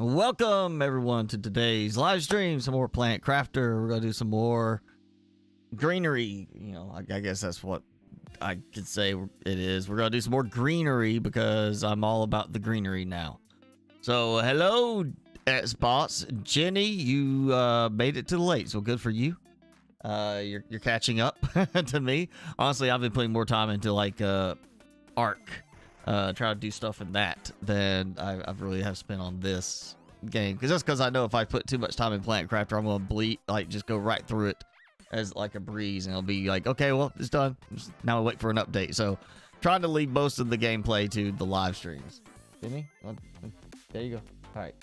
Welcome everyone to today's live stream. Some more Planet Crafter. We're gonna do some more greenery. You know, I guess that's what I could say it is. We're gonna do some more greenery because I'm all about the greenery now. So hello, Xbox Jenny. You made it to the late, so good for you. You're catching up to me. Honestly, I've been putting more time into like Arc. Try to do stuff in that than I've really have spent on this game, because that's because I know if I put too much time in Planet Crafter, I'm gonna just go right through it as like a breeze, and it'll be like, okay, well, it's done. Now I wait for an update. So trying to leave most of the gameplay to the live streams. Jimmy, there you go. All right,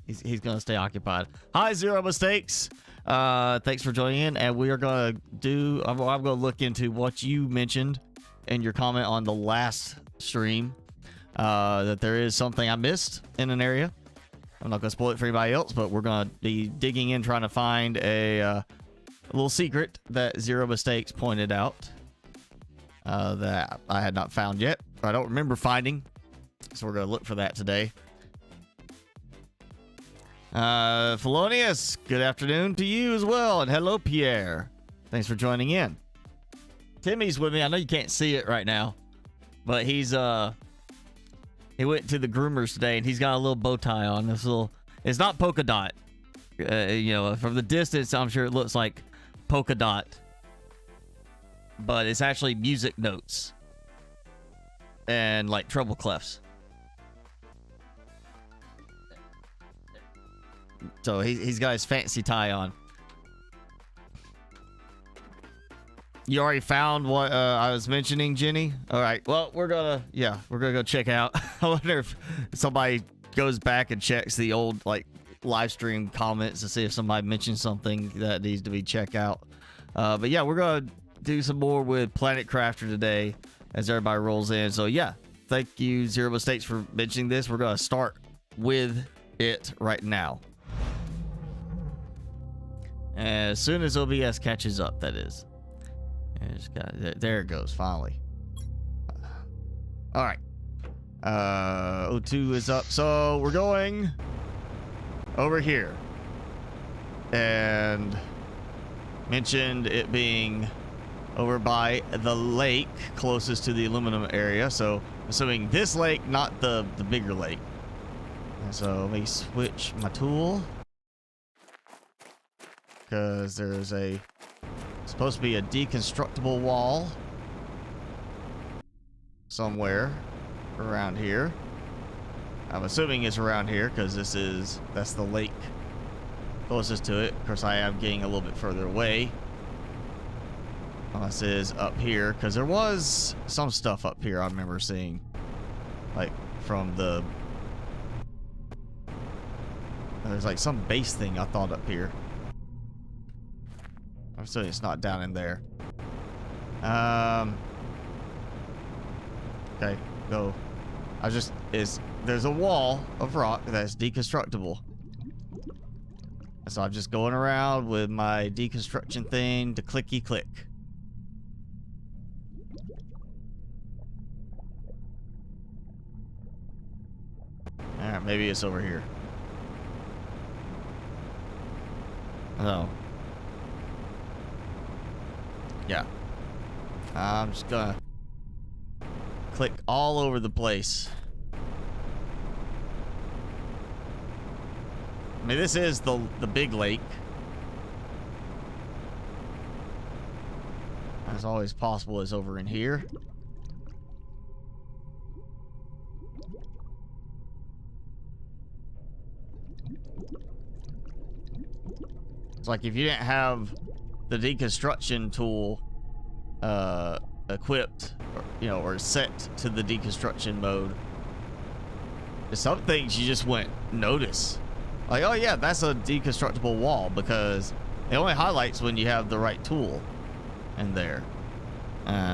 he's gonna stay occupied. Hi, Zero Mistakes. Thanks for joining in, and we are gonna do. I'm gonna look into what you mentioned in your comment on the last stream, that there is something I missed in an area. I'm not gonna spoil it for anybody else, but we're gonna be digging in trying to find a little secret that Zero Mistakes pointed out that I had not found yet, or I don't remember finding, so we're gonna look for that today. Felonius, good afternoon to you as well, and hello Pierre, thanks for joining in. Timmy's with me. I know you can't see it right now, but he went to the groomers today, and he's got a little bow tie on. This little, it's not polka dot. You know, from the distance, I'm sure it looks like polka dot, but it's actually music notes and like treble clefs. So he's got his fancy tie on. You already found what I was mentioning, Jenny? All right. Well, we're gonna go check out. I wonder if somebody goes back and checks the old like live stream comments to see if somebody mentioned something that needs to be checked out. But yeah, we're gonna do some more with Planet Crafter today as everybody rolls in. So yeah, thank you, Zero Mistakes, for mentioning this. We're gonna start with it right now, as soon as OBS catches up. That is. There it goes, finally. All right. O2 is up, so we're going over here, and mentioned it being over by the lake closest to the aluminum area, so assuming this lake, not the bigger lake. And so let me switch my tool, because there's supposed to be a deconstructible wall somewhere around here. I'm assuming it's around here because that's the lake closest to it. Of course, I am getting a little bit further away. This is up here, because there was some stuff up here I remember seeing, like from there's like some base thing I thought up here. I'm assuming it's not down in there. Okay, go. There's a wall of rock that's deconstructible. So I'm just going around with my deconstruction thing to clicky click. Alright, maybe it's over here. Oh. Yeah. I'm just gonna click all over the place. I mean, this is the big lake. As always possible is over in here. It's like if you didn't have the deconstruction tool equipped, or set to the deconstruction mode, some things you just wouldn't notice. Like, oh yeah, that's a deconstructible wall, because it only highlights when you have the right tool in there.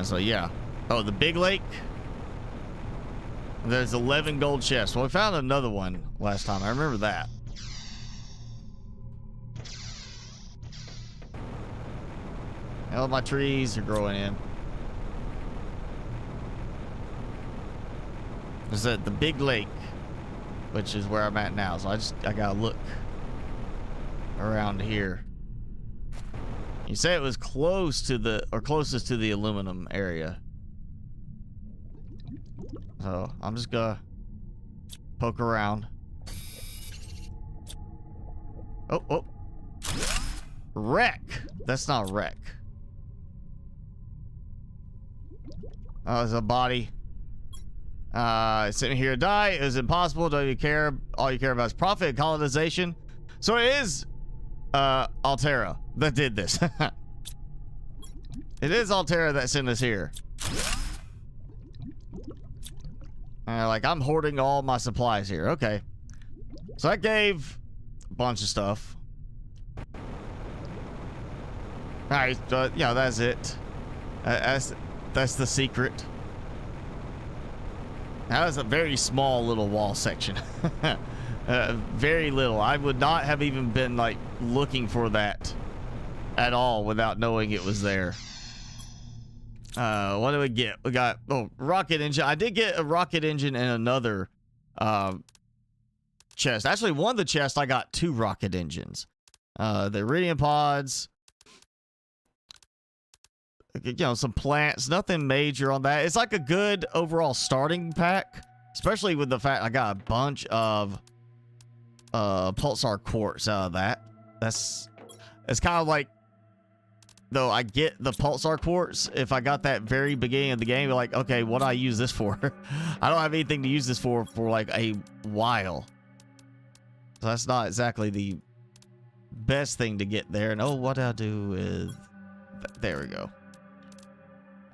So yeah. Oh, the big lake. There's 11 gold chests. Well, we found another one last time. I remember that. Hell, my trees are growing in. Is that the big lake? which is where I'm at now. So I gotta look around here. You say it was close to the, or closest to the aluminum area. So I'm just gonna poke around. Oh. Wreck. That's not wreck. Oh, there's a body. Sitting here to die. It is impossible. Don't you care? All you care about is profit and colonization. So it is Altera that did this. It is Altera that sent us here. Like, I'm hoarding all my supplies here. Okay. So that gave a bunch of stuff. Alright, yeah, that's it. That's the secret. That was a very small little wall section. Very little. I would not have even been, like, looking for that at all without knowing it was there. What do we get? We got, rocket engine. I did get a rocket engine and another chest. Actually, one of the chests I got 2 rocket engines. The Uranium pods. You know, some plants. Nothing major on that. It's like a good overall starting pack. Especially with the fact I got a bunch of pulsar quartz out of that. It's kind of like, though I get the pulsar quartz, if I got that very beginning of the game, like, okay, what do I use this for? I don't have anything to use this for like a while. So that's not exactly the best thing to get there. And what I do is, there we go.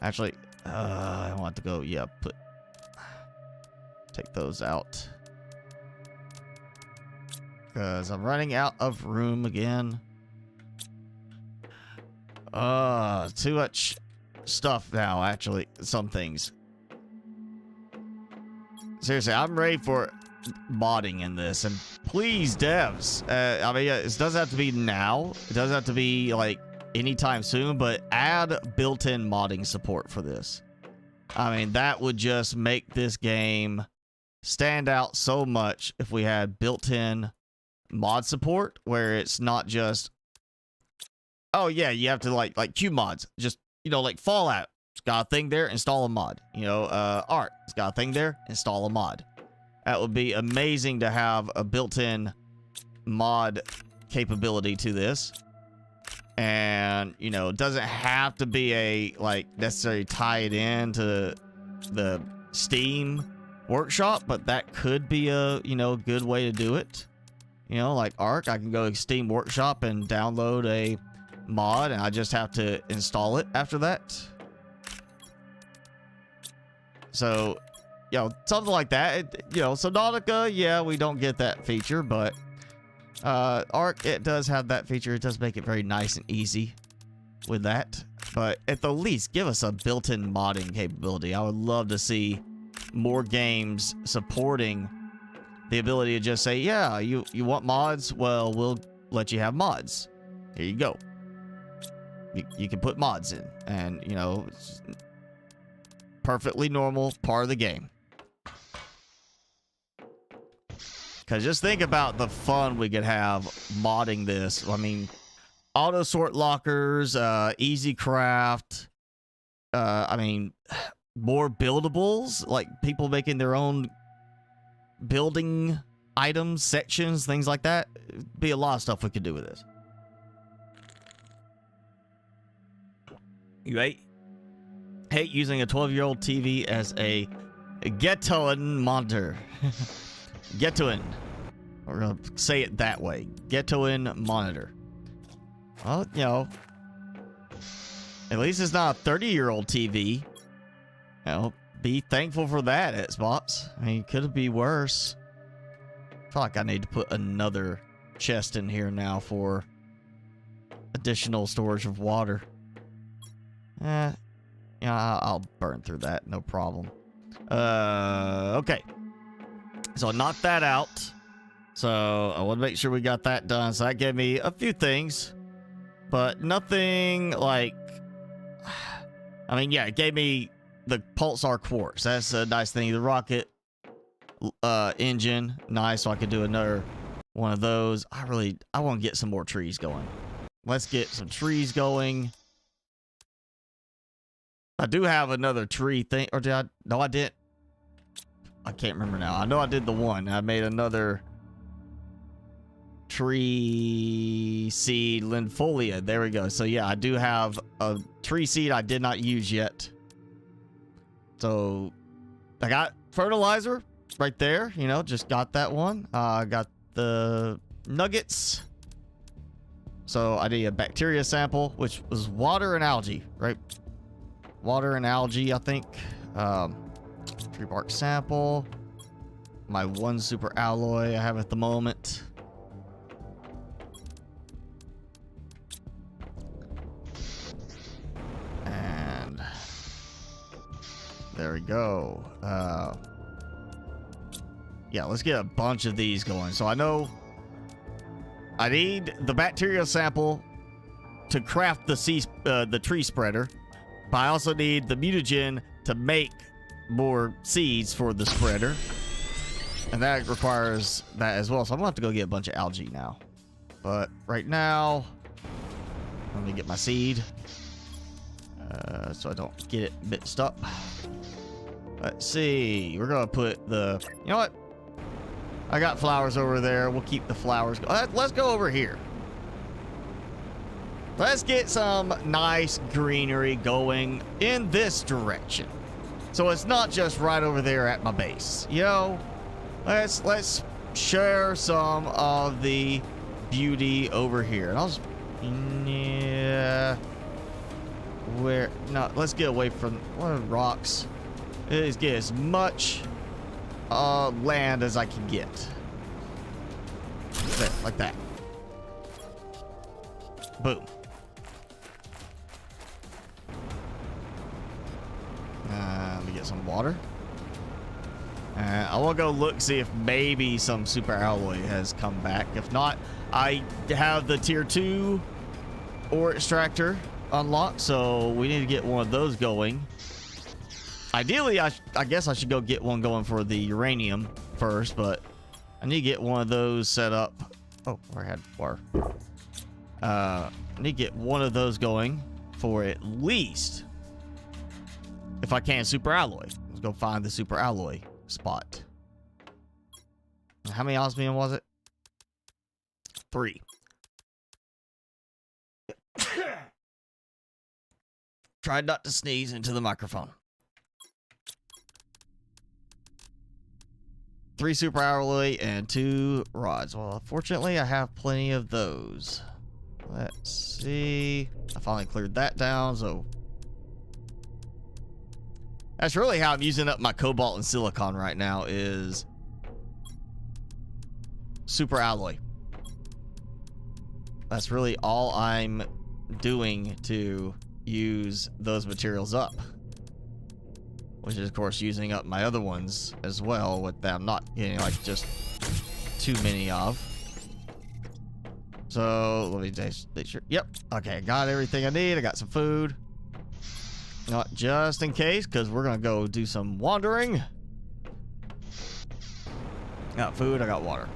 Actually, I want to go, yeah, take those out. Because I'm running out of room again. Too much stuff now, actually. Some things. Seriously, I'm ready for modding in this. And please, devs. I mean, it doesn't have to be now. It doesn't have to be, like, anytime soon. But add built-in modding support for this. I mean, that would just make this game stand out so much if we had built-in mod support where it's not just, oh yeah, you have to like Q mods, just, you know, like Fallout, it's got a thing there, install a mod. You know, Art, it's got a thing there, install a mod. That would be amazing to have a built-in mod capability to this. And, you know, it doesn't have to be a, like, necessarily tied in to the Steam workshop, but that could be a, you know, good way to do it. You know, like Arc, I can go to Steam Workshop and download a mod, and I just have to install it after that. So, you know, something like that. You know, Subnautica, yeah, we don't get that feature, but Arc, it does have that feature. It does make it very nice and easy with that. But at the least, give us a built-in modding capability. I would love to see more games supporting the ability to just say, yeah, you want mods? Well, we'll let you have mods. Here you go. You can put mods in. And, you know, it's perfectly normal part of the game. Because just think about the fun we could have modding this. I mean, auto sort lockers, easy craft. I mean, more buildables, like people making their own building items, sections, things like that. It'd be a lot of stuff we could do with this. You hate using a 12-year-old TV as a ghettoan monitor. Ghettoan. We're gonna say it that way. Ghettoan monitor. Well, you know, at least it's not a 30-year-old TV. You know, be thankful for that, Xbox. I mean, could it be worse? I feel like I need to put another chest in here now for additional storage of water. Yeah, I'll burn through that, no problem. Okay. So I knocked that out. So I want to make sure we got that done. So that gave me a few things, but nothing like, I mean, yeah, it gave me the pulsar quartz. That's a nice thing. The rocket engine. Nice, so I could do another one of those. I want to get some more trees going. Let's get some trees going. I do have another tree thing, or did I? No, I didn't. I can't remember now. I know I did the one. I made another tree seed linfolia. There we go. So yeah, I do have a tree seed I did not use yet. So I got fertilizer right there. You know, just got that one. I got the nuggets. So I need a bacteria sample, which was water and algae, right? Water and algae, I think. Tree bark sample. My one super alloy I have at the moment. And there we go. Yeah, let's get a bunch of these going. So I know I need the bacteria sample to craft the tree spreader, but I also need the mutagen to make more seeds for the spreader, and that requires that as well. So I'm gonna have to go get a bunch of algae now. But right now, let me get my seed so I don't get it mixed up. Let's see. We're gonna put the. You know what? I got flowers over there. We'll keep the flowers. Let's go over here. Let's get some nice greenery going in this direction. So it's not just right over there at my base. You know, let's share some of the beauty over here. And I'll just, yeah. Where, no, let's get away from rocks. Let's get as much land as I can get. There, like that. Boom. Let me get some water. I will go look, see if maybe some super alloy has come back. If not, I have the tier 2 ore extractor unlocked, so we need to get one of those going. Ideally, I guess I should go get one going for the uranium first, but I need to get one of those set up. Oh, I had water. I need to get one of those going for at least, if I can, super alloy. Let's go find the super alloy spot. How many osmium was it? 3. Tried not to sneeze into the microphone. 3 super alloy and 2 rods. Well, fortunately, I have plenty of those. Let's see. I finally cleared that down, so that's really how I'm using up my cobalt and silicon right now, is super alloy. That's really all I'm doing to use those materials up, which is of course using up my other ones as well, with that I'm not getting like just too many of. So let me just make sure. Yep. Okay, got everything I need. I got some food. Not just in case, because we're gonna go do some wandering. Got food, I got water.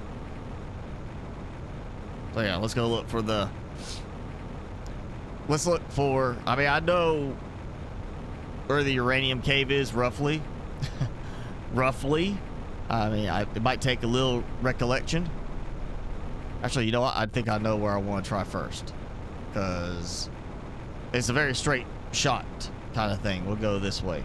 So yeah, let's go look for the. Let's look for. I mean, I know where the Uranium Cave is roughly. Roughly. I mean, it might take a little recollection. Actually, you know what? I think I know where I want to try first, because it's a very straight shot kind of thing. We'll go this way.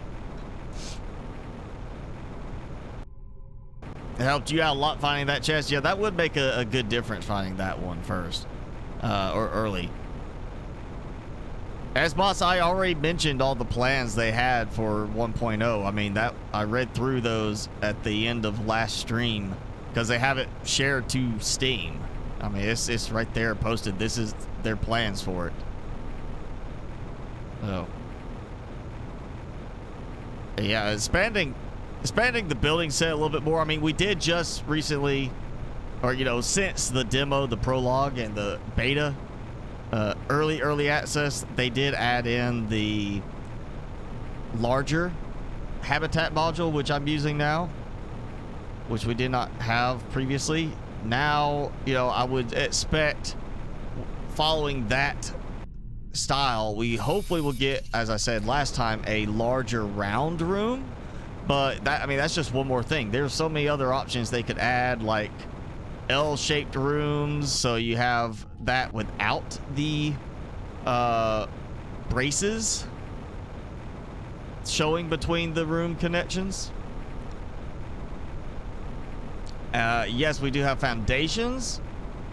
It helped you out a lot finding that chest. Yeah, that would make a good difference finding that one first, or early. As boss, I already mentioned all the plans they had for 1.0. I mean, that I read through those at the end of last stream, because they have it shared to Steam. I mean, it's right there posted. This is their plans for it. Oh. Yeah, expanding the building set a little bit more. I mean, we did just recently, or you know, since the demo, the prologue, and the beta, early access, they did add in the larger habitat module, which I'm using now. which we did not have previously. Now, you know, I would expect, following that style, we hopefully will get, as I said last time, a larger round room. But that, I mean, that's just one more thing. There's so many other options they could add, like L-shaped rooms, so you have that without the braces showing between the room connections. Yes, we do have foundations,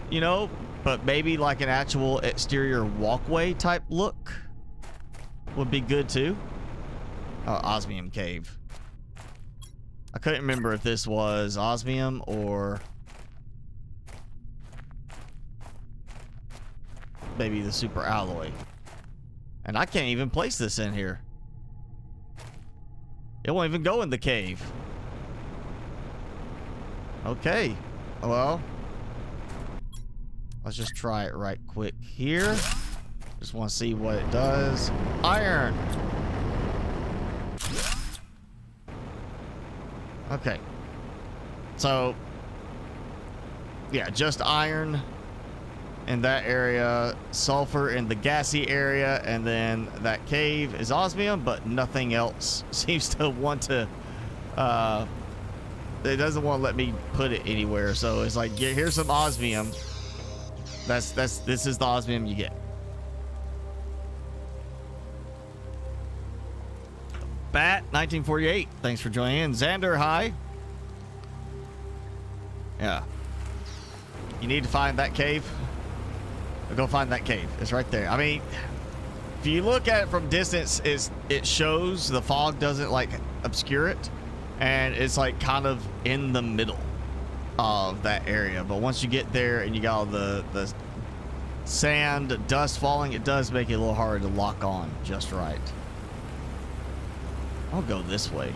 you know, but maybe like an actual exterior walkway type look would be good too. Osmium Cave. I couldn't remember if this was osmium or maybe the super alloy. And I can't even place this in here. It won't even go in the cave. Okay, well, let's just try it right quick here. Just want to see what it does. Iron. Okay. So, yeah, just iron in that area, sulfur in the gassy area, and then that cave is osmium, but nothing else seems to want to, it doesn't want to let me put it anywhere. So it's like, yeah, here's some osmium. This is the osmium you get. Bat 1948, thanks for joining in. Xander, hi. Yeah. You need to find that cave. Go find that cave. It's right there. I mean, if you look at it from distance, it shows the fog doesn't like obscure it, and it's like kind of in the middle of that area. But once you get there and you got all the sand, dust falling, it does make it a little harder to lock on just right. I'll go this way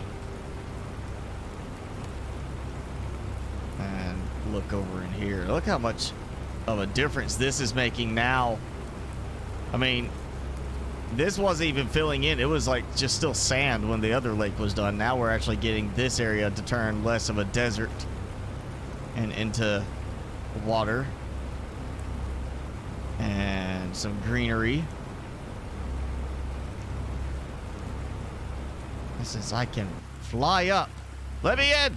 and look over in here. Look how much of a difference this is making now. I mean, this wasn't even filling in. It was like just still sand when the other lake was done. Now we're actually getting this area to turn less of a desert and into water and some greenery. Since I can fly up. Let me in.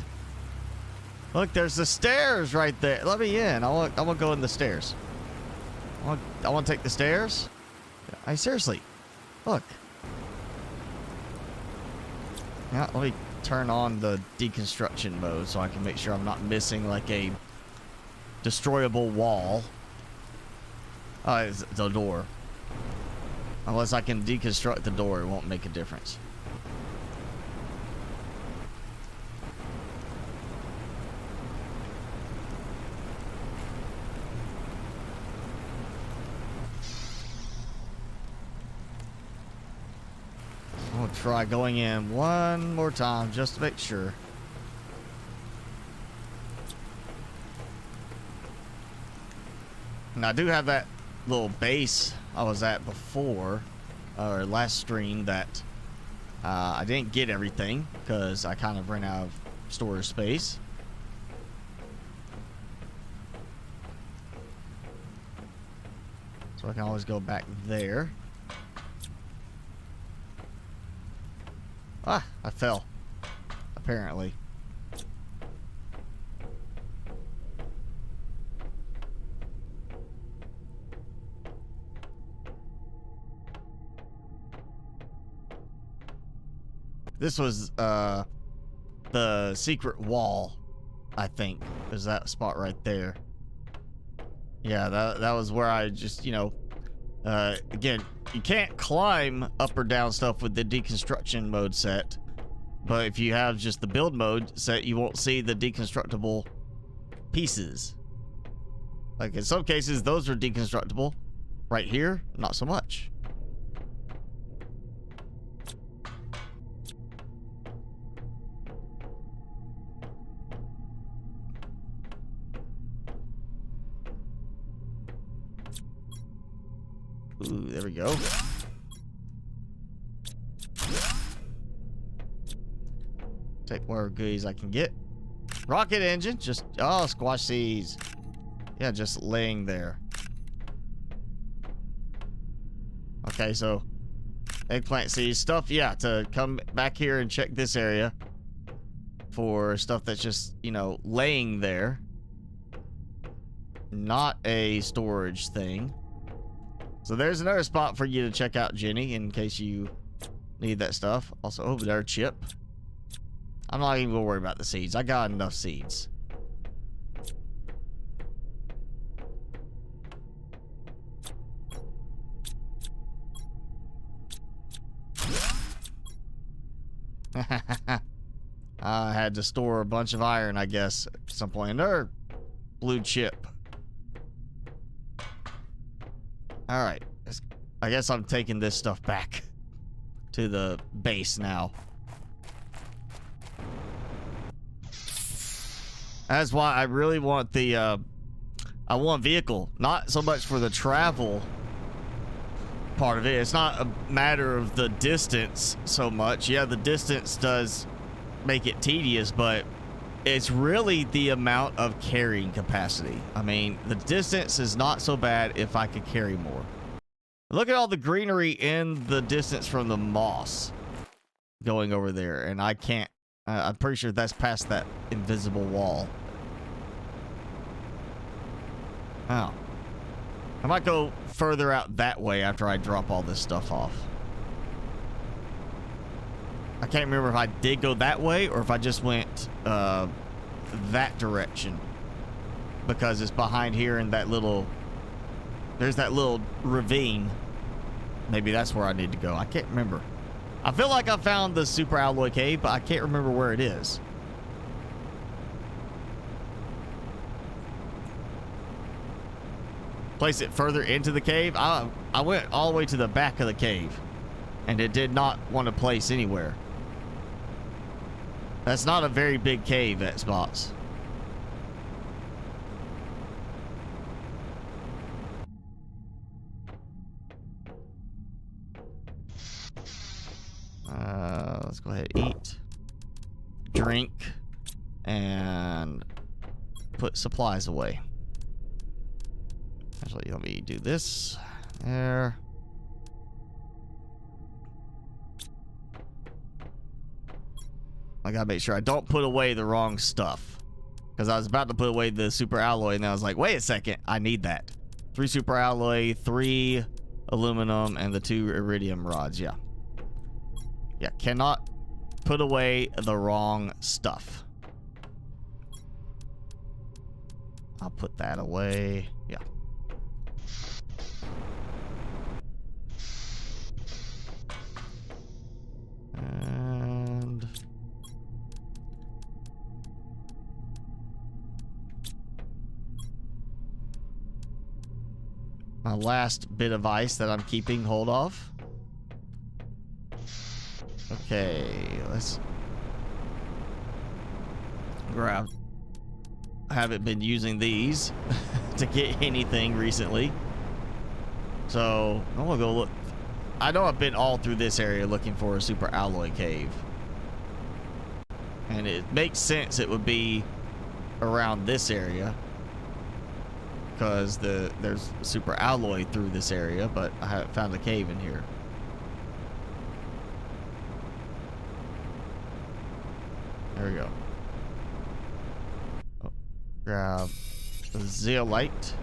Look, there's the stairs right there. Let me in. I want to go in the stairs. I want to take the stairs. I seriously. Look. Yeah, let me turn on the deconstruction mode so I can make sure I'm not missing like a destroyable wall. It's the door. Unless I can deconstruct the door, it won't make a difference. I'll try going in one more time just to make sure. And I do have that little base I was at before, or last stream, that I didn't get everything because I kind of ran out of storage space. So I can always go back there. Ah, I fell. Apparently. This was the secret wall, I think. Is that spot right there. Yeah, that was where I just, you know, again, you can't climb up or down stuff with the deconstruction mode set, but if you have just the build mode set, you won't see the deconstructible pieces. Like in some cases, those are deconstructible. Right here, not so much. Ooh, there we go. Take more goodies I can get. Rocket engine, just, oh, squash seeds. Yeah, just laying there. Okay, so eggplant seeds stuff, yeah, to come back here and check this area for stuff that's just, you know, laying there. Not a storage thing. So there's another spot for you to check out, Jenny, in case you need that stuff. Also, over there, chip. I'm not even gonna worry about the seeds. I got enough seeds. I had to store a bunch of iron, I guess, at some point. Another blue chip. Alright. I guess I'm taking this stuff back to the base now. That's why I really want the, I want vehicle. Not so much for the travel part of it. It's not a matter of the distance so much. Yeah, the distance does make it tedious, but it's really the amount of carrying capacity. I mean, the distance is not so bad if I could carry more. Look at all the greenery in the distance from the moss going over there, and I can't, I'm pretty sure that's past that invisible wall. Oh. I might go further out that way after I drop all this stuff off. I can't remember if I did go that way or if I just went that direction. Because it's behind here in that little... There's that little ravine. Maybe that's where I need to go. I can't remember. I feel like I found the super alloy cave, but I can't remember where it is. Place it further into the cave. I went all the way to the back of the cave, and it did not want to place anywhere. That's not a very big cave at spots. Let's go ahead and eat, drink, and put supplies away. Actually, let me do this. There. I gotta make sure I don't put away the wrong stuff. Because I was about to put away the super alloy, and I was like, wait a second, I need that. 3 super alloy, 3 aluminum, and the 2 iridium rods, yeah. Yeah, cannot put away the wrong stuff. I'll put that away, yeah. And my last bit of ice that I'm keeping hold of. Okay, let's grab. I haven't been using these to get anything recently, so I'm gonna go look. I know I've been all through this area looking for a super alloy cave, and it makes sense it would be around this area because there's super alloy through this area, but I haven't found a cave in here. There we go. Oh, grab the zeolite.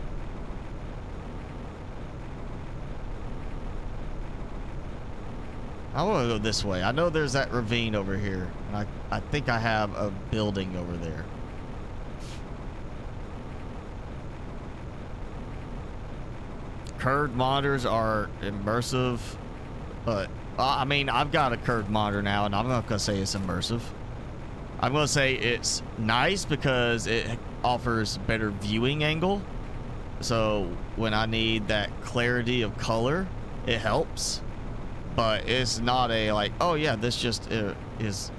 I want to go this way. I know there's that ravine over here, and I think I have a building over there. Curved monitors are immersive, but I mean, I've got a curved monitor now, and I'm not gonna say it's immersive. I'm gonna say it's nice because it offers better viewing angle. So when I need that clarity of color, it helps. But it's not a like, oh yeah, this just is,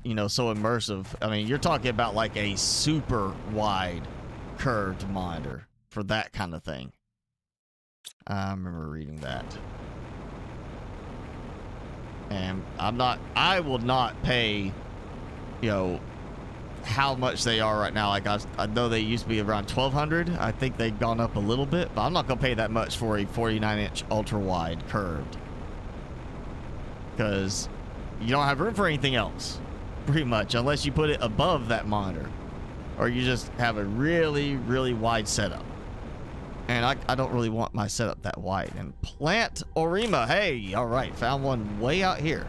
you know, so immersive. I mean, you're talking about like a super wide curved monitor for that kind of thing. I remember reading that. And I will not pay, you know, how much they are right now. Like I know they used to be around 1,200. I think they've gone up a little bit, but I'm not gonna pay that much for a 49-inch ultra wide curved, because you don't have room for anything else, pretty much, unless you put it above that monitor, or you just have a really, really wide setup. And I don't really want my setup that wide. And plant Orima. Hey, all right, found one way out here.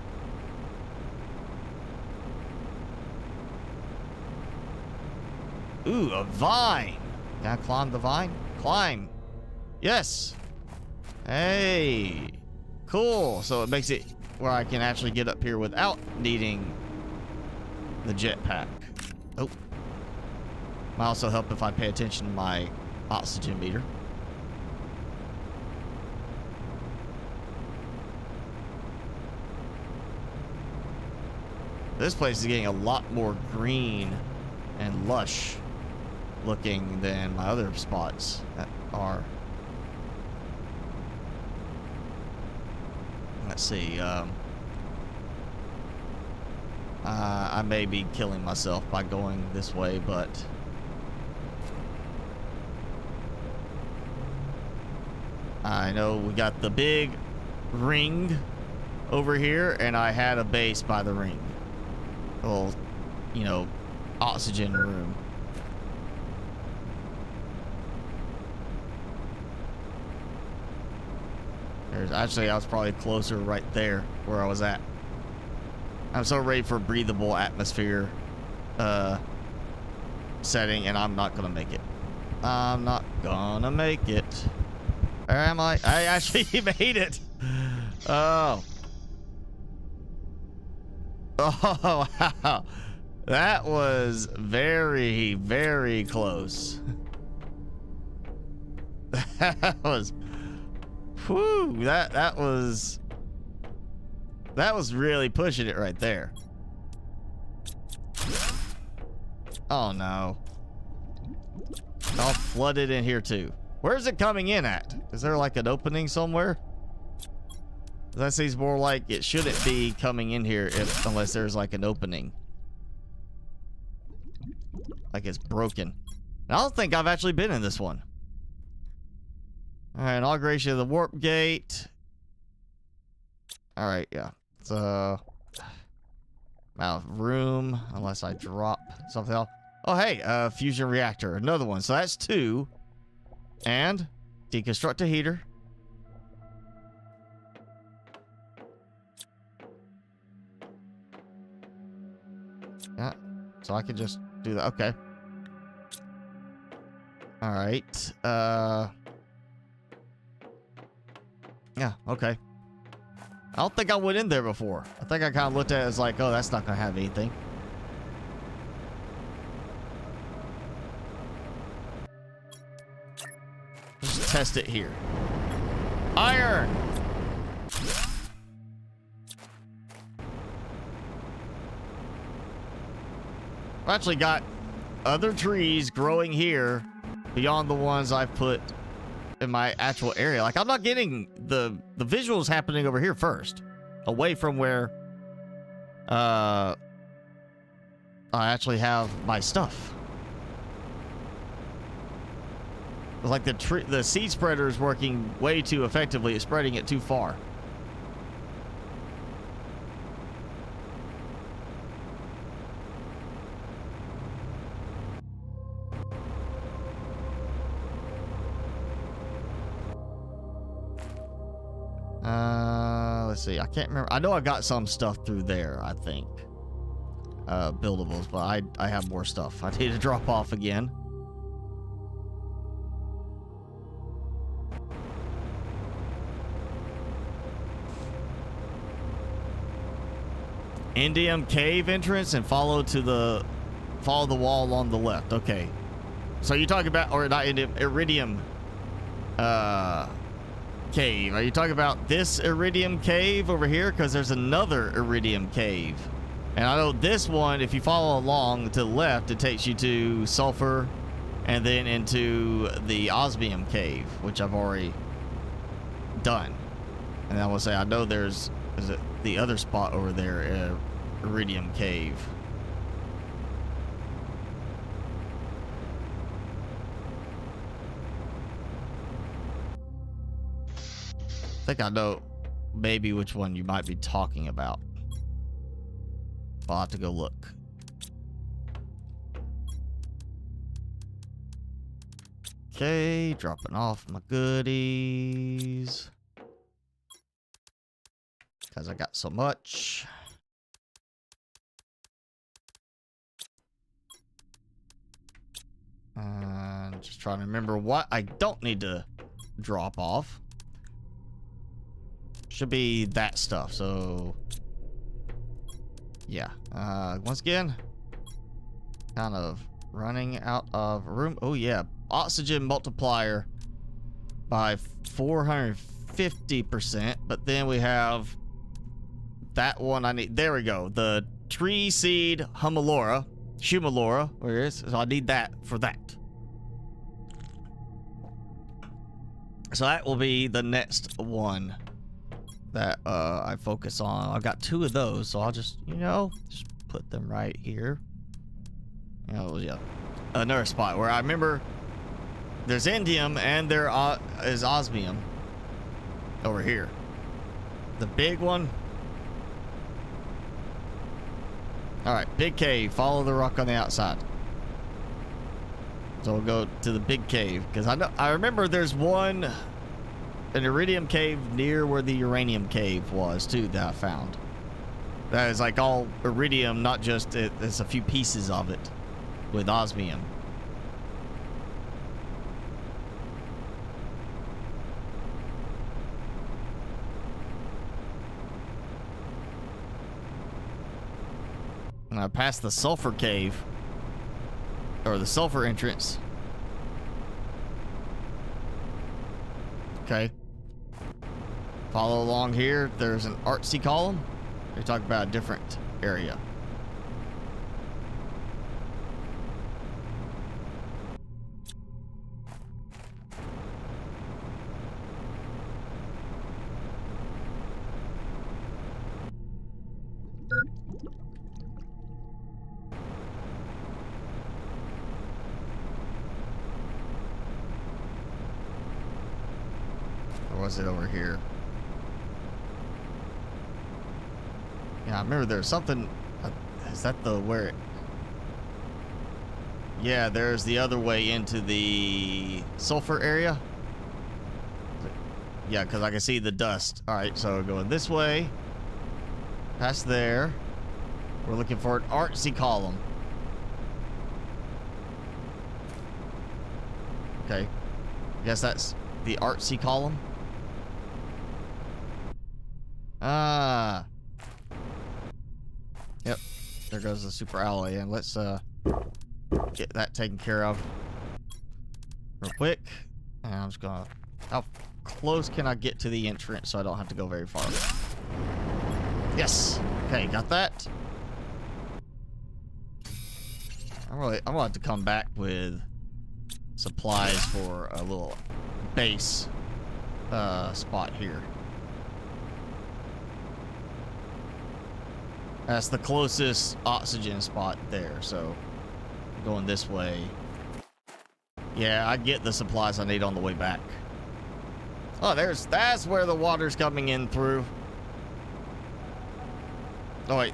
Ooh, a vine. Can I climb the vine? Climb. Yes. Hey. Cool. So it makes it where I can actually get up here without needing the jetpack. Oh. Might also help if I pay attention to my oxygen meter. This place is getting a lot more green and lush looking than my other spots that are. Let's see. I may be killing myself by going this way, but I know we got the big ring over here, and I had a base by the ring. Little, you know, oxygen room. There's actually, I was probably closer right there where I was at. I'm so ready for breathable atmosphere setting, and I'm not gonna make it. I'm not gonna make it. Or am I? I actually made it. Oh. Oh, wow. That was very, very close. That was... Whew, that was really pushing it right there. Oh, no. I'll flood it in here, too. Where's it coming in at? Is there, like, an opening somewhere? That seems more like it shouldn't be coming in here unless there's like an opening. Like it's broken. And I don't think I've actually been in this one. Alright, inauguration of the warp gate. Alright, yeah. So out of room, unless I drop something else. Oh hey, fusion reactor, another one. So that's 2. And deconstruct a heater. Yeah, so I can just do that. Okay. All right. Yeah, okay. I don't think I went in there before. I think I kind of looked at it as like, oh, that's not going to have anything. Just test it here. Iron! I've actually got other trees growing here beyond the ones I've put in my actual area. Like, I'm not getting the visuals happening over here first, away from where I actually have my stuff. It's like the seed spreader is working way too effectively. It's spreading it too far. Let's see. I can't remember. I know I got some stuff through there, I think. Buildables, but I have more stuff I need to drop off again. Uranium Cave entrance and follow the wall on the left. Okay. So you're talking about, or not Iridium Cave. Are you talking about this Iridium Cave over here? Because there's another Iridium Cave. And I know this one, if you follow along to the left, it takes you to Sulfur and then into the Osmium Cave, which I've already done. And I will say, I know there's the other spot over there, Uranium Cave. think I know maybe which one you might be talking about. I'll have to go look. Okay, dropping off my goodies. Because I got so much. Just trying to remember what I don't need to drop off. Should be that stuff, so... yeah. Once again, kind of running out of room. Oh, yeah. Oxygen multiplier by 450%. But then we have that one I need. There we go. The tree seed Humalora. Where is it? So I need that for that. So that will be the next one that I focus on. I've got 2 of those, so I'll just, just put them right here. Yeah. Another spot where I remember there's indium and there is osmium over here. The big one. All right, big cave. Follow the rock on the outside. So we'll go to the big cave because I remember there's an Iridium Cave near where the Uranium Cave was too that I found. That is like all iridium, not just it's a few pieces of it with osmium. And I passed the sulfur cave. Or the sulfur entrance. Okay. Follow along here. There's an artsy column. They talk about a different area. Or was it over here? Yeah, I remember there's something. Is that where it? Yeah, there's the other way into the sulfur area. Yeah, because I can see the dust. All right, so going this way. Past there. We're looking for an artsy column. Okay. Guess that's the artsy column. Yep. There goes the super alloy, and let's get that taken care of real quick. And I'm just gonna. How close can I get to the entrance so I don't have to go very far? Yes. Okay, got that. I'm gonna have to come back with supplies for a little base spot here. That's the closest oxygen spot there, so going this way. Yeah, I get the supplies I need on the way back. Oh, that's where the water's coming in through. Oh wait,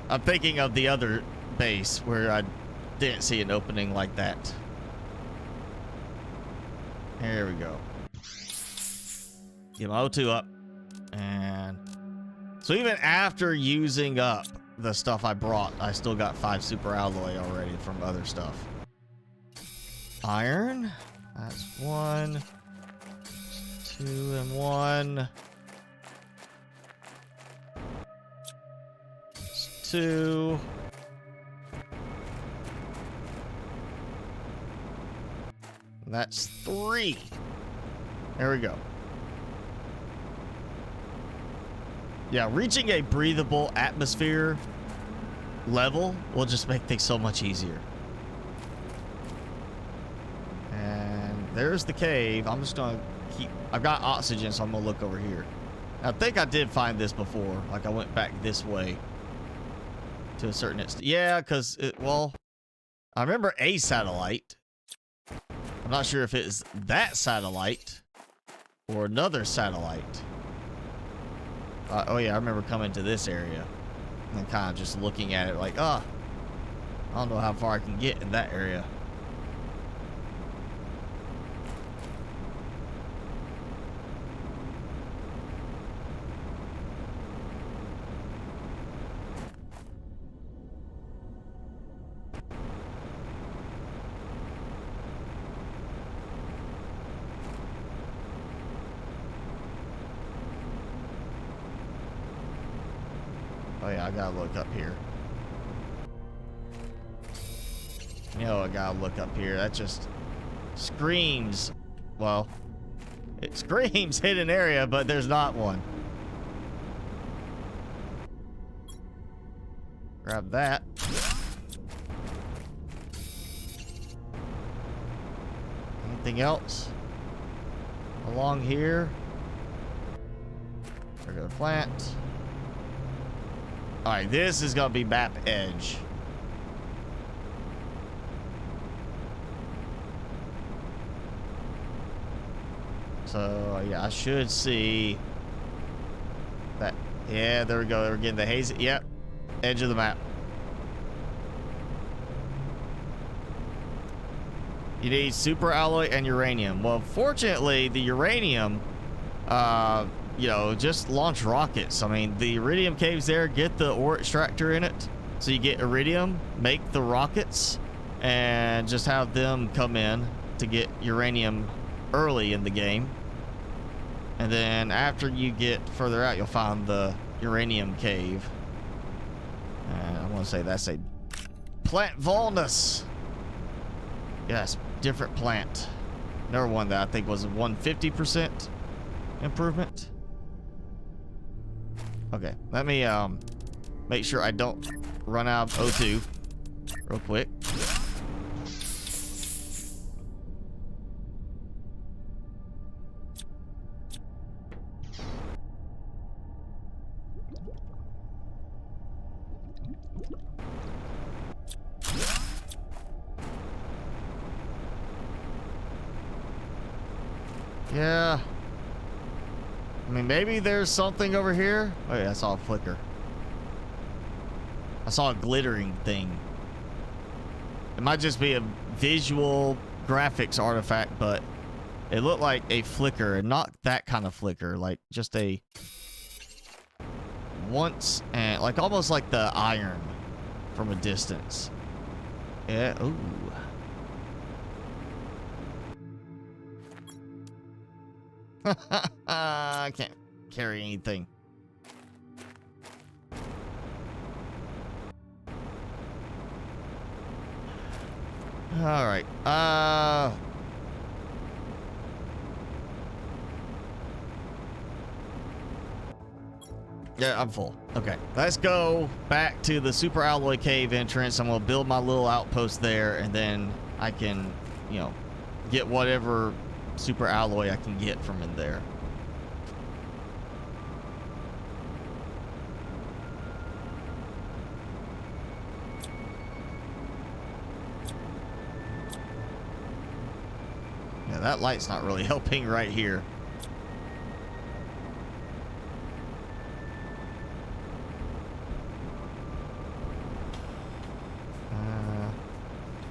I'm thinking of the other base where I didn't see an opening like that. Here we go. Get my O2 up. And so even after using up the stuff I brought, I still got 5 super alloy already from other stuff. Iron. That's 1. 2 and 1. 2. That's 3. There we go. Yeah, reaching a breathable atmosphere level will just make things so much easier. And there's the cave. I'm just gonna keep... I've got oxygen, so I'm gonna look over here. I think I did find this before. Like, I went back this way to a certain extent. Yeah, because well, I remember a satellite. I'm not sure if it's that satellite or another satellite. Oh yeah, I remember coming to this area and then kind of just looking at it like, I don't know how far I can get in that area. Oh yeah, I gotta look up here. I gotta look up here. That just screams, well, it screams hidden area, but there's not one. Grab that. Anything else along here? Regular plant. All right, this is gonna be map edge. So yeah, I should see that. Yeah, there we go. We're getting the hazy. Yep, edge of the map. You need super alloy and uranium. Well, fortunately, the uranium, just launch rockets. I mean, the Iridium Cave's there. Get the ore extractor in it, so you get iridium. Make the rockets, and just have them come in to get uranium early in the game. And then after you get further out, you'll find the Uranium Cave. And I want to say that's a plant volnus. Yes, different plant. Another one that I think was 150% improvement. Okay, let me make sure I don't run out of O2 real quick. Yeah. I mean, maybe there's something over here. Oh yeah, I saw a flicker. I saw a glittering thing. It might just be a visual graphics artifact, but it looked like a flicker, and not that kind of flicker, like just a once, and like almost like the iron from a distance. Yeah. Ooh. I can't carry anything. All right. Yeah, I'm full. Okay, let's go back to the super alloy cave entrance. I'm gonna build my little outpost there, and then I can, get whatever super alloy I can get from in there. Yeah, that light's not really helping right here.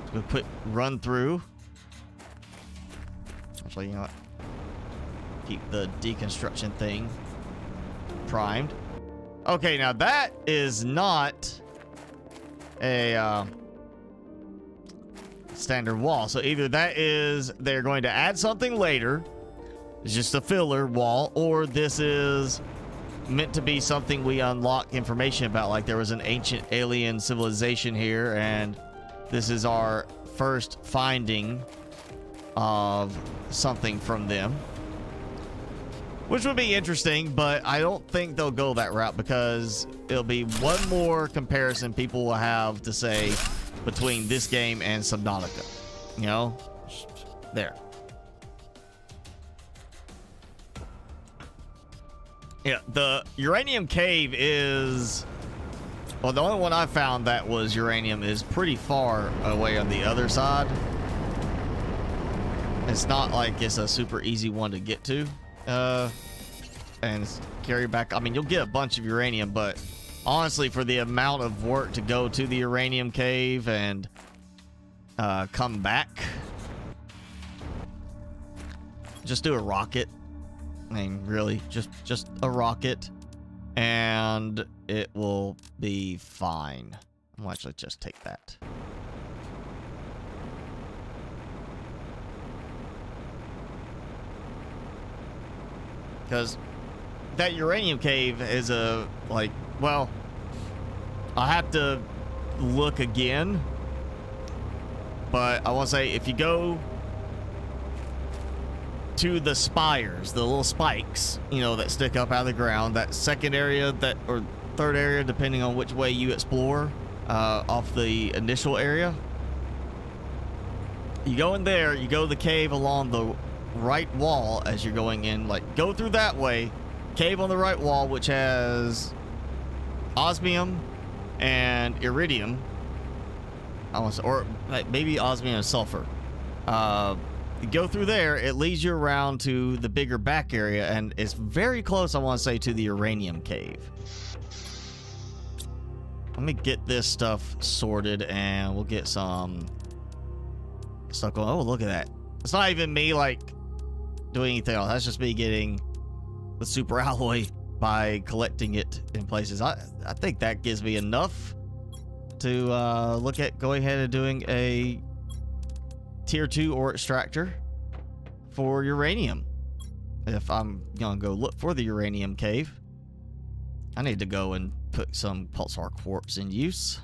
Let's go quick run through. Actually, you know what? Keep the deconstruction thing primed. Okay, now that is not a standard wall. So either that is they're going to add something later, it's just a filler wall, or this is meant to be something we unlock information about, like there was an ancient alien civilization here, and this is our first finding of something from them, which would be interesting, but I don't think they'll go that route, because it'll be one more comparison people will have to say between this game and Subnautica. There. Yeah, the Uranium Cave is, well, the only one I found that was uranium is pretty far away on the other side. It's not like it's a super easy one to get to. and carry back. I mean, you'll get a bunch of uranium, but honestly, for the amount of work to go to the Uranium Cave and come back, just do a rocket. I mean, really, just a rocket, and it will be fine. I'll actually just take that. Because that Uranium Cave is a, like, well, I have to look again. But I want to say, if you go to the spires, the little spikes, you know, that stick up out of the ground, that second area, that, or third area, depending on which way you explore, off the initial area. You go in there, you go to the cave along the right wall as you're going in, like, go through that way, cave on the right wall, which has osmium and iridium. I want to, or like maybe osmium and sulfur. You go through there, it leads you around to the bigger back area, and it's very close, I want to say, to the Uranium Cave. Let me get this stuff sorted, and we'll get some stuff going. Oh, look at that. It's not even me, like, doing anything else. That's just me getting the super alloy by collecting it in places. I think that gives me enough to look at going ahead and doing a tier 2 ore extractor for uranium. If I'm gonna go look for the Uranium Cave, I need to go and put some pulsar quartz in use.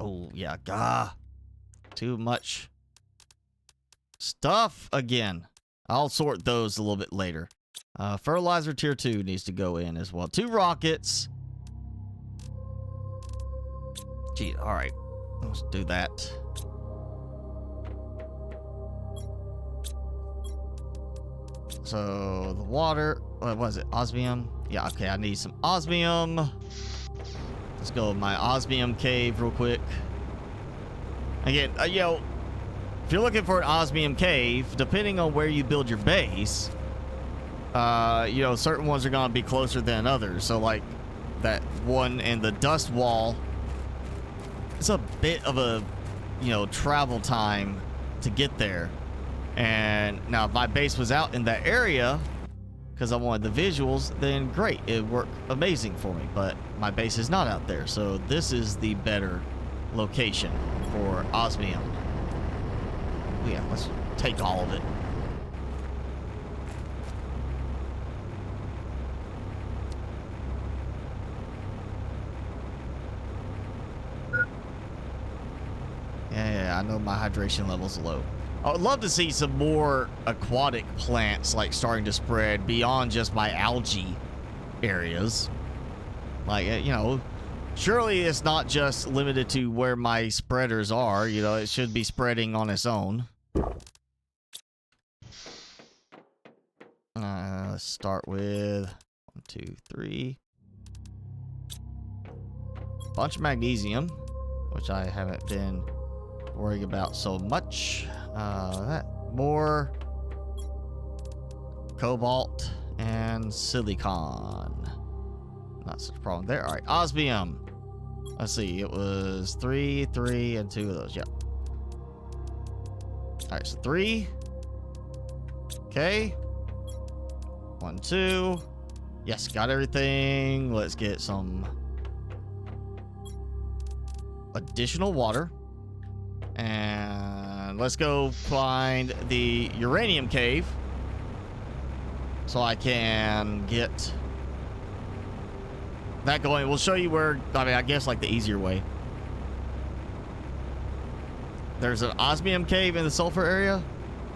Oh yeah, too much stuff again. I'll sort those a little bit later. Fertilizer tier 2 needs to go in as well. 2 rockets. Gee, all right, let's do that. So the water, what was it? Osmium? Yeah, okay, I need some osmium. Let's go with my Osmium Cave real quick. Again, you know, if you're looking for an Osmium Cave, depending on where you build your base, you know, certain ones are going to be closer than others. So like that one in the dust wall, it's a bit of a, you know, travel time to get there. And now if my base was out in that area because I wanted the visuals, then great, it worked amazing for me. But my base is not out there, so this is the better location for osmium. Yeah, let's take all of it. Yeah, I know my hydration level's low. I would love to see some more aquatic plants like starting to spread beyond just my algae areas. Like, you know, surely it's not just limited to where my spreaders are. You know, it should be spreading on its own. Let's start with 1, 2, 3. Bunch of magnesium, which I haven't been worrying about so much. That more cobalt and silicon. Not such a problem there. All right, osmium. Let's see, it was 3, 3, and 2 of those. Yep. All right, so 3. Okay. 1, 2. Yes, got everything. Let's get some additional water. And let's go find the Uranium Cave so I can get that going. We'll show you where, I mean, I guess like the easier way. There's an Osmium Cave in the sulfur area.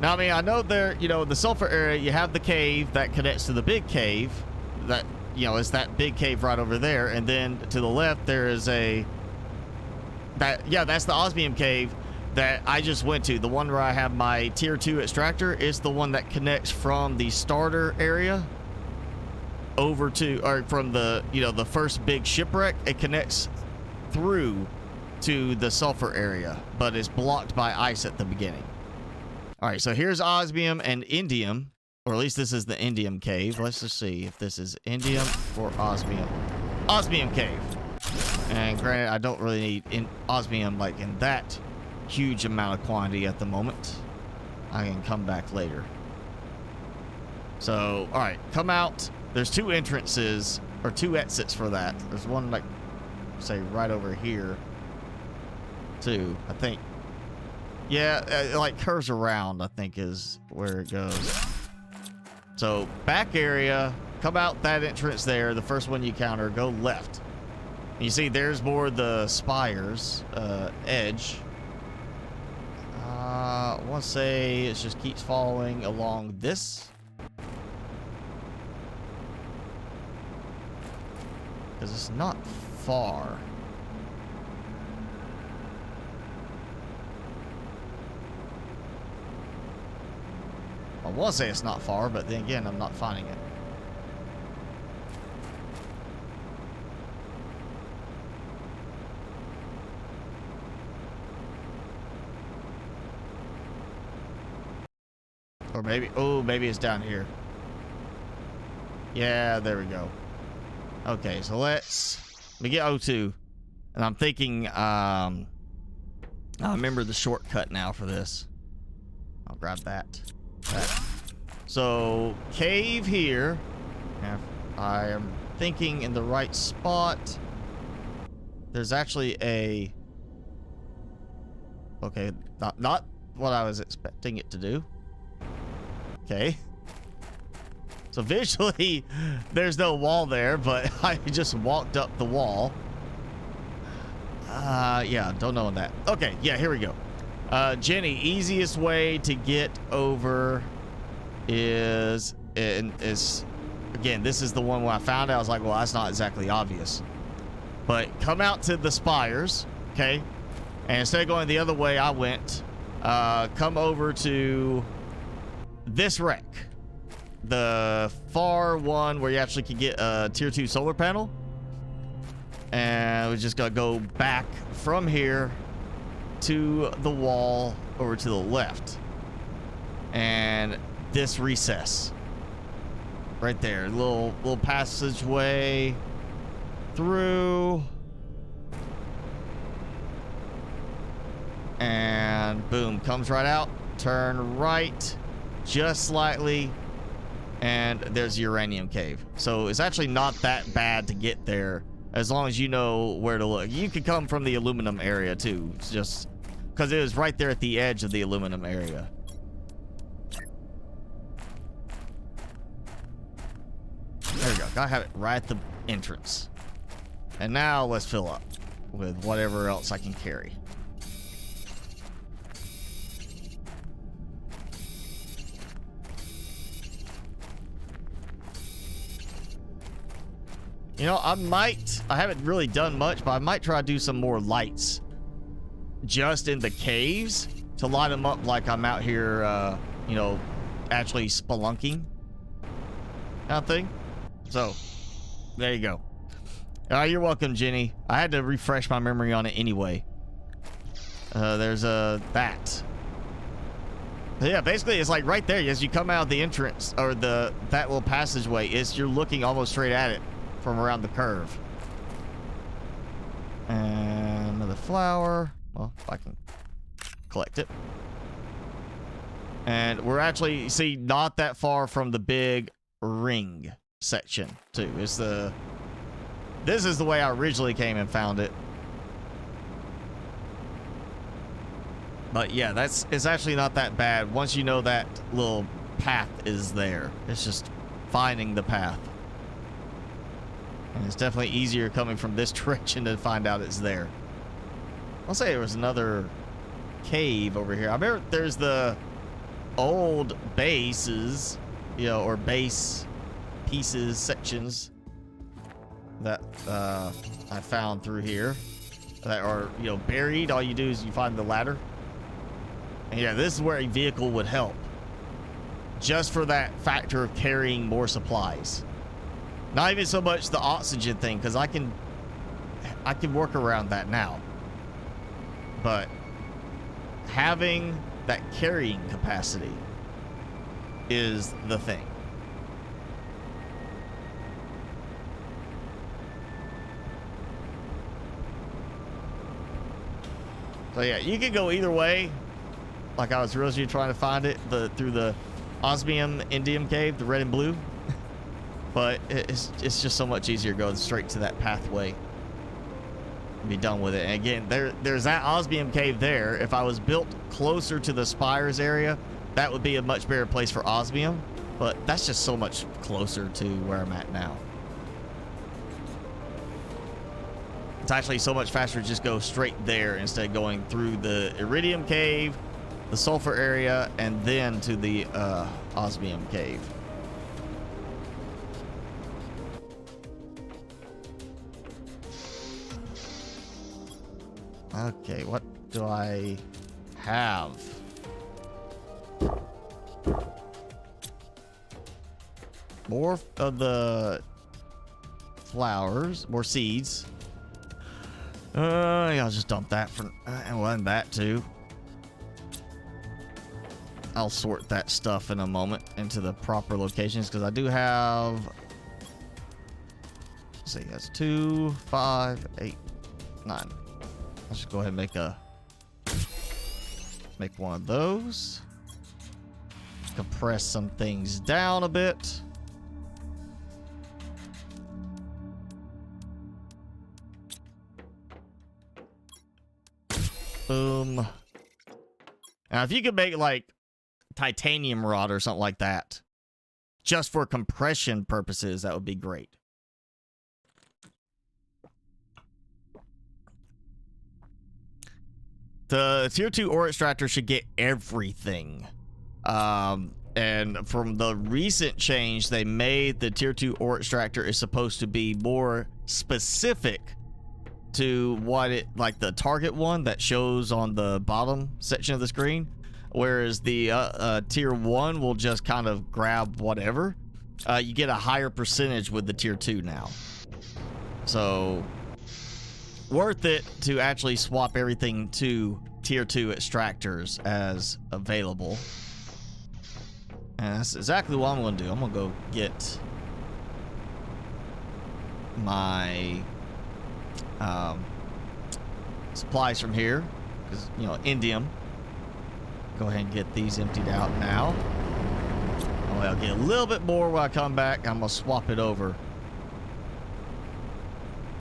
Now, I mean, I know there, you know, the sulfur area, you have the cave that connects to the big cave. That, you know, is that big cave right over there. And then to the left, there is that's the Osmium Cave that I just went to. The one where I have my tier 2 extractor is the one that connects from the starter area over to, or from the, you know, the first big shipwreck. It connects through to the sulfur area, but it's blocked by ice at the beginning. All right, so here's osmium and indium. Or at least this is the Indium Cave. Let's just see if this is Indium or Osmium. Osmium Cave. And granted, I don't really need osmium like in that huge amount of quantity at the moment. I can come back later. So, all right, come out. There's 2 entrances or 2 exits for that. There's one like, say, right over here, too. I think. Yeah, it like curves around. I think is where it goes. So back area. Come out that entrance there. The first one you counter. Go left. You see, there's more of the spires edge. I want to say it just keeps following along this. Because it's not far. I want to say it's not far, but then again, I'm not finding it. Or maybe, oh, maybe it's down here. Yeah, there we go. Okay, so let me get O2. And I'm thinking, I remember the shortcut now for this. I'll grab that. So, cave here. If I am thinking in the right spot. There's actually a... Okay, not what I was expecting it to do. Okay. So visually, there's no wall there, but I just walked up the wall. Yeah, don't know that. Okay, yeah, here we go. Jenny, easiest way to get over is again, this is the one where I found out. I was like, well, that's not exactly obvious. But come out to the spires, okay? And instead of going the other way I went, come over to this wreck. The far one where you actually can get a tier 2 solar panel. And we just gotta go back from here to the wall over to the left. And this recess. Right there. Little passageway through. And boom, comes right out. Turn right just slightly. And there's Uranium Cave. So it's actually not that bad to get there as long as you know where to look. You could come from the aluminum area too. It's just because it was right there at the edge of the aluminum area. There we go. Gotta have it right at the entrance. And now let's fill up with whatever else I can carry. You know, I haven't really done much, but I might try to do some more lights just in the caves to light them up like I'm out here, you know, actually spelunking kind of thing. So, there you go. You're welcome, Jenny. I had to refresh my memory on it anyway. There's that. Yeah, basically it's like right there as you come out of the entrance or that little passageway. You're looking almost straight at it from around the curve. And another flower. Well, if I can collect it. And we're actually, see, not that far from the big ring section too. This is the way I originally came and found it. But yeah, it's actually not that bad once you know that little path is there. It's just finding the path. And it's definitely easier coming from this direction to find out it's there. I'll say there was another cave over here. I remember there's the old bases, you know, or base pieces, sections that I found through here that are, you know, buried. All you do is you find the ladder. And yeah, this is where a vehicle would help. Just for that factor of carrying more supplies. Not even so much the oxygen thing, because I can work around that now. But having that carrying capacity is the thing. So yeah, you could go either way. Like I was originally trying to find it, through the Osmium Cave, the red and blue. But it's just so much easier going straight to that pathway and be done with it. And again, there's that Osmium Cave there. If I was built closer to the Spires area, that would be a much better place for Osmium. But that's just so much closer to where I'm at now. It's actually so much faster to just go straight there instead of going through the Iridium Cave, the Sulfur area, and then to the Osmium Cave. Okay, what do I have? More of the flowers, more seeds. Yeah, I'll just dump that for, and that too. I'll sort that stuff in a moment into the proper locations because I do have. Let's see, that's 2, 5, 8, 9. Let's just go ahead and make one of those. Compress some things down a bit. Boom. Now, if you could make like titanium rod or something like that, just for compression purposes, that would be great. The tier 2 ore extractor should get everything. And from the recent change they made, the tier 2 ore extractor is supposed to be more specific to what it, like the target one that shows on the bottom section of the screen, whereas the tier 1 will just kind of grab whatever. You get a higher percentage with the tier 2 now, so worth it to actually swap everything to tier 2 extractors as available. And that's exactly what I'm gonna do. I'm gonna go get my supplies from here, because, you know, indium. Go ahead and get these emptied out now. Oh, I'll get a little bit more when I come back. I'm gonna swap it over.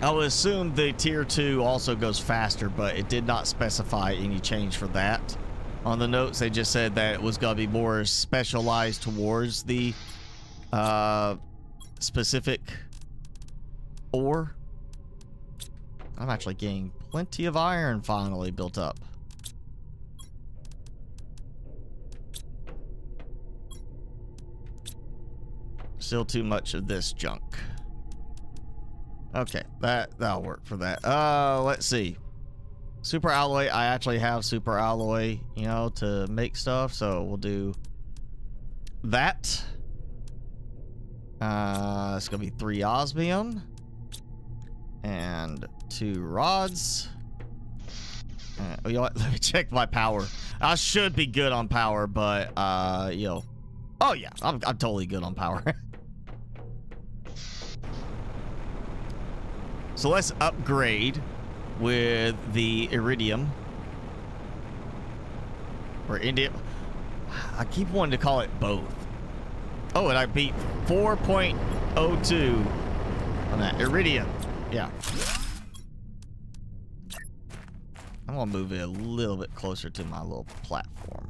I would assume the tier 2 also goes faster, but it did not specify any change for that. On the notes, they just said that it was gonna be more specialized towards the specific ore. I'm actually getting plenty of iron finally built up. Still too much of this junk. Okay, that'll work for that. Let's see. Super alloy, I actually have super alloy, you know, to make stuff, so we'll do that. It's gonna be 3 osmium and 2 rods. You know what? Let me check my power. I should be good on power, but you know, oh yeah, I'm totally good on power. So let's upgrade with the iridium or indium. I keep wanting to call it both. Oh, and I beat 4.02 on that iridium. Yeah. I'm gonna move it a little bit closer to my little platform.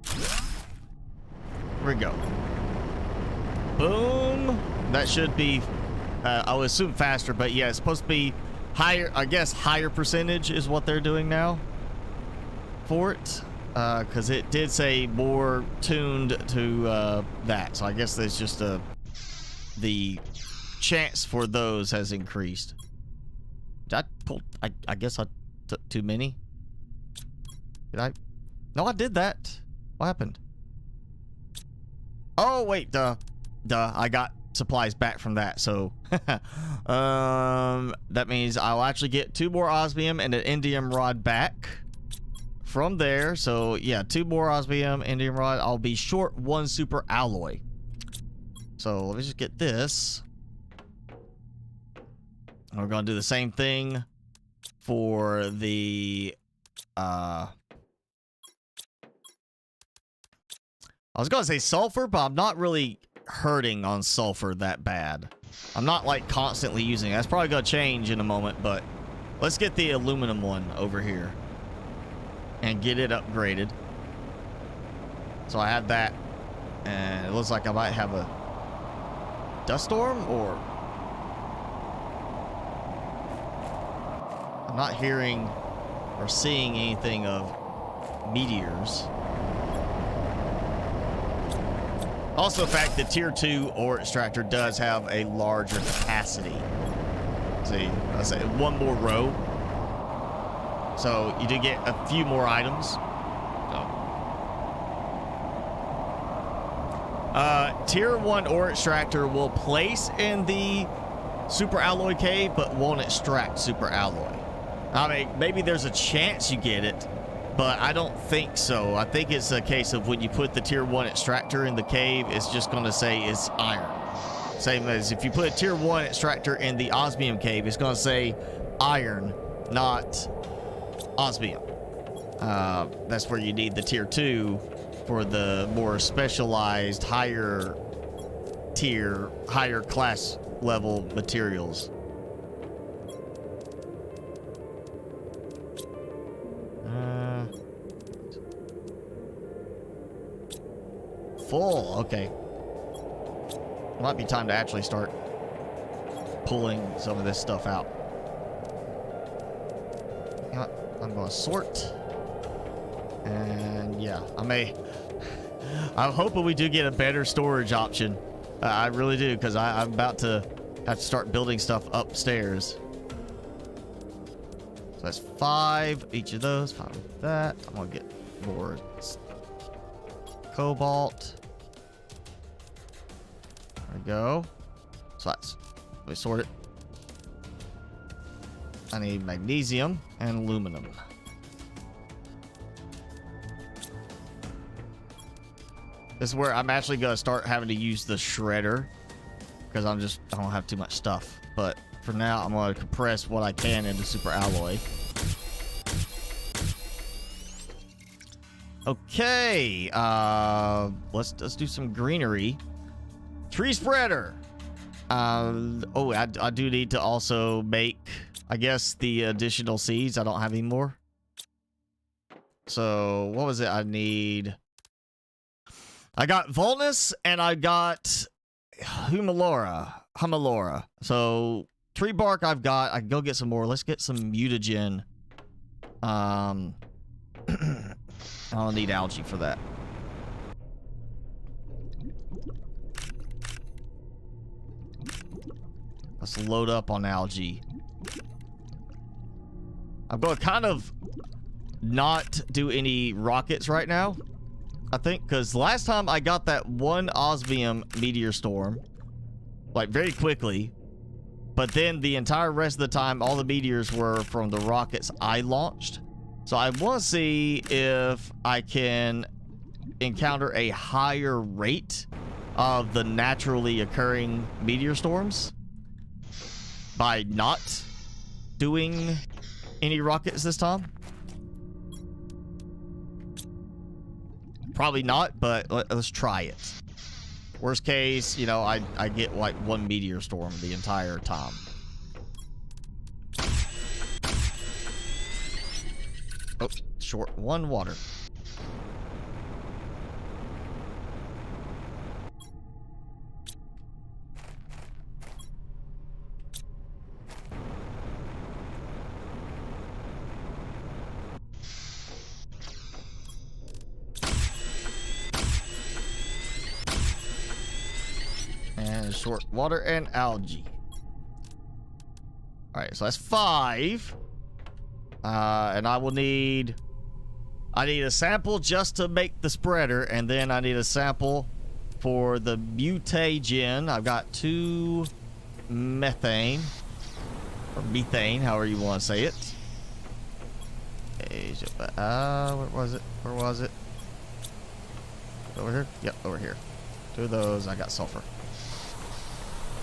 Here we go. Boom. That should be, I would assume faster, but yeah, it's supposed to be higher. I guess higher percentage is what they're doing now for it, because it did say more tuned to that. So I guess there's just the chance for those has increased. Did I pull? I guess I took too many. Did I? No, I did that. What happened? Oh wait, duh. I got supplies back from that, so that means I'll actually get 2 more osmium and an indium rod back from there. So yeah, 2 more osmium, indium rod. I'll be short 1 super alloy. So let me just get this. We're gonna do the same thing for the I was gonna say sulfur, but I'm not really hurting on sulfur that bad. I'm not like constantly using it. That's probably gonna change in a moment, but let's get the aluminum one over here and get it upgraded. So I have that, and it looks like I might have a dust storm, or I'm not hearing or seeing anything of meteors. Also, the fact that tier 2 ore extractor does have a larger capacity. See, I say 1 more row. So you do get a few more items. So. Tier 1 ore extractor will place in the super alloy cave, but won't extract super alloy. I mean, maybe there's a chance you get it, but I don't think so. I think it's a case of when you put the tier 1 extractor in the cave, it's just going to say it's iron. Same as if you put a tier 1 extractor in the Osmium Cave, it's going to say iron, not osmium. That's where you need the tier 2 for the more specialized, higher tier, higher class level materials. Full, okay. Might be time to actually start pulling some of this stuff out. You know what? I'm going to sort. And yeah, I'm hoping we do get a better storage option. I really do, because I'm about to have to start building stuff upstairs. So that's 5 each of those. 5 of that. I'm going to get more cobalt. There we go. So that's, let me sort it. I need magnesium and aluminum. This is where I'm actually going to start having to use the shredder, because I don't have too much stuff. But for now, I'm going to compress what I can into super alloy. Okay, let's do some greenery. Tree spreader. Oh, I do need to also make, I guess, the additional seeds. I don't have any more. So what was it I need? I got Volnus and I got Humalora. So tree bark I've got. I can go get some more. Let's get some mutagen. I'll need algae for that. Let's load up on algae. I'm going to kind of not do any rockets right now, I think, because last time I got that 1 osmium meteor storm, like, very quickly, but then the entire rest of the time, all the meteors were from the rockets I launched. So I want to see if I can encounter a higher rate of the naturally occurring meteor storms by not doing any rockets this time. Probably not, but let's try it. Worst case, you know, I get like 1 meteor storm the entire time. Oh, short 1 water. And short water and algae. All right, so that's 5. And I need a sample just to make the spreader, and then I need a sample for the mutagen. I've got 2 methane, or methane, however you want to say it. Where was it? Where was it? Over here? Yep, over here. 2 of those. I got sulfur.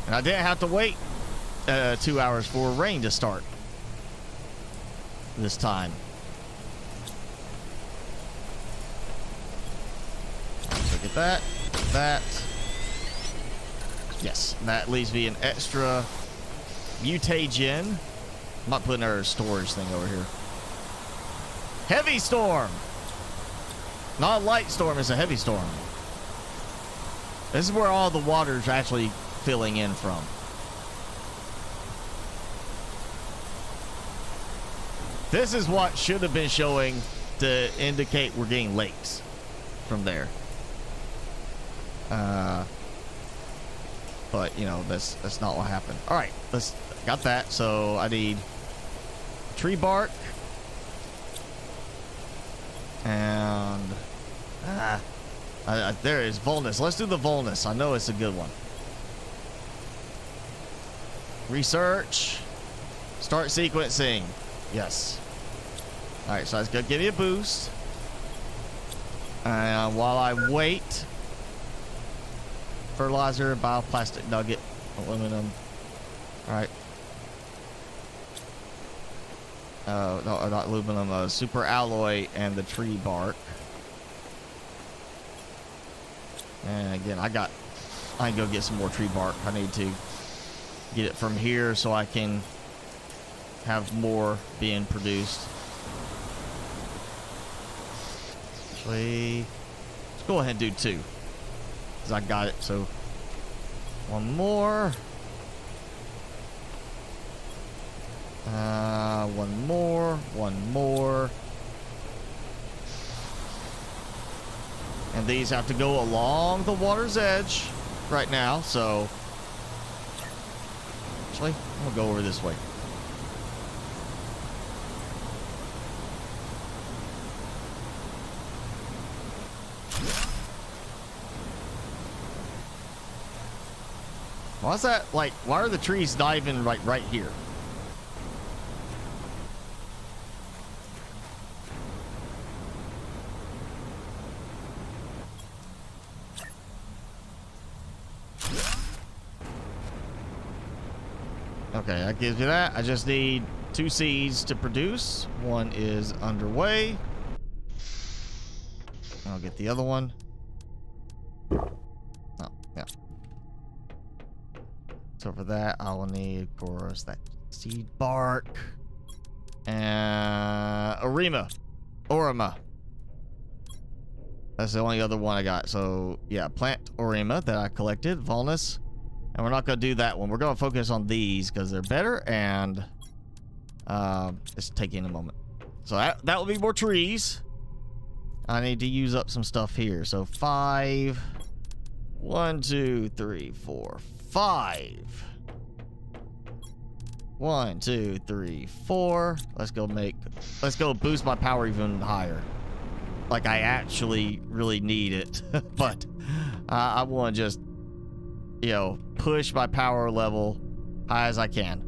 And I didn't have to wait 2 hours for rain to start this time. So get that. That. Yes, that leaves me an extra mutagen. I'm not putting our storage thing over here. Heavy storm. Not a light storm, it's a heavy storm. This is where all the water's actually filling in from. This is what should have been showing to indicate we're getting lakes from there. But you know, that's not what happened. All right, got that. So I need tree bark and there is Volnus. Let's do the Volnus. I know it's a good one. Research. Start sequencing. Yes. All right, so that's gonna give you a boost. And while I wait, fertilizer, bioplastic nugget, aluminum. All right. No, not aluminum. Super alloy and the tree bark. And again, I can go get some more tree bark. I need to get it from here so I can have more being produced. Actually, let's go ahead and do 2. Because I got it. So, one more. One more. One more. And these have to go along the water's edge right now, so actually, I'm gonna go over this way. Why's that, like, why are the trees not even right here? Okay, that gives me that. I just need 2 seeds to produce. One is underway. I'll get the other one. Oh, yeah. So for that, I will need, of course, that seed bark. And Orima. That's the only other one I got. So, yeah, plant Orima that I collected. Volnus. And we're not going to do that one. We're going to focus on these because they're better, and it's taking a moment. So that will be more trees. I need to use up some stuff here. So 5. 1, 2, 3, 4, 5. 1, 2, 3, 4. Let's go boost my power even higher. Like I actually really need it. But I want to just, you know, push my power level high as I can.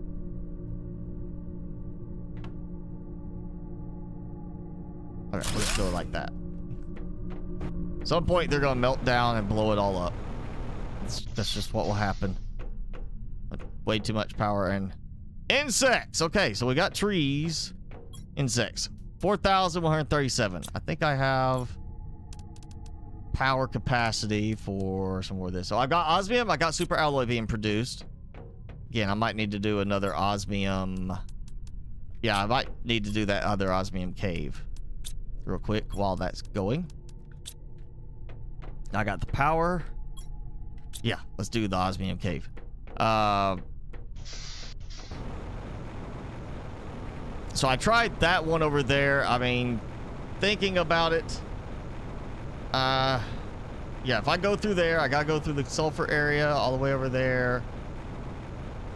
Okay, let's go like that. At some point, they're going to melt down and blow it all up. That's just what will happen. Way too much power. And insects. Okay, so we got trees. Insects. 4,137. I think I have power capacity for some more of this. So I got osmium, I got super alloy being produced. Again, I might need to do another osmium. Yeah, I might need to do that other Osmium Cave real quick while that's going. I got the power. Yeah, let's do the Osmium Cave. So I tried that one over there. I mean, thinking about it, yeah, if I go through there, I gotta go through the sulfur area all the way over there.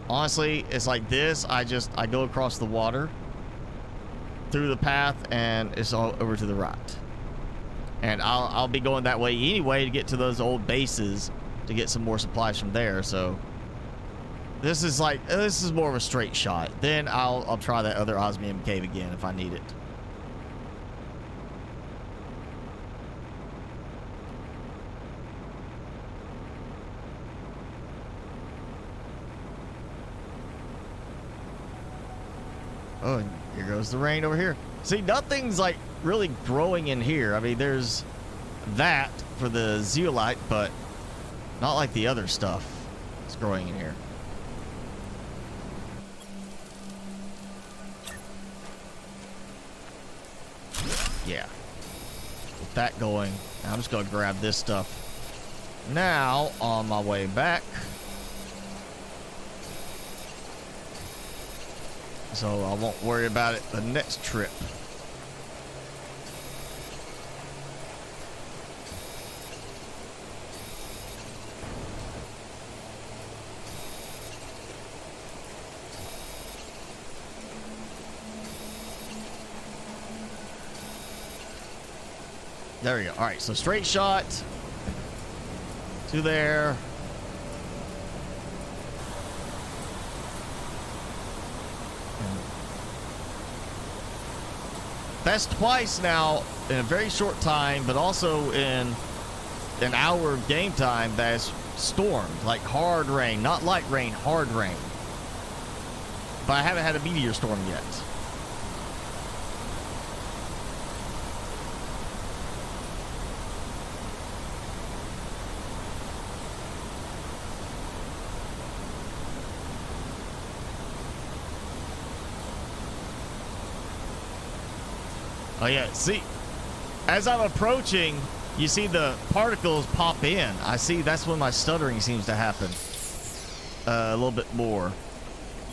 Honestly, it's like this. I go across the water through the path, and it's all over to the right. And I'll be going that way anyway to get to those old bases to get some more supplies from there. So this is more of a straight shot. Then I'll try that other Osmium Cave again if I need it. Oh, here goes the rain over here. See, nothing's like really growing in here. I mean, there's that for the zeolite, but not like the other stuff that's growing in here. Yeah. With that going, I'm just gonna grab this stuff now on my way back. So I won't worry about it the next trip. There we go. All right, so straight shot to there. That's twice now in a very short time, but also in an hour of game time that's stormed, like hard rain, not light rain, hard rain. But I haven't had a meteor storm yet. Oh yeah, see, as I'm approaching, you see the particles pop in. I see that's when my stuttering seems to happen a little bit more.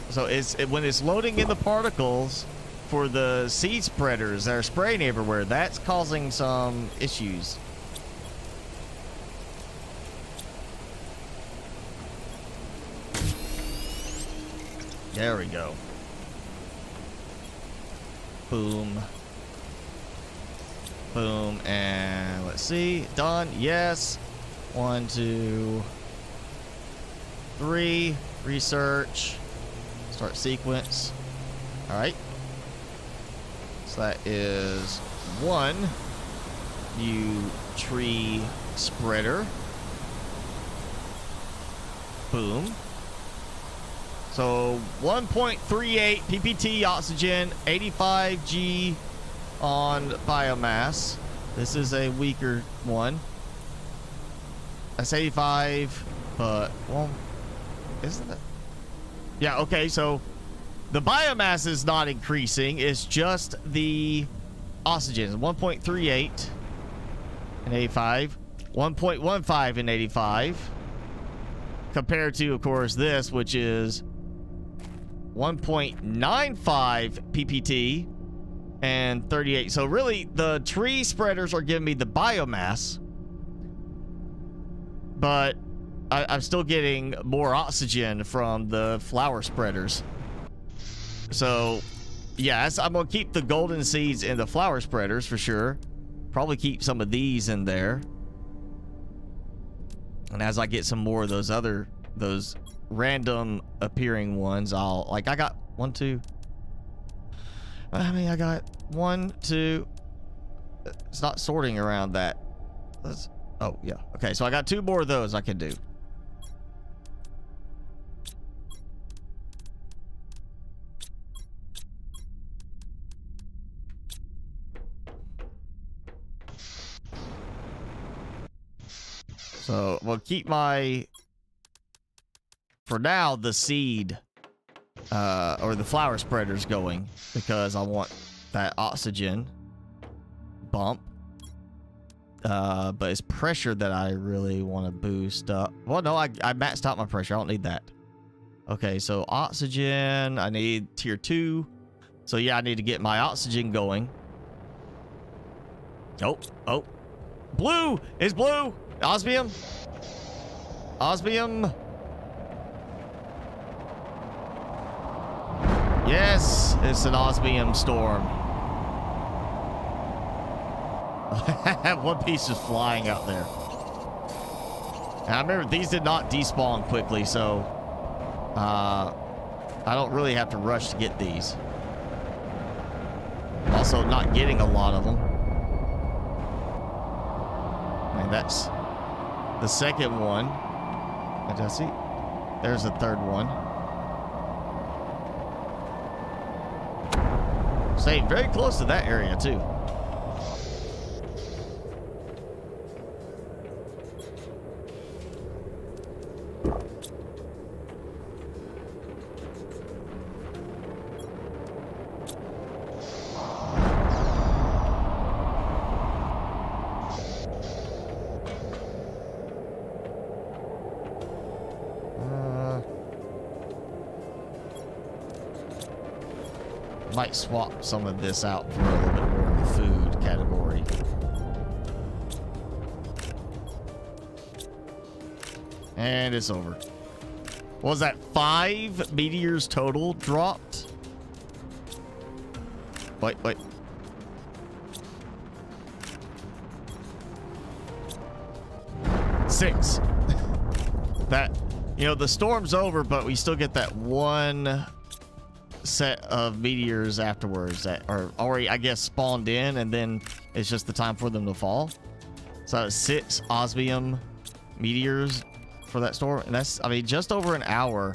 So when it's loading in the particles for the seed spreaders that are spraying everywhere, that's causing some issues. There we go. Boom. Boom, and let's see. Done. Yes. 1, 2, 3. Research. Start sequence. All right. So that is 1 new tree spreader. Boom. So 1.38 ppt oxygen, 85 G on biomass. This is a weaker one. That's 85, but well, isn't it? Yeah, okay, so the biomass is not increasing, it's just the oxygen. 1.38 and 85, 1.15 and 85, compared to, of course, this, which is 1.95 ppt and 38. So really, the tree spreaders are giving me the biomass, but I'm still getting more oxygen from the flower spreaders. So yes, I'm gonna keep the golden seeds in the flower spreaders for sure. Probably keep some of these in there. And as I get some more of those random appearing ones, I'll, like, I got 1, 2. I mean, I got 1, 2. It's not sorting around that. Oh, yeah. Okay, so I got 2 more of those I can do. So we'll keep my, for now, the seed or the flower spreaders going, because I want that oxygen bump. But it's pressure that I really want to boost up. Well, no, I maxed out my pressure. I don't need that. Okay, so oxygen, I need tier 2. So yeah, I need to get my oxygen going. Oh, blue! It's blue! Osmium! Osmium! Yes, it's an osmium storm. One piece is flying out there. And I remember these did not despawn quickly, so I don't really have to rush to get these. Also, not getting a lot of them. And that's the second one. Did I see? There's the third one. Staying very close to that area too. Might swap some of this out for a little bit more in the food category. And it's over. What was that? 5 meteors total dropped? Wait. 6. That, you know, the storm's over, but we still get that one set of meteors afterwards that are already, I guess, spawned in, and then it's just the time for them to fall. So 6 osmium meteors for that storm, and that's, I mean, just over an hour.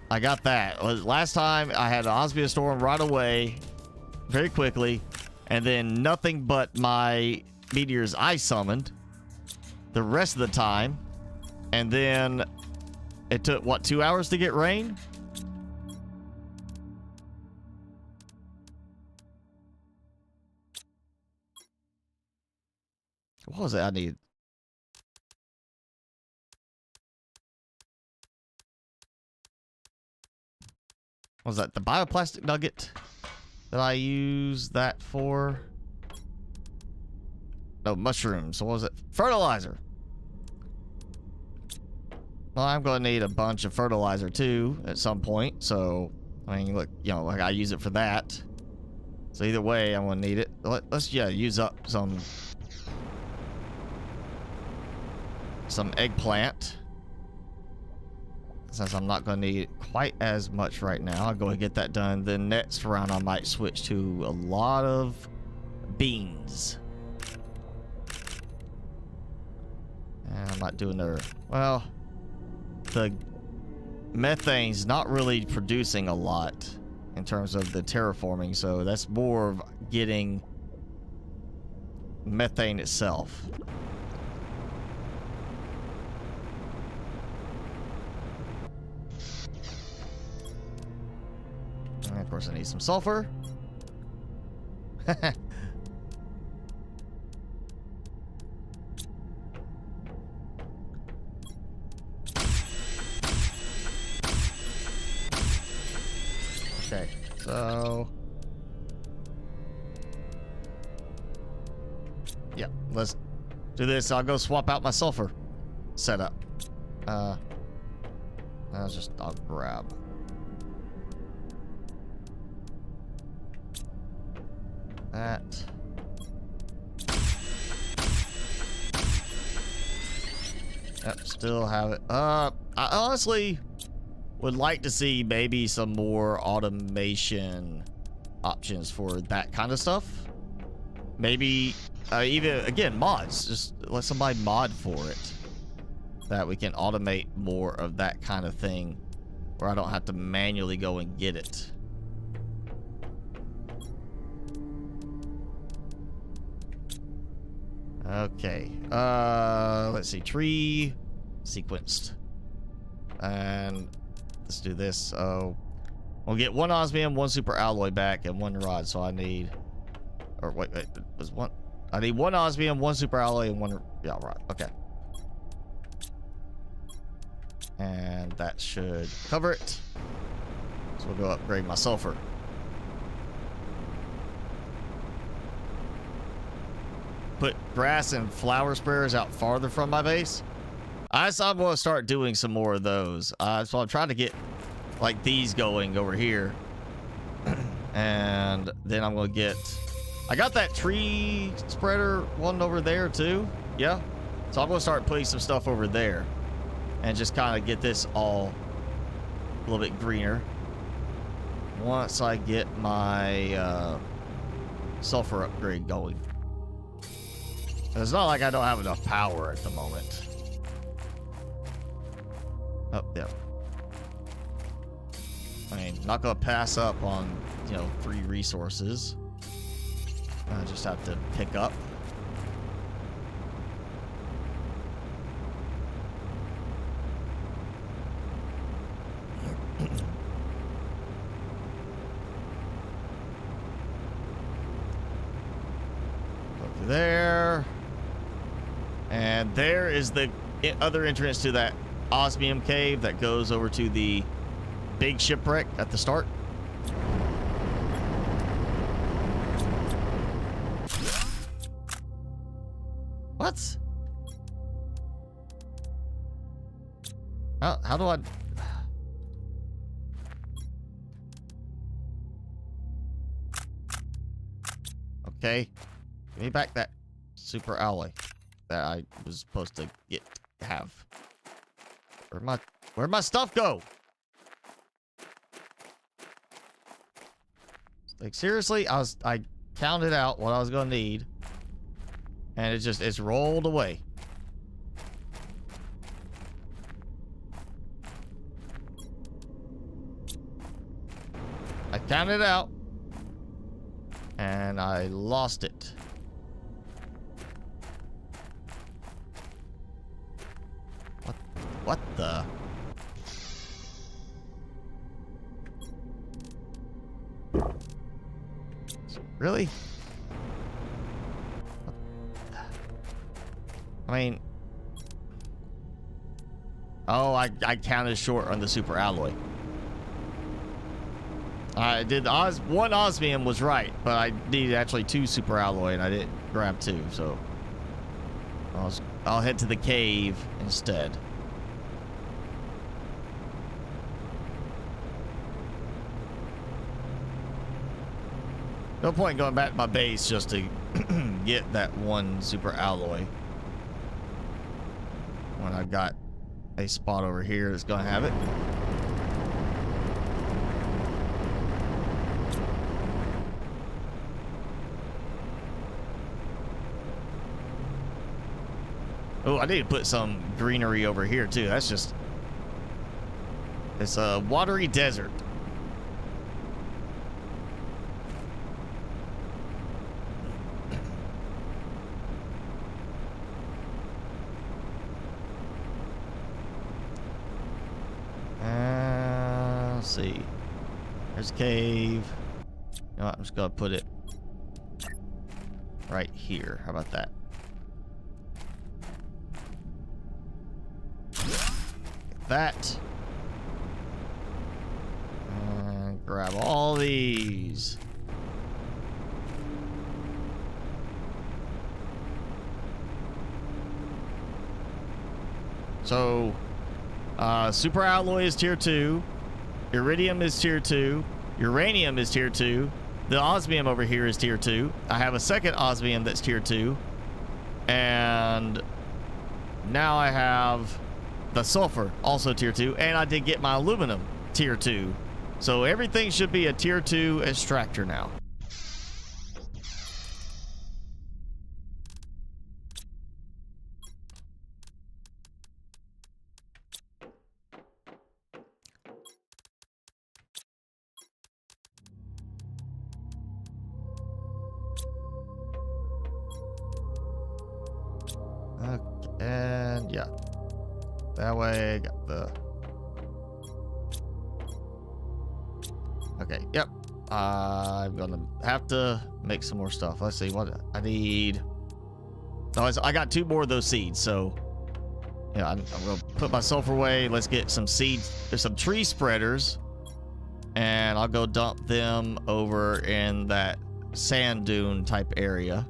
I got that. Last time I had an osmium storm right away, very quickly, and then nothing but my meteors I summoned the rest of the time, and then it took, what, 2 hours to get rain? What was it I needed? What was that? The bioplastic nugget that I use that for? No, mushrooms. So what was it? Fertilizer. Well, I'm going to need a bunch of fertilizer too at some point. So, I mean, look, you know, like I use it for that. So either way, I'm going to need it. Let's use up some eggplant, since I'm not going to need quite as much right now. I'll go and get that done. Then next round I might switch to a lot of beans, and I might do another, well, the methane's not really producing a lot in terms of the terraforming, so that's more of getting methane itself. And of course I need some sulfur. Okay, so yeah, let's do this. I'll go swap out my sulfur setup. I'll grab that. Yep, still have it. I honestly would like to see maybe some more automation options for that kind of stuff. Maybe even, again, mods. Just let somebody mod for it, that we can automate more of that kind of thing, where I don't have to manually go and get it. Okay, let's see, tree sequenced, and let's do this. Oh, we'll get 1 osmium, 1 super alloy back, and 1 rod. So I need, or wait, was one? I need 1 osmium, 1 super alloy, and 1, yeah, rod. Okay, and that should cover it. So we'll go upgrade my sulfur. Put grass and flower sprayers out farther from my base. I'm going to start doing some more of those. So I'm trying to get like these going over here. And then I'm going to get, I got that tree spreader one over there too. Yeah. So I'm going to start putting some stuff over there and just kind of get this all a little bit greener. Once I get my sulfur upgrade going. It's not like I don't have enough power at the moment. Oh, yeah. I mean, not gonna pass up on you know, 3 resources. I just have to pick up. There, and there is the other entrance to that Osmium Cave that goes over to the big shipwreck at the start. What? How do I... Okay. Give me back that super alloy that I was supposed to have. Where'd my stuff go? Like seriously, I counted out what I was gonna need, and it's rolled away. I counted out, and I lost it. What the? Really? I mean... Oh, I counted short on the super alloy. I did... one osmium was right, but I needed actually 2 super alloy, and I didn't grab 2, so... I'll head to the cave instead. No point going back to my base just to get that 1 super alloy when I've got a spot over here that's gonna have it. Oh, I need to put some greenery over here too. That's just... It's a watery desert. Let's see. There's a cave. You know what? I'm just gonna put it right here. How about that? Get that. And grab all these. So, super alloy is tier 2. Iridium is tier 2. Uranium is tier 2. The osmium over here is tier 2. I have a second osmium that's tier 2. And now I have the sulfur, also tier 2. And I did get my aluminum tier 2. So everything should be a tier 2 extractor now. And yeah, that way I got the... Okay, yep. I'm gonna have to make some more stuff. Let's see what I need. Oh, I got 2 more of those seeds, so yeah, I'm gonna put my sulfur away. Let's get some seeds. There's some tree spreaders, and I'll go dump them over in that sand dune type area.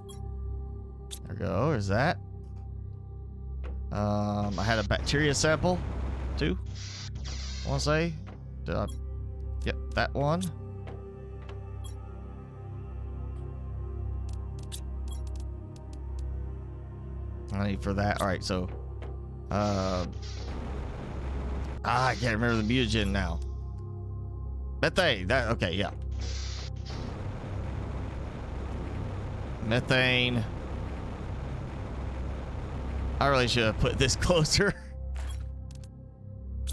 There we go. There's that. I had a bacteria sample, too. I want to say. Yep, that one. I need for that. All right, so. I can't remember the mutagen now. Methane. That okay? Yeah. Methane. I really should have put this closer.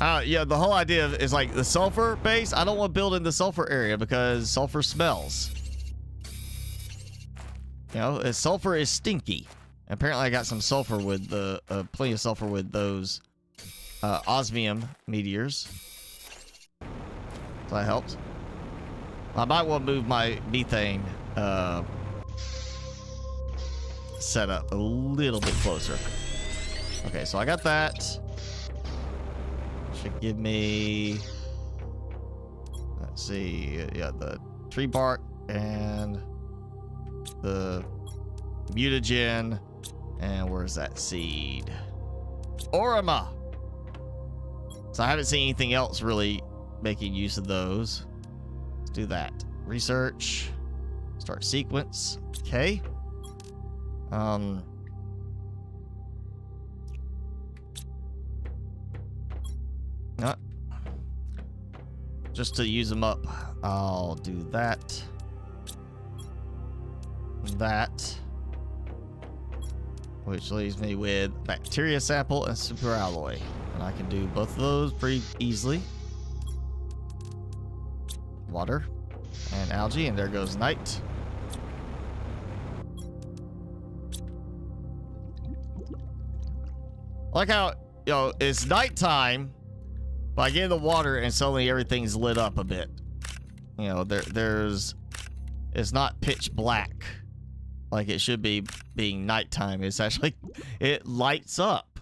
Yeah, the whole idea is like the sulfur base. I don't want to build in the sulfur area because sulfur smells. You know, sulfur is stinky. Apparently, I got some sulfur with the plenty of sulfur with those osmium meteors. So that helps. I might want to move my methane setup a little bit closer. Okay, so I got that. Should give me, let's see, yeah, the tree bark and the mutagen, and where's that seed? Orima. So I haven't seen anything else really making use of those. Let's do that. Research, start sequence. Okay. Not just to use them up. I'll do that. That, which leaves me with bacteria sample and superalloy, and I can do both of those pretty easily. Water and algae, and there goes night. I like how, you know, it's nighttime, but I get in the water and suddenly everything's lit up a bit. You know, it's not pitch black like it should be being nighttime. It's actually, it lights up.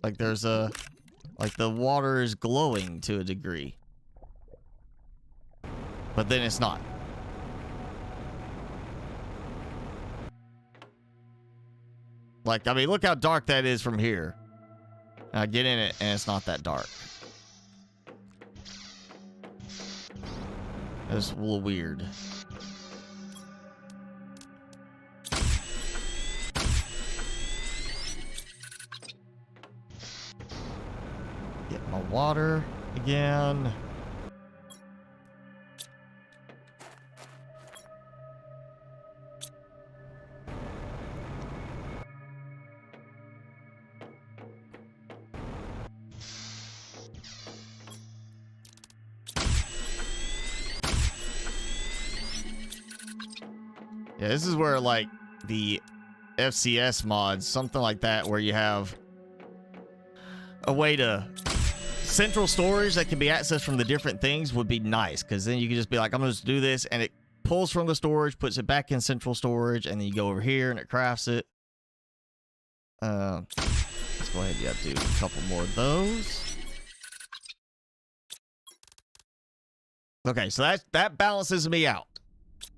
Like there's like the water is glowing to a degree. But then it's not. Like, I mean, look how dark that is from here. I get in it and it's not that dark. It's a little weird. Get my water again. Yeah, this is where, like, the FCS mods, something like that, where you have a way to central storage that can be accessed from the different things would be nice, because then you can just be like, I'm going to do this, and it pulls from the storage, puts it back in central storage, and then you go over here and it crafts it. Let's go ahead and do a couple more of those. Okay, so that balances me out.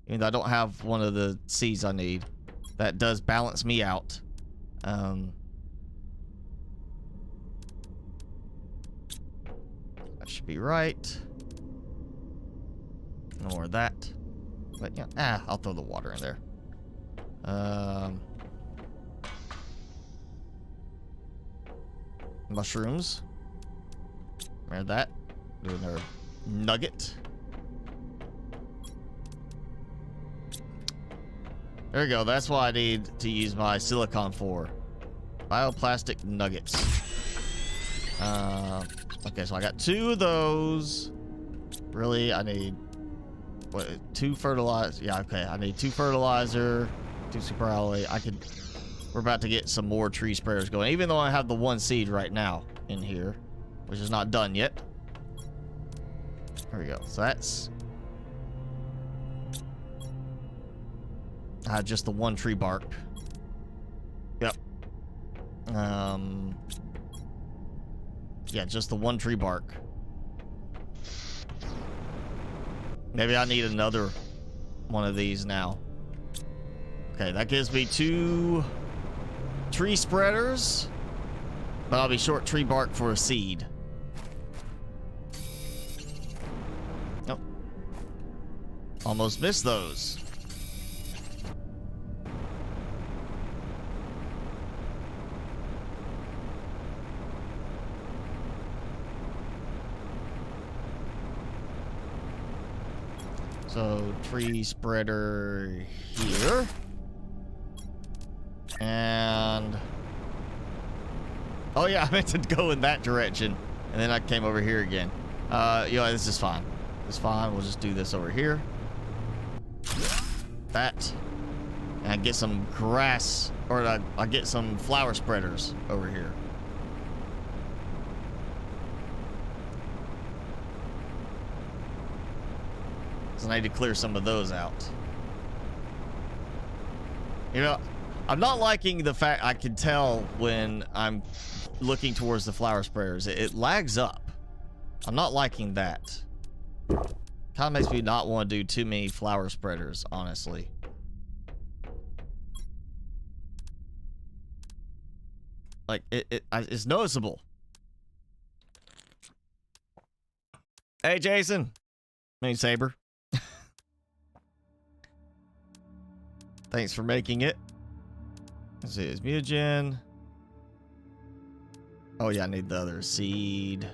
Even though I don't have one of the seeds I need. That does balance me out. That should be right. No more of that. But yeah, I'll throw the water in there. Mushrooms. Remember that. Doing our nugget. There we go. That's what I need to use my silicon for. Bioplastic nuggets. Okay, so I got 2 of those. Really, I need what, 2 fertilizer. Yeah, okay. I need 2 fertilizer, 2 superalloy. We're about to get some more tree spreaders going, even though I have the 1 seed right now in here, which is not done yet. There we go. So that's just the 1 tree bark. Yep. Yeah, just the 1 tree bark. Maybe I need another one of these now. Okay, that gives me 2 tree spreaders, but I'll be short tree bark for a seed. Nope. Almost missed those. So, tree spreader here. And... oh yeah, I meant to go in that direction. And then I came over here again. You know, this is fine. It's fine. We'll just do this over here. That. And I get some grass, or I get some flower spreaders over here. So I need to clear some of those out. You know, I'm not liking the fact I can tell when I'm looking towards the flower spreaders. It lags up. I'm not liking that. Kind of makes me not want to do too many flower spreaders, honestly. Like, it's noticeable. Hey, Jason. Main Saber. Thanks for making it. Let's see, it's mutagen. Oh yeah, I need the other seed.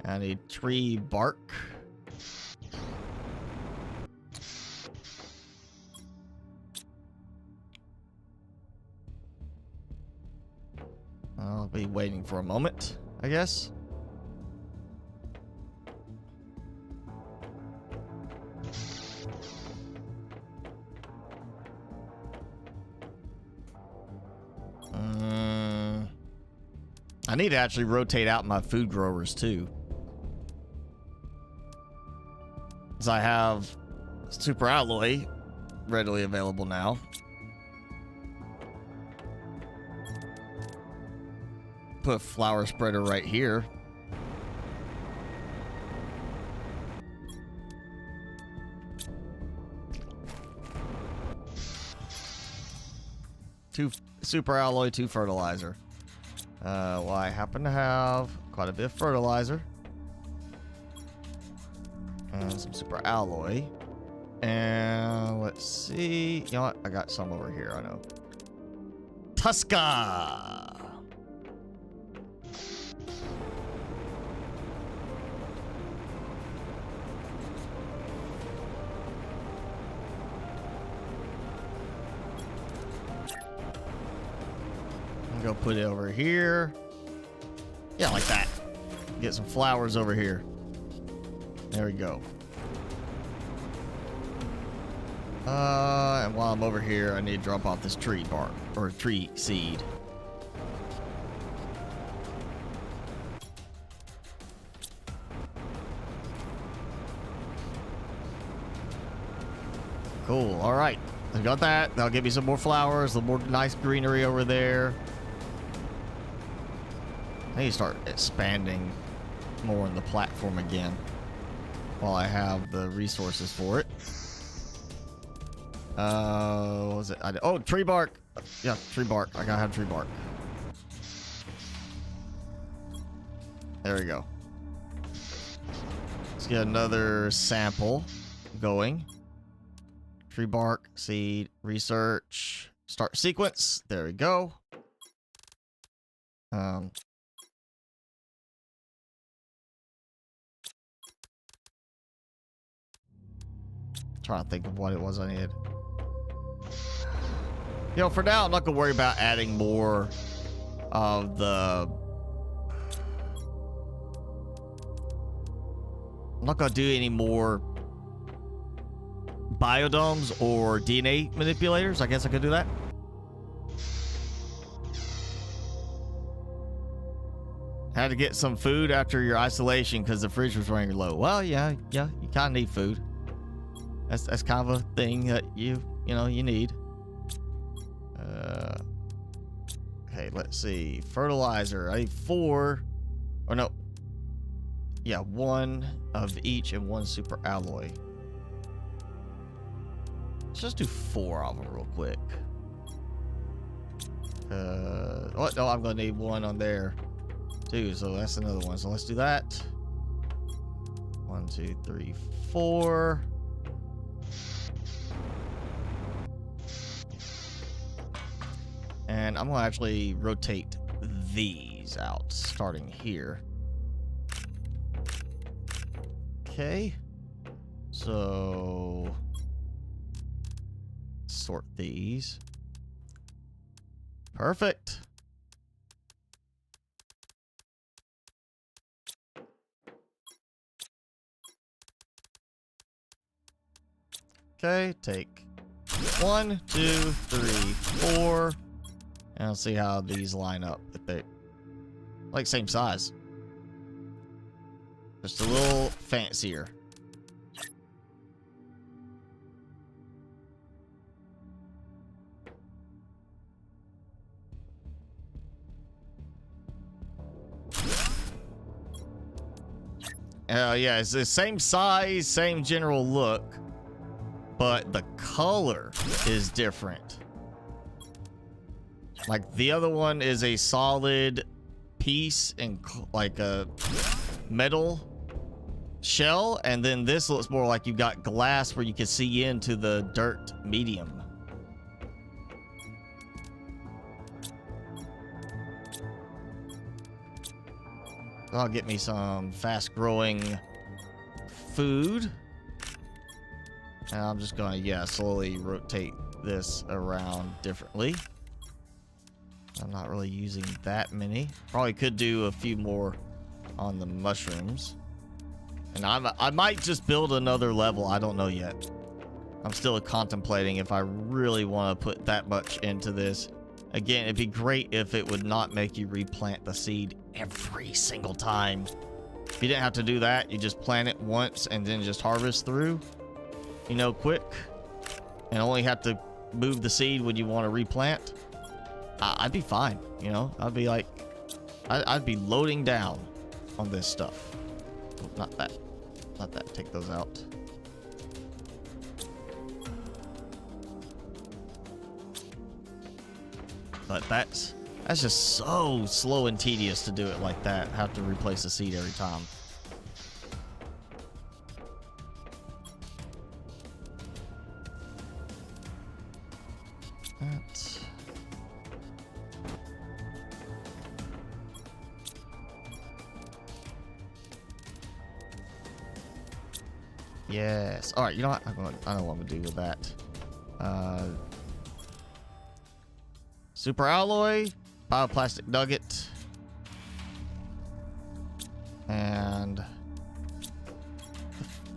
I need tree bark. I'll be waiting for a moment, I guess. I need to actually rotate out my food growers too. Because I have super alloy readily available now. Put a flower spreader right here. Two super alloy, 2 fertilizer. Well, I happen to have quite a bit of fertilizer. And some super alloy. And let's see. You know what? I got some over here, I know. Tuska! Go put it over here. Yeah, like that. Get some flowers over here. There we go. And while I'm over here, I need to drop off this tree bark or tree seed. Cool. All right. I got that. That'll give me some more flowers, a little more nice greenery over there. I need to start expanding more on the platform again while I have the resources for it. What was it? Oh, tree bark. Yeah, tree bark. I gotta have tree bark. There we go. Let's get another sample going. Tree bark, seed, research, start sequence. There we go. Trying to think of what it was I needed. You know, for now, I'm not gonna worry about adding more of the. I'm not gonna do any more biodomes or DNA manipulators. I guess I could do that. Had to get some food after your isolation because the fridge was running low. Well, yeah, you kind of need food. That's kind of a thing that you need. Okay, let's see. Fertilizer. I need 4. Or no. Yeah, 1 of each and 1 super alloy. Let's just do 4 of them real quick. Oh, no, I'm gonna need 1 on there too, so that's another one. So let's do that. 1, 2, 3, 4. And I'm gonna actually rotate these out, starting here. Okay. So sort these. Perfect. Okay, take 1, 2, 3, 4. And I'll see how these line up. If they like same size. Just a little fancier. Yeah, it's the same size, same general look, but the color is different. Like the other one is a solid piece and like a metal shell, and then this looks more like you've got glass where you can see into the dirt medium. I'll get me some fast-growing food. And I'm just gonna, yeah, slowly rotate this around differently. I'm not really using that many. Probably could do a few more on the mushrooms. And I might just build another level. I don't know yet. I'm still contemplating if I really want to put that much into this. Again, it'd be great if it would not make you replant the seed every single time. If you didn't have to do that, you just plant it once and then just harvest through, you know, quick. And only have to move the seed when you want to replant. I'd be fine, you know? I'd be like, I'd be loading down on this stuff. Oh, not that. Not that. Take those out. But that's just so slow and tedious to do it like that. Have to replace the seed every time. That. Yes. All right. You know what? I know what I'm gonna do with that. Super alloy, bioplastic nugget, and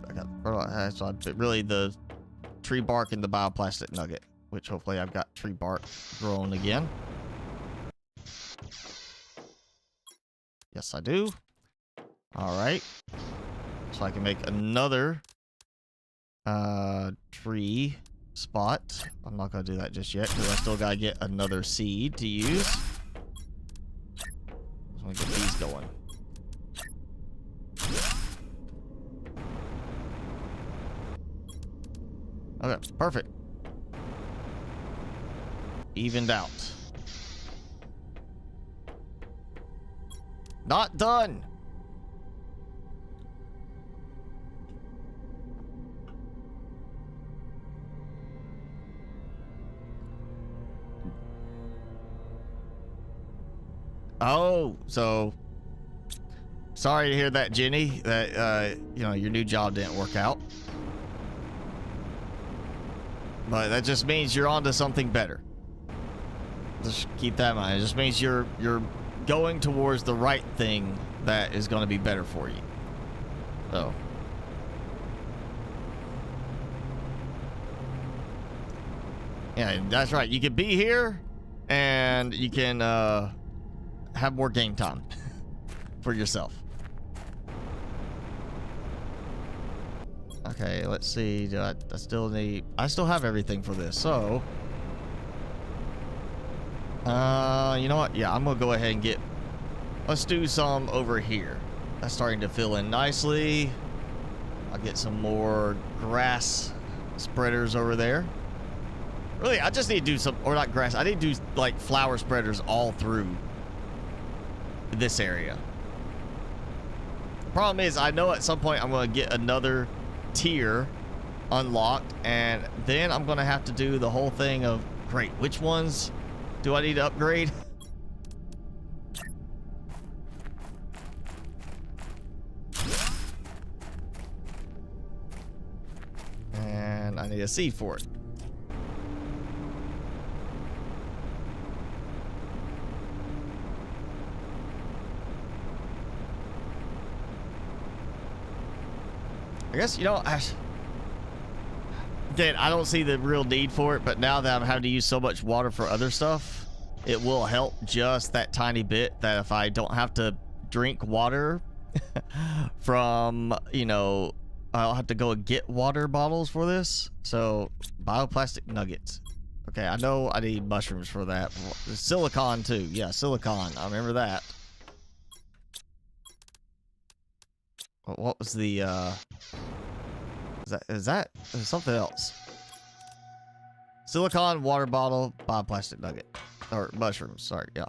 I got really the tree bark and the bioplastic nugget, which hopefully I've got tree bark grown again. Yes, I do. All right, so I can make another tree spot. I'm not gonna do that just yet because I still gotta get another seed to use. I'm gonna get these going. Okay, perfect. Evened out. Not done. Oh, so sorry to hear that, Jenny, that you know, your new job didn't work out. But that just means you're onto something better. Just keep that in mind. It just means you're going towards the right thing that is going to be better for you. So yeah, that's right. You can be here and you can have more game time for yourself. Okay, let's see. Do I still have everything for this. So, you know what? Yeah, I'm gonna go ahead and let's do some over here. That's starting to fill in nicely. I'll get some more grass spreaders over there. Really, I just need to do some, or not grass. I need to do like flower spreaders all through this area. The problem is, I know at some point I'm going to get another tier unlocked, and then I'm going to have to do the whole thing of, great, which ones do I need to upgrade? And I need a seed for it. I guess, you know, again, I don't see the real need for it, but now that I'm having to use so much water for other stuff, it will help just that tiny bit, that if I don't have to drink water from, you know, I'll have to go and get water bottles for this. So, bioplastic nuggets. Okay, I know I need mushrooms for that. Silicon too. Yeah, silicon. I remember that. What was the, is that something else? Silicon, water bottle, bioplastic nugget. Or mushrooms, sorry, yeah.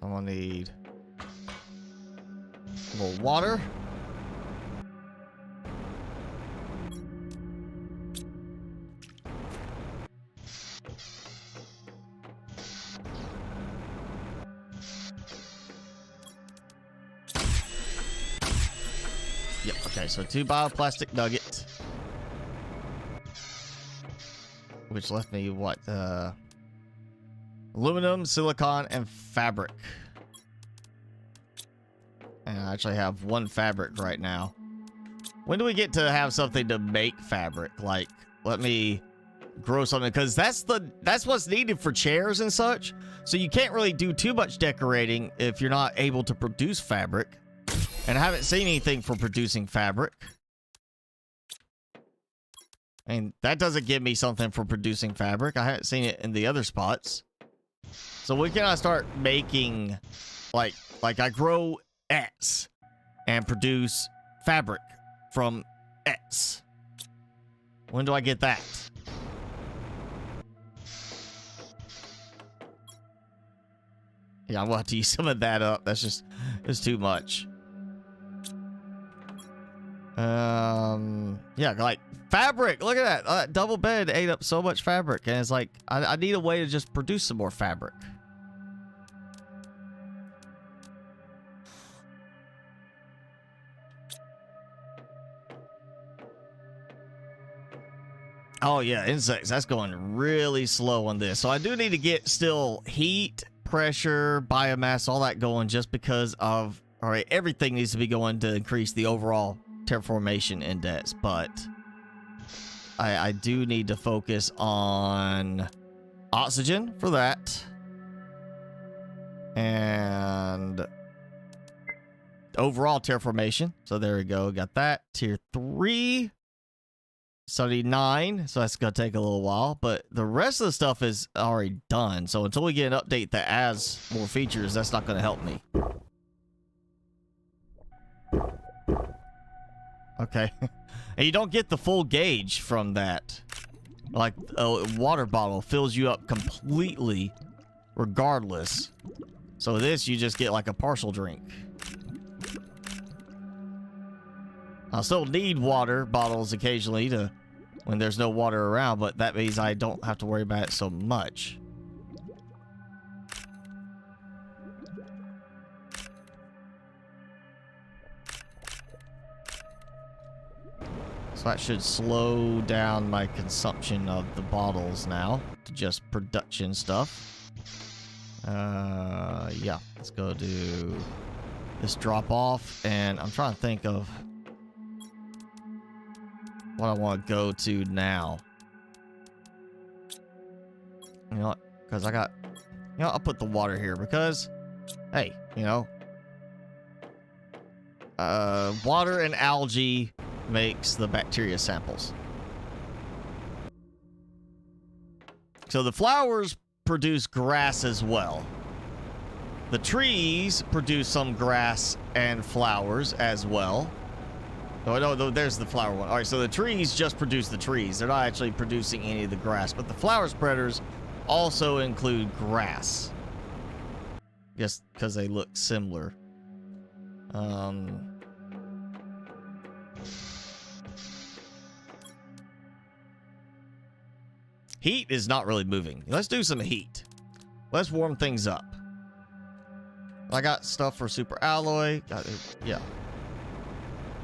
I'm gonna need a little water. Yep, okay, so 2 bioplastic nuggets. Which left me what? Aluminum, silicon, and fabric. And I actually have 1 fabric right now. When do we get to have something to make fabric? Like, let me grow something, because that's what's needed for chairs and such. So you can't really do too much decorating if you're not able to produce fabric. And I haven't seen anything for producing fabric. And that doesn't give me something for producing fabric. I haven't seen it in the other spots. So when can I start making, like I grow X and produce fabric from X? When do I get that? Yeah, I'm gonna have to use some of that up. That's just, it's too much. Yeah, like fabric. Look at that. That double bed ate up so much fabric, and it's like I need a way to just produce some more fabric. Oh yeah, insects. That's going really slow on this. So I do need to get still heat, pressure, biomass, all that going, just because of, all right, everything needs to be going to increase the overall terraformation index, but I do need to focus on oxygen for that, and overall terraformation. So there we go, got that. Tier 3 79, so that's gonna take a little while, but the rest of the stuff is already done. So until we get an update that adds more features, that's not gonna help me. Okay. And you don't get the full gauge from that. Like, a water bottle fills you up completely regardless. So this, you just get like a partial drink. I'll still need water bottles occasionally to when there's no water around, but that means I don't have to worry about it so much. So that should slow down my consumption of the bottles now to just production stuff. Yeah, let's go do this drop off, and I'm trying to think of what I want to go to now. You know what? Because I got, you know, I'll put the water here because, hey, you know, water and algae makes the bacteria samples. So the flowers produce grass as well. The trees produce some grass and flowers as well. Oh, no, there's the flower one. All right, so the trees just produce the trees. They're not actually producing any of the grass, but the flower spreaders also include grass. Just because they look similar. Heat is not really moving. Let's do some heat. Let's warm things up. I got stuff for super alloy. Yeah.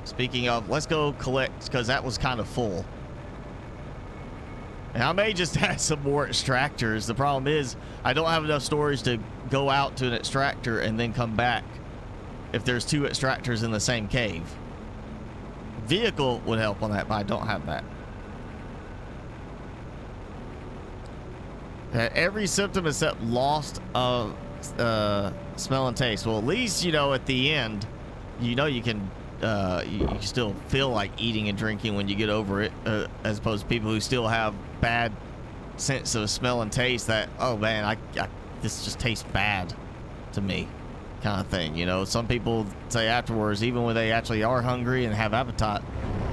Speaking of, let's go collect, because that was kind of full. And I may just add some more extractors. The problem is, I don't have enough storage to go out to an extractor and then come back if there's 2 extractors in the same cave. Vehicle would help on that, but I don't have that. Every symptom except lost of smell and taste. Well, at least, you know, at the end, you know, you can you still feel like eating and drinking when you get over it, as opposed to people who still have bad sense of smell and taste that, oh man, this just tastes bad to me, kind of thing. You know, some people say afterwards, even when they actually are hungry and have appetite,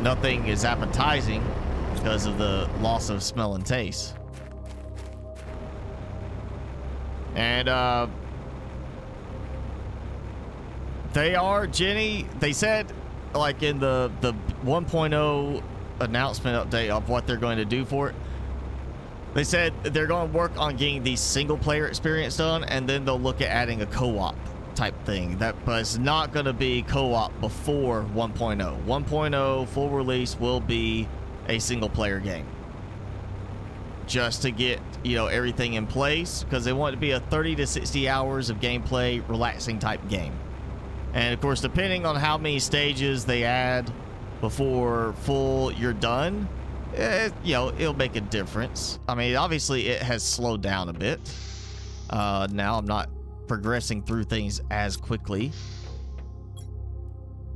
nothing is appetizing because of the loss of smell and taste. And they said, like in the 1.0 announcement update of what they're going to do for it, they said they're going to work on getting the single player experience done, and then they'll look at adding a co-op type thing. But it's not going to be co-op before 1.0. 1.0 full release will be a single player game, just to get, you know, everything in place, because they want it to be a 30 to 60 hours of gameplay, relaxing type game. And of course, depending on how many stages they add before full you're done, you know, it'll make a difference. I mean, obviously it has slowed down a bit. Now I'm not progressing through things as quickly,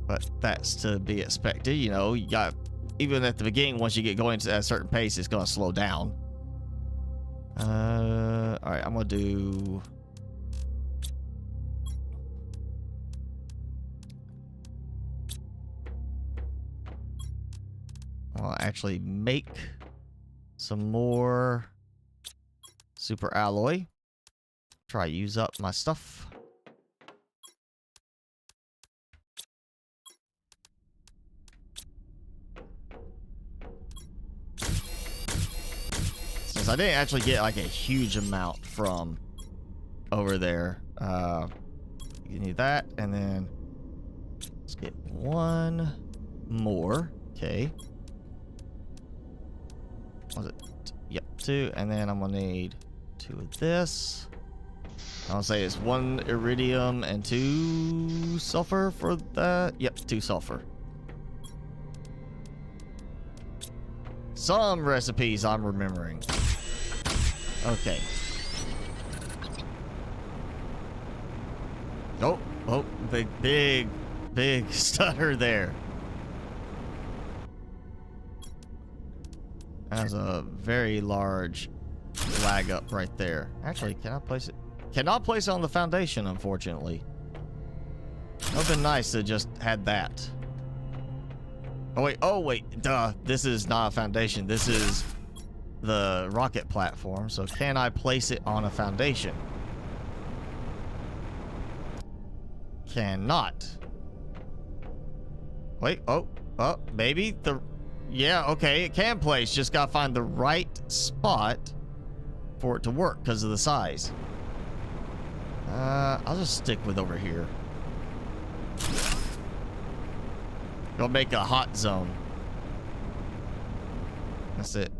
but that's to be expected. You know, you got, even at the beginning, once you get going to a certain pace, it's going to slow down. All right, I'm gonna do. I'll actually make some more super alloy. Try to use up my stuff. Since I didn't actually get like a huge amount from over there, you need that, and then let's get one more. Okay. Was it? Yep, 2, and then I'm gonna need 2 of this. I'll say it's 1 iridium and 2 sulfur for that. Yep, 2 sulfur. Some recipes I'm remembering. Okay. Oh, big stutter there. That's a very large lag up right there. Actually, can I place it? Cannot place it on the foundation, unfortunately. It would have been nice to just had that. Oh wait, duh. This is not a foundation. This is the rocket platform. So can I place it on a foundation? Cannot. Wait, oh, maybe the... Yeah, okay, it can place. Just gotta find the right spot for it to work because of the size. I'll just stick with over here. Gonna make a hot zone. That's it.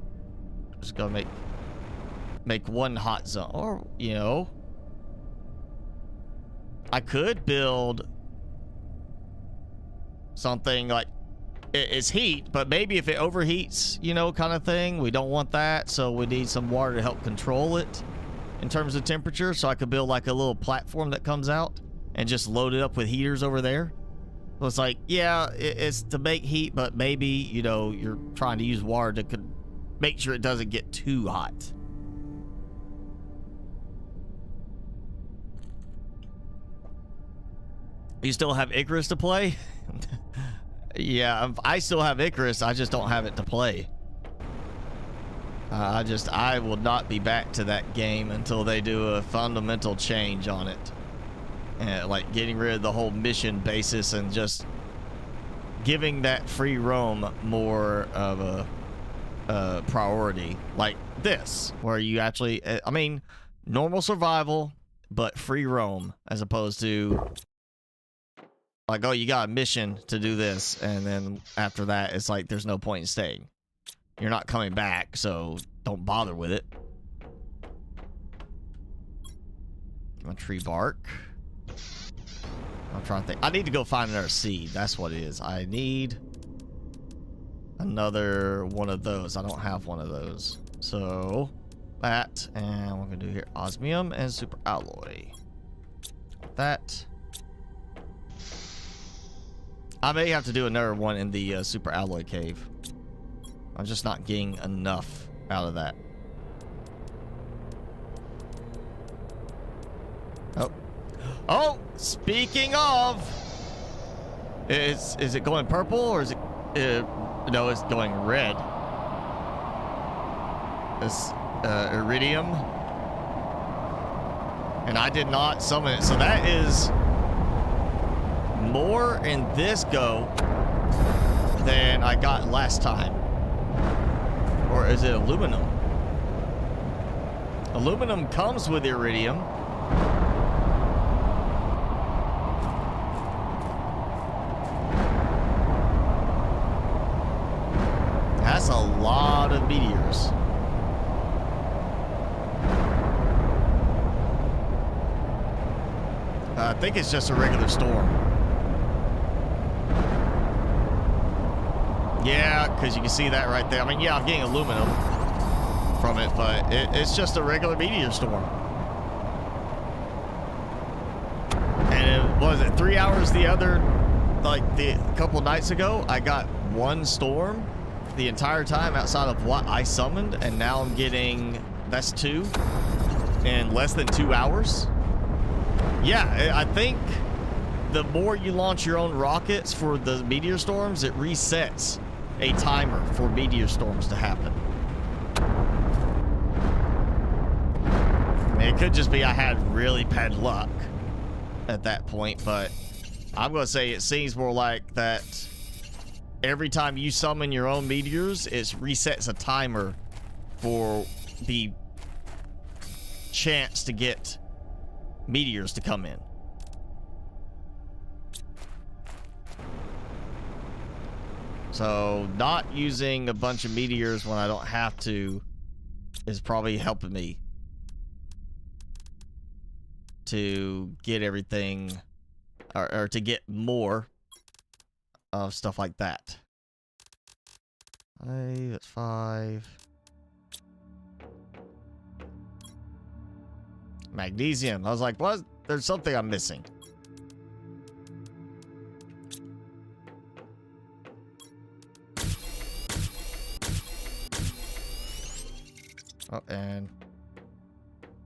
Just gonna make one hot zone. Or, you know, I could build something like it's heat, but maybe if it overheats, you know, kind of thing, we don't want that, so we need some water to help control it in terms of temperature. So I could build like a little platform that comes out and just load it up with heaters over there. So it's like, yeah, it's to make heat, but maybe, you know, you're trying to use water to make sure it doesn't get too hot. You still have Icarus to play? Yeah, I still have Icarus. I just don't have it to play. I will not be back to that game until they do a fundamental change on it. And like getting rid of the whole mission basis and just giving that free roam more of a priority. Like this, where you actually, I mean, normal survival, but free roam, as opposed to like, oh, you got a mission to do this, and then after that, it's like there's no point in staying. You're not coming back, so don't bother with it. A tree bark. I'm trying to think. I need to go find another seed. That's what it is. I need another one of those. I don't have one of those. So that, and what we're gonna do here, osmium and super alloy. That. I may have to do another one in the super alloy cave. I'm just not getting enough out of that. Oh. Oh, speaking of, is it going purple or is it, no, it's going red. This iridium, and I did not summon it, so that is more in this go than I got last time. Or is it aluminum? Aluminum comes with iridium. That's a lot of meteors. I think it's just a regular storm. Yeah, because you can see that right there. I mean, yeah, I'm getting aluminum from it, but it's just a regular meteor storm. And it was it 3 hours the other, like a couple nights ago, I got one storm the entire time outside of what I summoned, and now I'm getting, that's 2 in less than 2 hours. Yeah, I think the more you launch your own rockets for the meteor storms, it resets a timer for meteor storms to happen. I mean, it could just be I had really bad luck at that point, but I'm going to say it seems more like that every time you summon your own meteors, it resets a timer for the chance to get meteors to come in. So not using a bunch of meteors when I don't have to is probably helping me to get everything, or to get more of stuff like that. Hey, that's 5. Magnesium. I was like, what? There's something I'm missing. Oh, and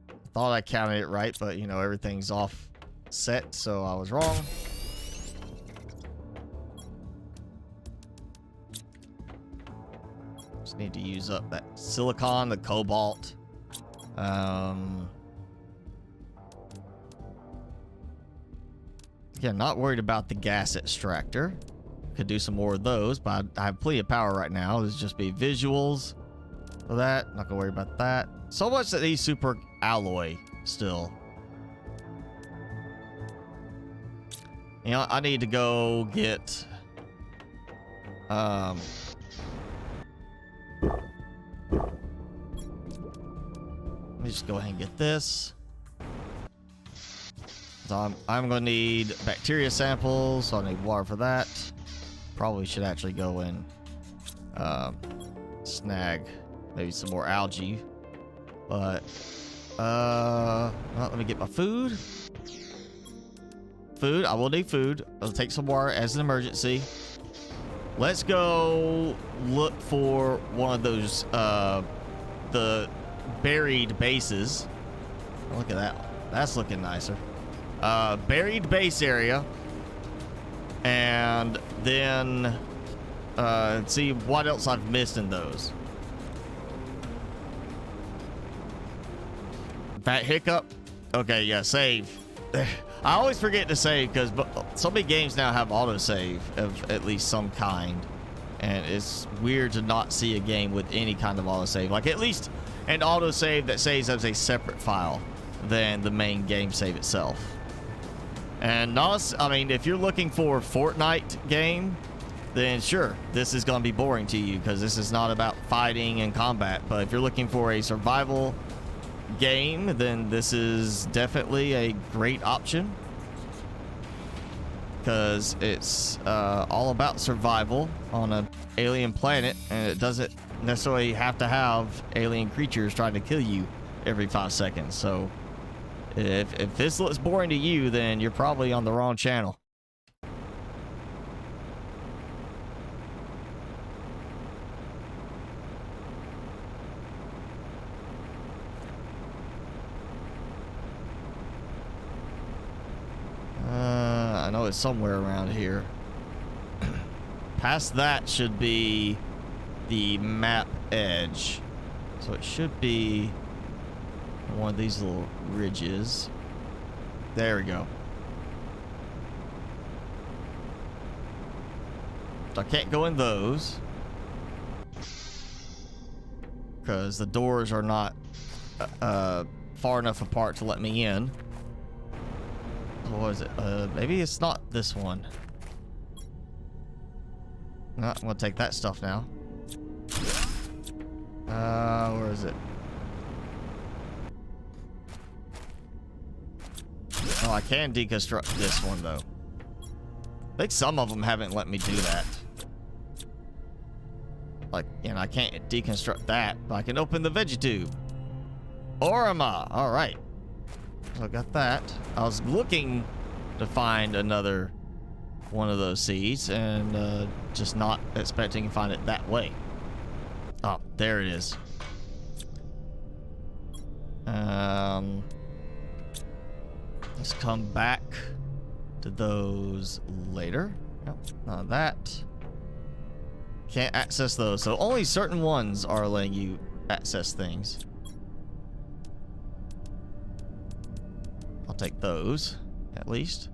I thought I counted it right, but you know, everything's off set, so I was wrong. Just need to use up that silicon, the cobalt. Yeah, not worried about the gas extractor. Could do some more of those, but I have plenty of power right now. This just be visuals for that. Not gonna worry about that. So much that needs super alloy still. You know, I need to go get let me just go ahead and get this. So I'm gonna need bacteria samples, so I need water for that. Probably should actually go and snag maybe some more algae, but well, let me get my food. I will need food. I'll take some water as an emergency. Let's go look for one of those the buried bases. Oh, look at that. That's looking nicer. Buried base area, and then see what else I've missed in those. That hiccup. Okay, yeah, save. I always forget to save because so many games now have autosave of at least some kind, and it's weird to not see a game with any kind of autosave. Like at least an autosave that saves as a separate file than the main game save itself. And I mean, if you're looking for a Fortnite game, then sure, this is going to be boring to you because this is not about fighting and combat. But if you're looking for a survival game, then this is definitely a great option. because it's all about survival on an alien planet, and it doesn't necessarily have to have alien creatures trying to kill you every 5 seconds. So if this looks boring to you, then you're probably on the wrong channel. I know it's somewhere around here. Past that should be the map edge. So it should be one of these little ridges. There we go. So I can't go in those because the doors are not far enough apart to let me in. What was it? Maybe it's not this one. No, I'm gonna take that stuff now. Where is it? Oh, I can deconstruct this one though. I think some of them haven't let me do that. Like, and I can't deconstruct that, but I can open the Vegetube. Orama! Alright. So I got that. I was looking to find another one of those seeds and just not expecting to find it that way. Oh, there it is. Let's come back to those later. Nope, none of that. Can't access those, so only certain ones are letting you access things. I'll take those, at least.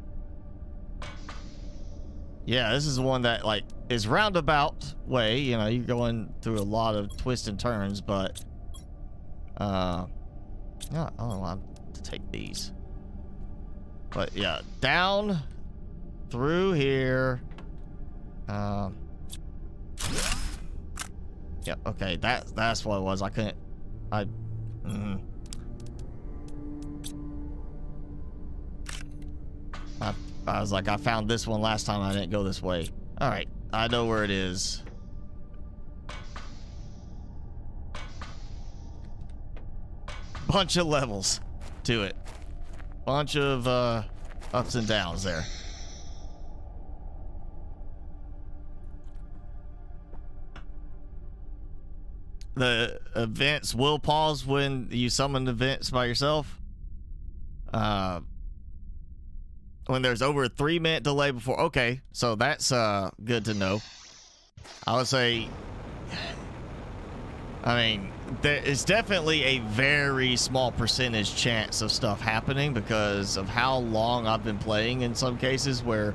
Yeah, this is the one that, like, is roundabout way. You know, you're going through a lot of twists and turns, but... no, I don't want to take these. But, yeah, down, through here. Yeah, okay, that's what it was. I couldn't... I was like, I found this one last time. I didn't go this way. All right, I know where it is. Bunch of levels to it. Bunch of ups and downs there. The events will pause when you summon events by yourself. When there's over a 3-minute delay before. Okay, so that's good to know. I would say, I mean, there is definitely a very small percentage chance of stuff happening because of how long I've been playing in some cases where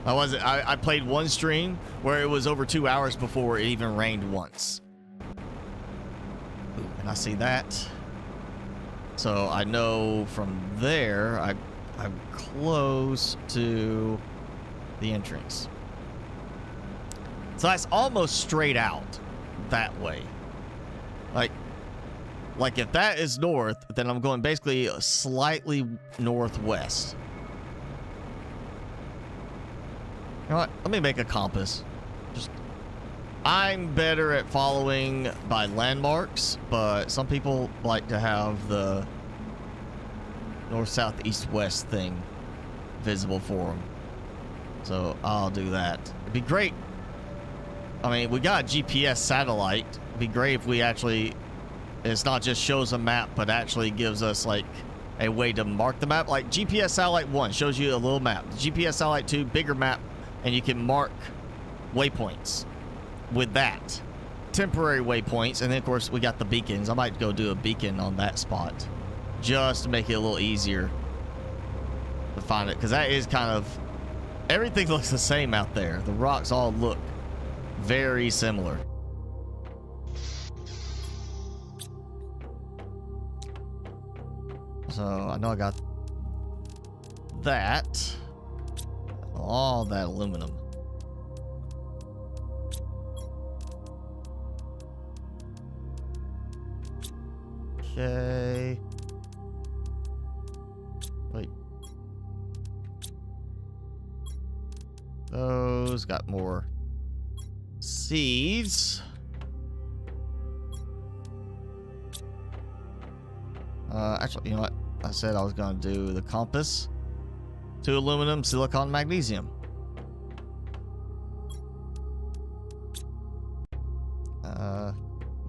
I played one stream where it was over 2 hours before it even rained once. Ooh, and I see that. So I know from there I'm close to the entrance. So that's almost straight out that way. Like if that is north, then I'm going basically slightly northwest. You know what? Let me make a compass. I'm better at following by landmarks, but some people like to have the north, south, east, west thing visible for them. So I'll do that. It'd be great. I mean, we got a GPS satellite. It'd be great if we actually, it's not just shows a map, but actually gives us like a way to mark the map. Like GPS satellite 1 shows you a little map. GPS satellite 2, bigger map, and you can mark waypoints with that. Temporary waypoints, and then of course we got the beacons. I might go do a beacon on that spot just to make it a little easier to find it, because that is kind of, everything looks the same out there. The rocks all look very similar. So I know I got that, all that aluminum. Okay. Wait. those. Got more seeds. Actually, you know what? I said I was going to do the compass. 2 aluminum, silicon, magnesium.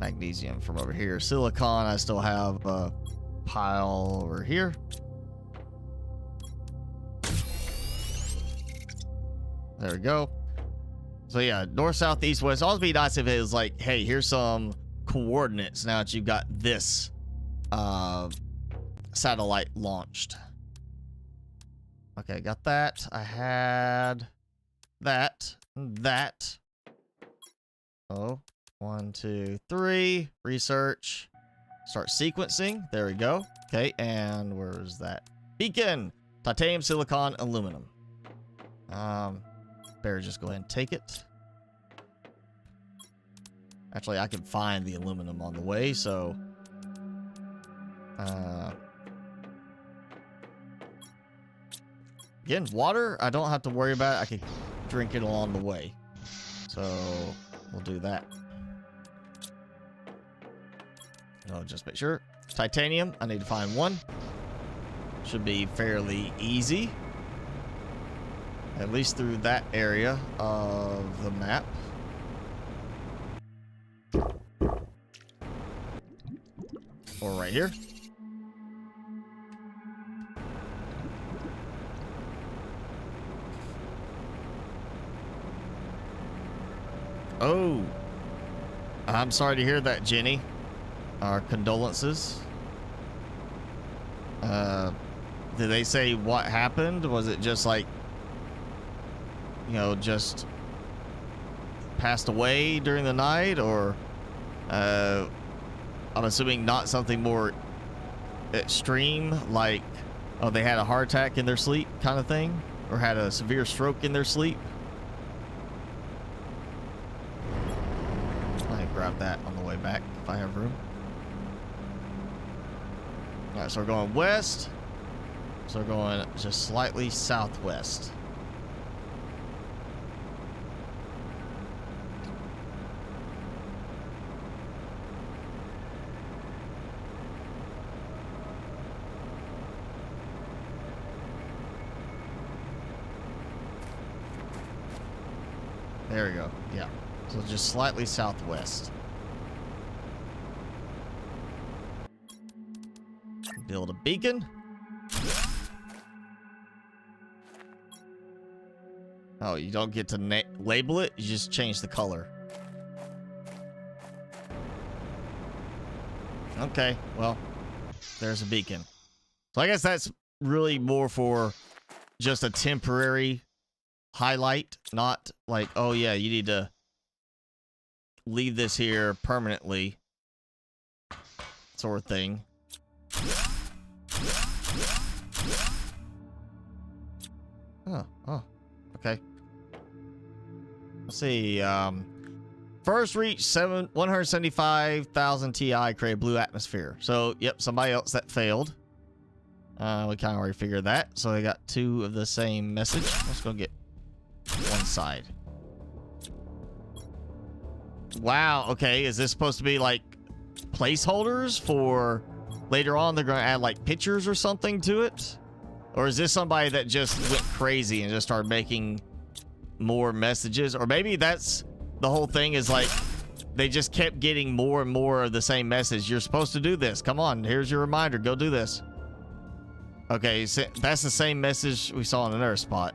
Magnesium from over here. Silicon, I still have a pile over here. There we go. So yeah, north, south, east, west. Always be nice if it was like, hey, here's some coordinates now that you've got this satellite launched. Okay, got that. I had that. Oh, 1, 2, 3. Research. Start sequencing. There we go. Okay, and where's that? Beacon. Titanium, silicon, aluminum. Better just go ahead and take it. Actually, I can find the aluminum on the way, so... Again, water, I don't have to worry about it. I can drink it along the way. So, we'll do that. I'll just make sure. Titanium, I need to find 1. Should be fairly easy. At least through that area of the map. Or right here. Oh, I'm sorry to hear that, Jenny. Our condolences. Did they say what happened? Was it just like, you know, just passed away during the night, or I'm assuming not something more extreme, like, oh, they had a heart attack in their sleep kind of thing, or had a severe stroke in their sleep? Grab that on the way back if I have room. Alright, so we're going west. So we're going just slightly southwest. There we go. Yeah. So just slightly southwest. Build a beacon. Oh, you don't get to label it, you just change the color. Okay, well, there's a beacon. So I guess that's really more for just a temporary highlight, not like, oh yeah, you need to leave this here permanently sort of thing. Oh, okay. Let's see. First reach 175,000 Ti create blue atmosphere. So, yep, somebody else that failed. We kind of already figured that. So they got 2 of the same message. Let's go get one side. Wow, okay, is this supposed to be like placeholders for later on? They're going to add like pictures or something to it? Or is this somebody that just went crazy and just started making more messages? Or maybe that's the whole thing, is like they just kept getting more and more of the same message. You're supposed to do this. Come on, here's your reminder. Go do this. Okay, so that's the same message we saw in another spot.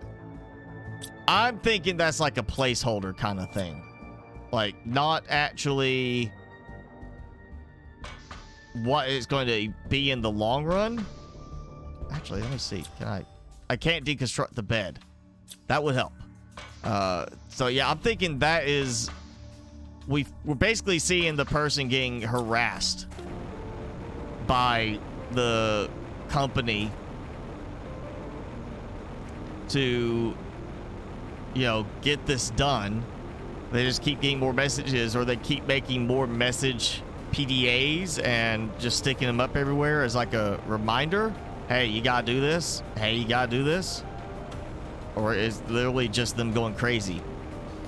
I'm thinking that's like a placeholder kind of thing. Like, not actually what it's going to be in the long run. Actually, let me see. I can't deconstruct the bed. That would help. So yeah, I'm thinking that is, we're basically seeing the person getting harassed by the company to, you know, get this done. They just keep getting more messages, or they keep making more message PDAs and just sticking them up everywhere as like a reminder. Hey, you gotta do this. Hey, you gotta do this. or is literally just them going crazy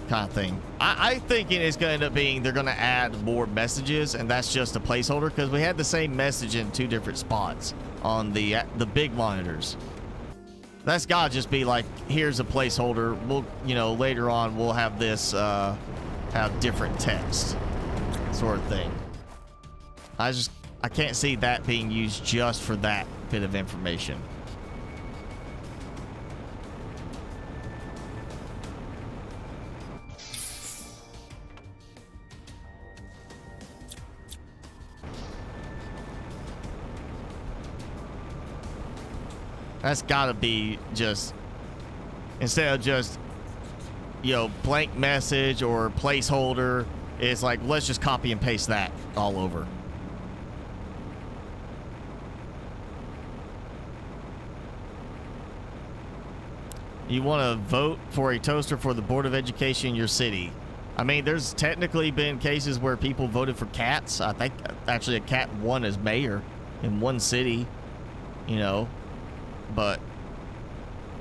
kind of thing. I think it's going to end up being they're going to add more messages, and that's just a placeholder, because we had the same message in 2 different spots on the big monitors. That's got to just be like, here's a placeholder. We'll, you know, later on we'll have this have different text sort of thing. I can't see that being used just for that bit of information. That's gotta be just, instead of just, you know, blank message or placeholder, it's like, let's just copy and paste that all over. You want to vote for a toaster for the Board of Education in your city. I mean, there's technically been cases where people voted for cats. I think actually a cat won as mayor in one city, you know. But,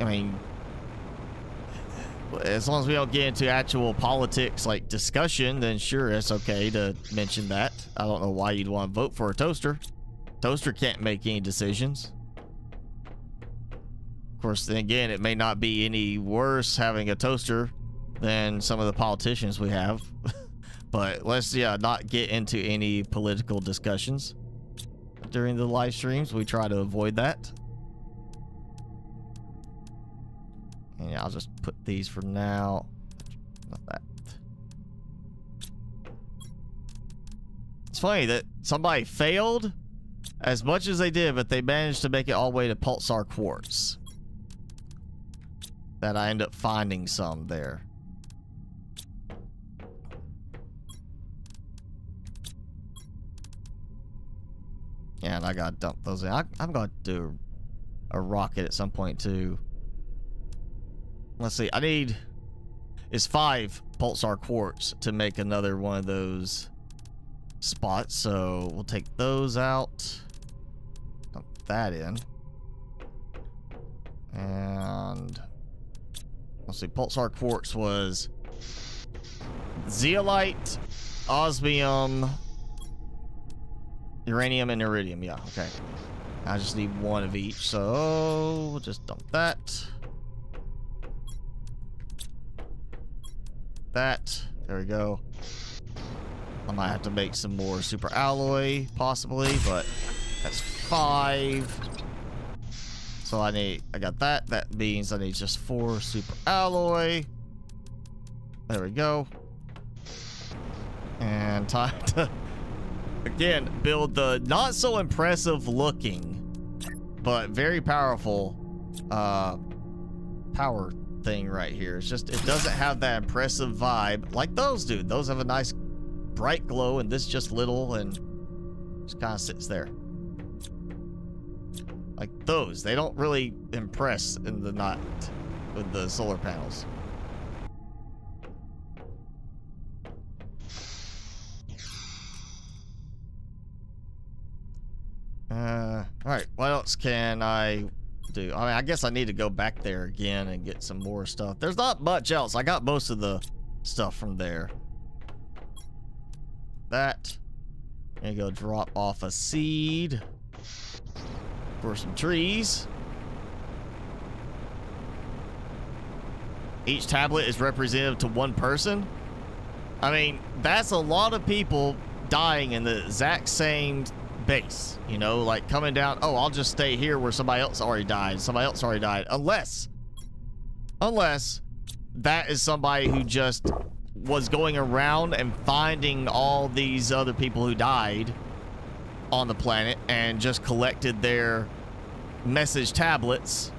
I mean, as long as we don't get into actual politics, like discussion, then sure, it's okay to mention that. I don't know why you'd want to vote for a toaster. Toaster can't make any decisions. Of course, then again, it may not be any worse having a toaster than some of the politicians we have. But let's, not get into any political discussions during the live streams. We try to avoid that. And I'll just put these for now. Not that. It's funny that somebody failed as much as they did, but they managed to make it all the way to pulsar quartz. That I end up finding some there. Yeah, and I gotta dump those in. I'm gonna do a rocket at some point too. Let's see, I need is 5 pulsar quartz to make another one of those spots, so we'll take those out, dump that in, and let's see, pulsar quartz was zeolite, osmium, uranium, and iridium. Yeah, okay. I just need 1 of each, so we'll just dump that. That. There we go. I might have to make some more super alloy, possibly, but that's 5. So I got that. That means I need just 4 super alloy. There we go. And time to, again, build the not so impressive looking, but very powerful power thing right here. It's just, it doesn't have that impressive vibe like those do. Those have a nice bright glow, and this just little and just kind of sits there. Like those, they don't really impress in the night with the solar panels. Alright, what else can I do? I mean, I guess I need to go back there again and get some more stuff. There's not much else. I got most of the stuff from there. That. I'm gonna go drop off a seed for some trees. Each tablet is representative to 1 person. I mean, that's a lot of people dying in the exact same base, you know, like coming down. Oh, I'll just stay here where somebody else already died. Somebody else already died. Unless that is somebody who just was going around and finding all these other people who died on the planet and just collected their message tablets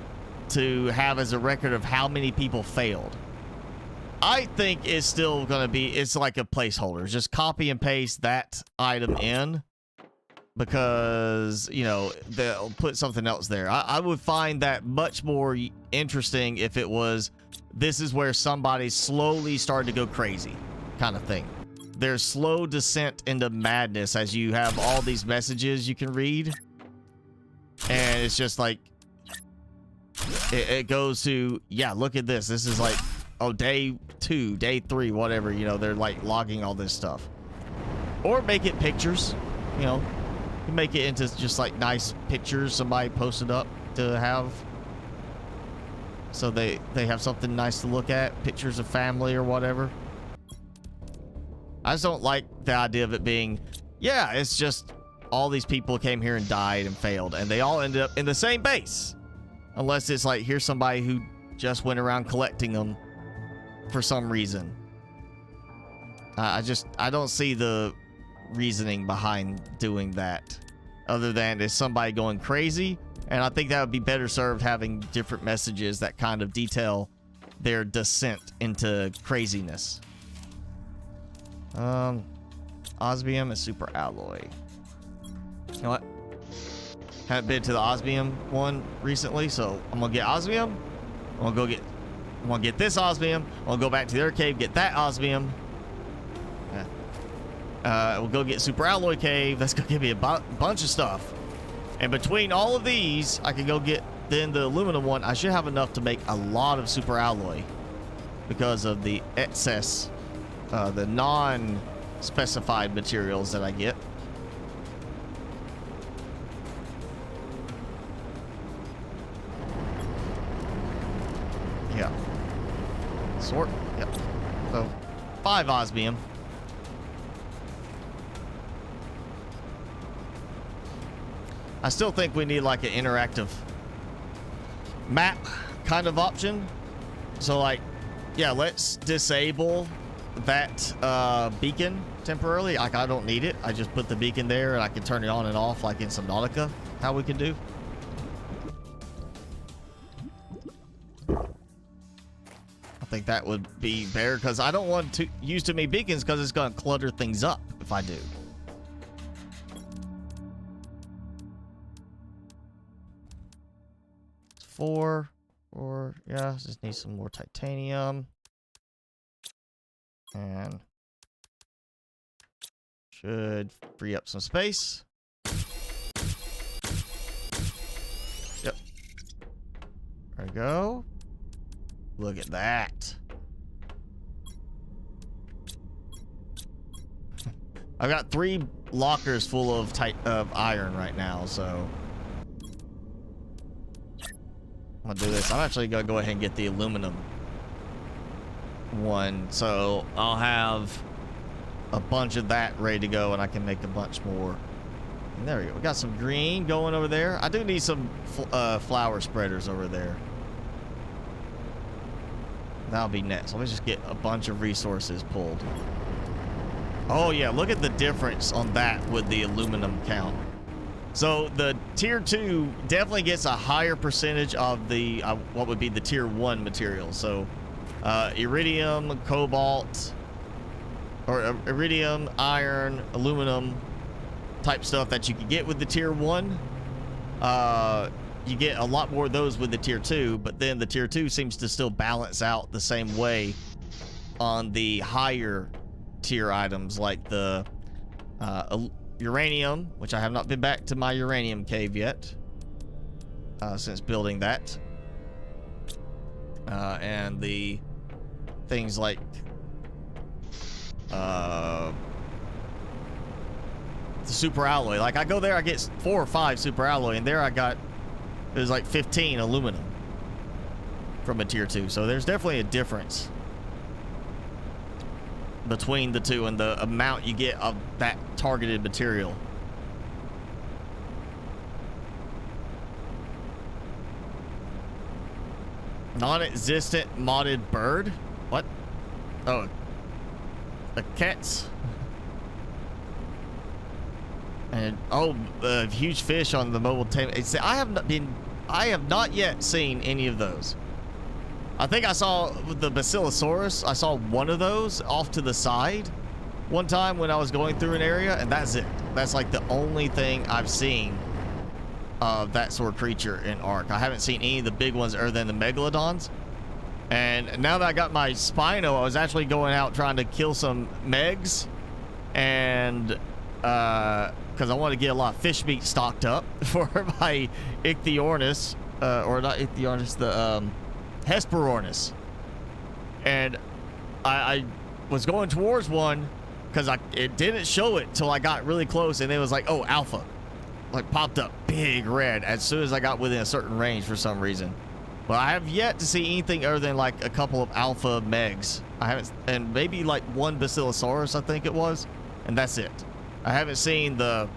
to have as a record of how many people failed. I think it's still gonna be, it's like a placeholder. Just copy and paste that item in, because, you know, they'll put something else there. I would find that much more interesting if it was, this is where somebody slowly started to go crazy kind of thing. There's slow descent into madness as you have all these messages you can read. And it's just like, it goes to, yeah, look at this. This is like, oh, day 2, day 3, whatever. You know, they're like logging all this stuff. Or make it pictures, you know. You make it into just like nice pictures somebody posted up to have. So they have something nice to look at. Pictures of family or whatever. I just don't like the idea of it being, yeah, it's just all these people came here and died and failed. And they all ended up in the same base. Unless it's like, here's somebody who just went around collecting them for some reason. I don't see the reasoning behind doing that. Other than is somebody going crazy. And I think that would be better served having different messages that kind of detail their descent into craziness. Osmium and super alloy. You know what? Haven't been to the Osmium one recently, so I'm gonna get Osmium. I'm gonna get this Osmium. I'm gonna go back to their cave, get that Osmium. We'll go get super alloy cave. That's gonna give me a bunch of stuff. And between all of these, I can go get then the aluminum one. I should have enough to make a lot of super alloy because of the excess, the non-specified materials that I get. Yeah. Sort. Yep. So 5 osmium. I still think we need like an interactive map kind of option. So like, yeah, let's disable that beacon temporarily. Like I don't need it. I just put the beacon there and I can turn it on and off like in Subnautica, how we can do. I think that would be better because I don't want to use too many beacons because it's going to clutter things up if I do. Four, yeah, just need some more titanium. And should free up some space. Yep. There we go. Look at that. I've got 3 lockers full of iron right now, so I'm gonna do this. I'm actually gonna go ahead and get the aluminum one, so I'll have a bunch of that ready to go, and I can make a bunch more. And there we go. We got some green going over there. I do need some flower spreaders over there. That'll be next. Let me just get a bunch of resources pulled. Oh yeah, look at the difference on that with the aluminum count. So the tier 2 definitely gets a higher percentage of the what would be the tier 1 material. So iridium, cobalt, or iridium, iron, aluminum type stuff that you can get with the tier 1. You get a lot more of those with the tier 2, but then the tier 2 seems to still balance out the same way on the higher tier items like the uranium, which I have not been back to my uranium cave yet since building that, and the things like the super alloy. Like I go there, I get 4 or 5 super alloy, and there I got, it was like 15 aluminum from a tier 2. So there's definitely a difference between the two and the amount you get of that targeted material. Non-existent modded bird? What? Oh, the cats. And oh, huge fish on the mobile table. I have not yet seen any of those. I think I saw the Basilosaurus. I saw one of those off to the side one time when I was going through an area, and that's it. That's like the only thing I've seen of that sort of creature in Ark. I haven't seen any of the big ones other than the megalodons. And now that I got my Spino, I was actually going out trying to kill some megs, and because I want to get a lot of fish meat stocked up for my Ichthyornis or not Ichthyornis, the Hesperornis. And I was going towards one because it didn't show it till I got really close, and it was like, oh, Alpha. Like popped up big red as soon as I got within a certain range for some reason. But I have yet to see anything other than like a couple of alpha megs. I haven't, and maybe like one Basilosaurus, I think it was, and that's it. I haven't seen the,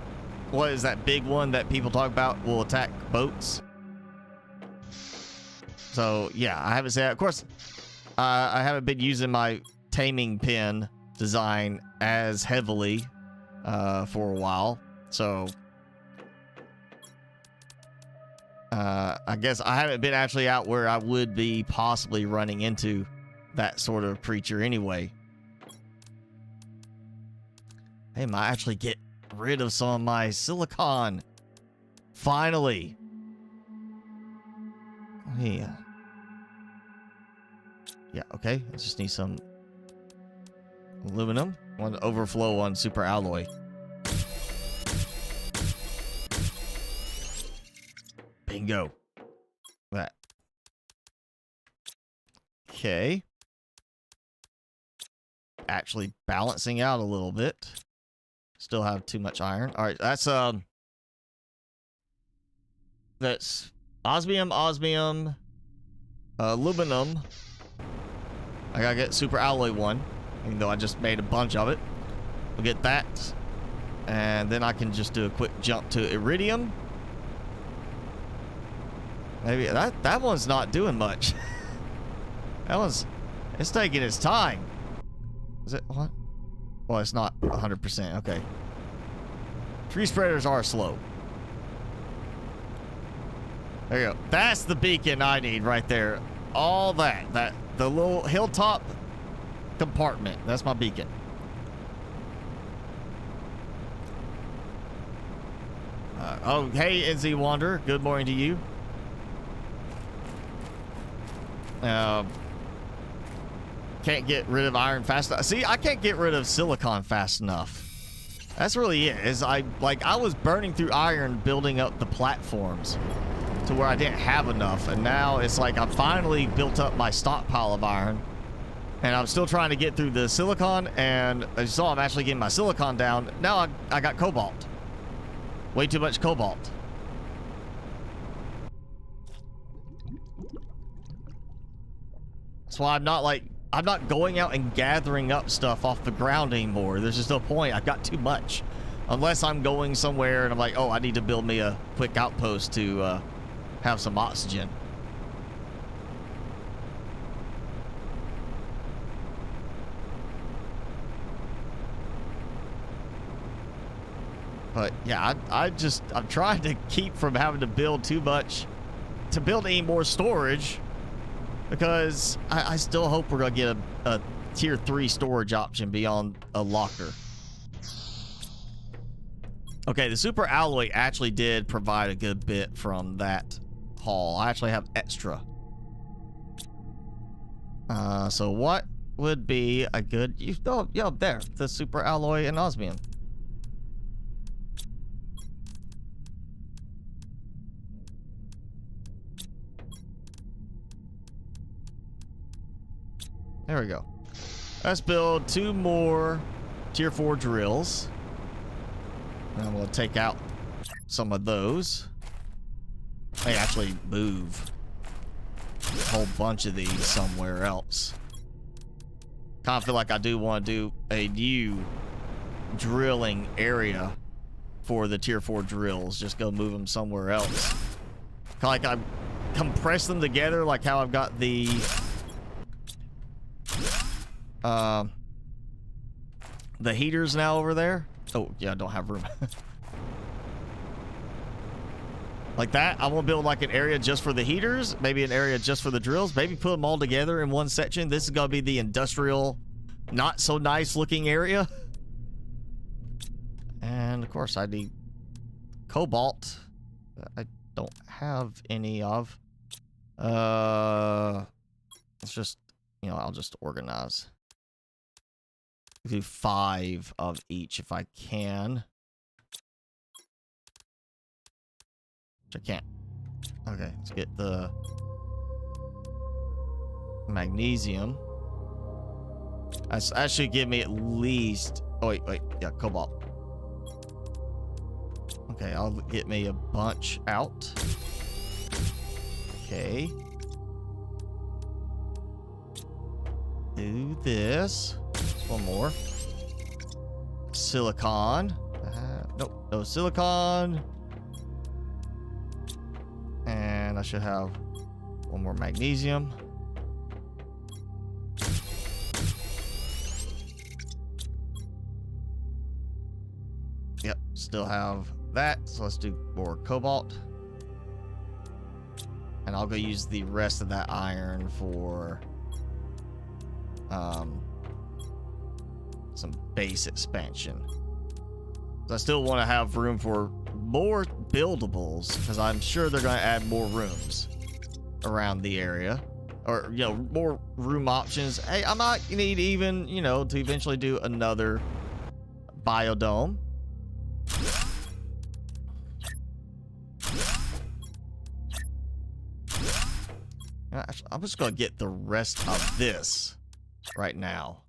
what is that big one that people talk about will attack boats? So yeah, I haven't seen that. Of course, I haven't been using my taming pin design as heavily for a while, so. I guess I haven't been actually out where I would be possibly running into that sort of creature anyway. Hey, might actually get rid of some of my silicon. Finally. Yeah. Yeah, okay. I just need some aluminum. One overflow on super alloy. Bingo. That. Okay. Actually balancing out a little bit. Still have too much iron. All right, that's osmium, aluminum. I gotta get super alloy one, even though I just made a bunch of it. We'll get that, and then I can just do a quick jump to iridium. Maybe that one's not doing much. It's taking its time. Is it what? Well, it's not 100%. Okay. Tree spreaders are slow. There you go. That's the beacon I need right there. All that the little hilltop compartment. That's my beacon. Oh, hey, NZ Wanderer. Good morning to you. Can't get rid of iron fast enough. See, I can't get rid of silicon fast enough. That's really it. Is I was burning through iron building up the platforms to where I didn't have enough, and now it's like I finally built up my stockpile of iron, and I'm still trying to get through the silicon, and as you saw, I'm actually getting my silicon down. Now I got cobalt. Way too much cobalt. That's why I'm not going out and gathering up stuff off the ground anymore. There's just no point. I've got too much. Unless I'm going somewhere and I'm like, oh, I need to build me a quick outpost to have some oxygen. But yeah, I'm trying to keep from having to build too much to build any more storage, because I still hope we're gonna get a tier 3 storage option beyond a locker. Okay, the super alloy actually did provide a good bit from that haul. I actually have extra. So what would be a good, yeah, there, the super alloy and osmium. There we go. Let's build 2 more tier 4 drills. And we'll take out some of those. They actually move a whole bunch of these somewhere else. Kind of feel like I do want to do a new drilling area for the tier 4 drills. Just go move them somewhere else. Kind of like I compress them together, like how I've got the heaters now over there. Oh, yeah, I don't have room. Like that. I want to build like an area just for the heaters, maybe an area just for the drills, maybe put them all together in one section. This is going to be the industrial, not so nice looking area. And of course I need cobalt that I don't have any of. It's just, I'll just organize. Do 5 of each if I can. Which I can't. Okay, let's get the magnesium. That should give me at least... Oh, wait. Yeah, cobalt. Okay, I'll get me a bunch out. Okay. Do this. One more. Silicon. Nope, no silicon. And I should have one more magnesium. Yep, still have that. So let's do more cobalt. And I'll go use the rest of that iron for some base expansion. So I still want to have room for more buildables, because I'm sure they're going to add more rooms around the area, or, you know, more room options. Hey, I might need even, you know, to eventually do another biodome. I'm just going to get the rest of this right now,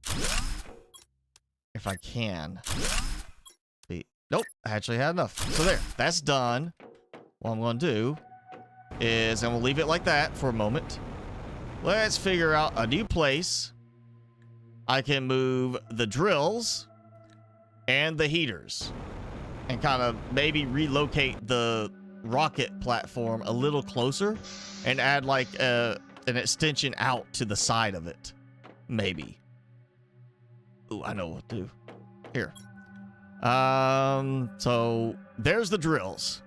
if I can. Nope, I actually had enough. So there, that's done. What I'm going to do is, and we'll leave it like that for a moment. Let's figure out a new place. I can move the drills and the heaters and kind of maybe relocate the rocket platform a little closer and add like an extension out to the side of it. Maybe. Ooh, I know what to do. Here. So there's the drills.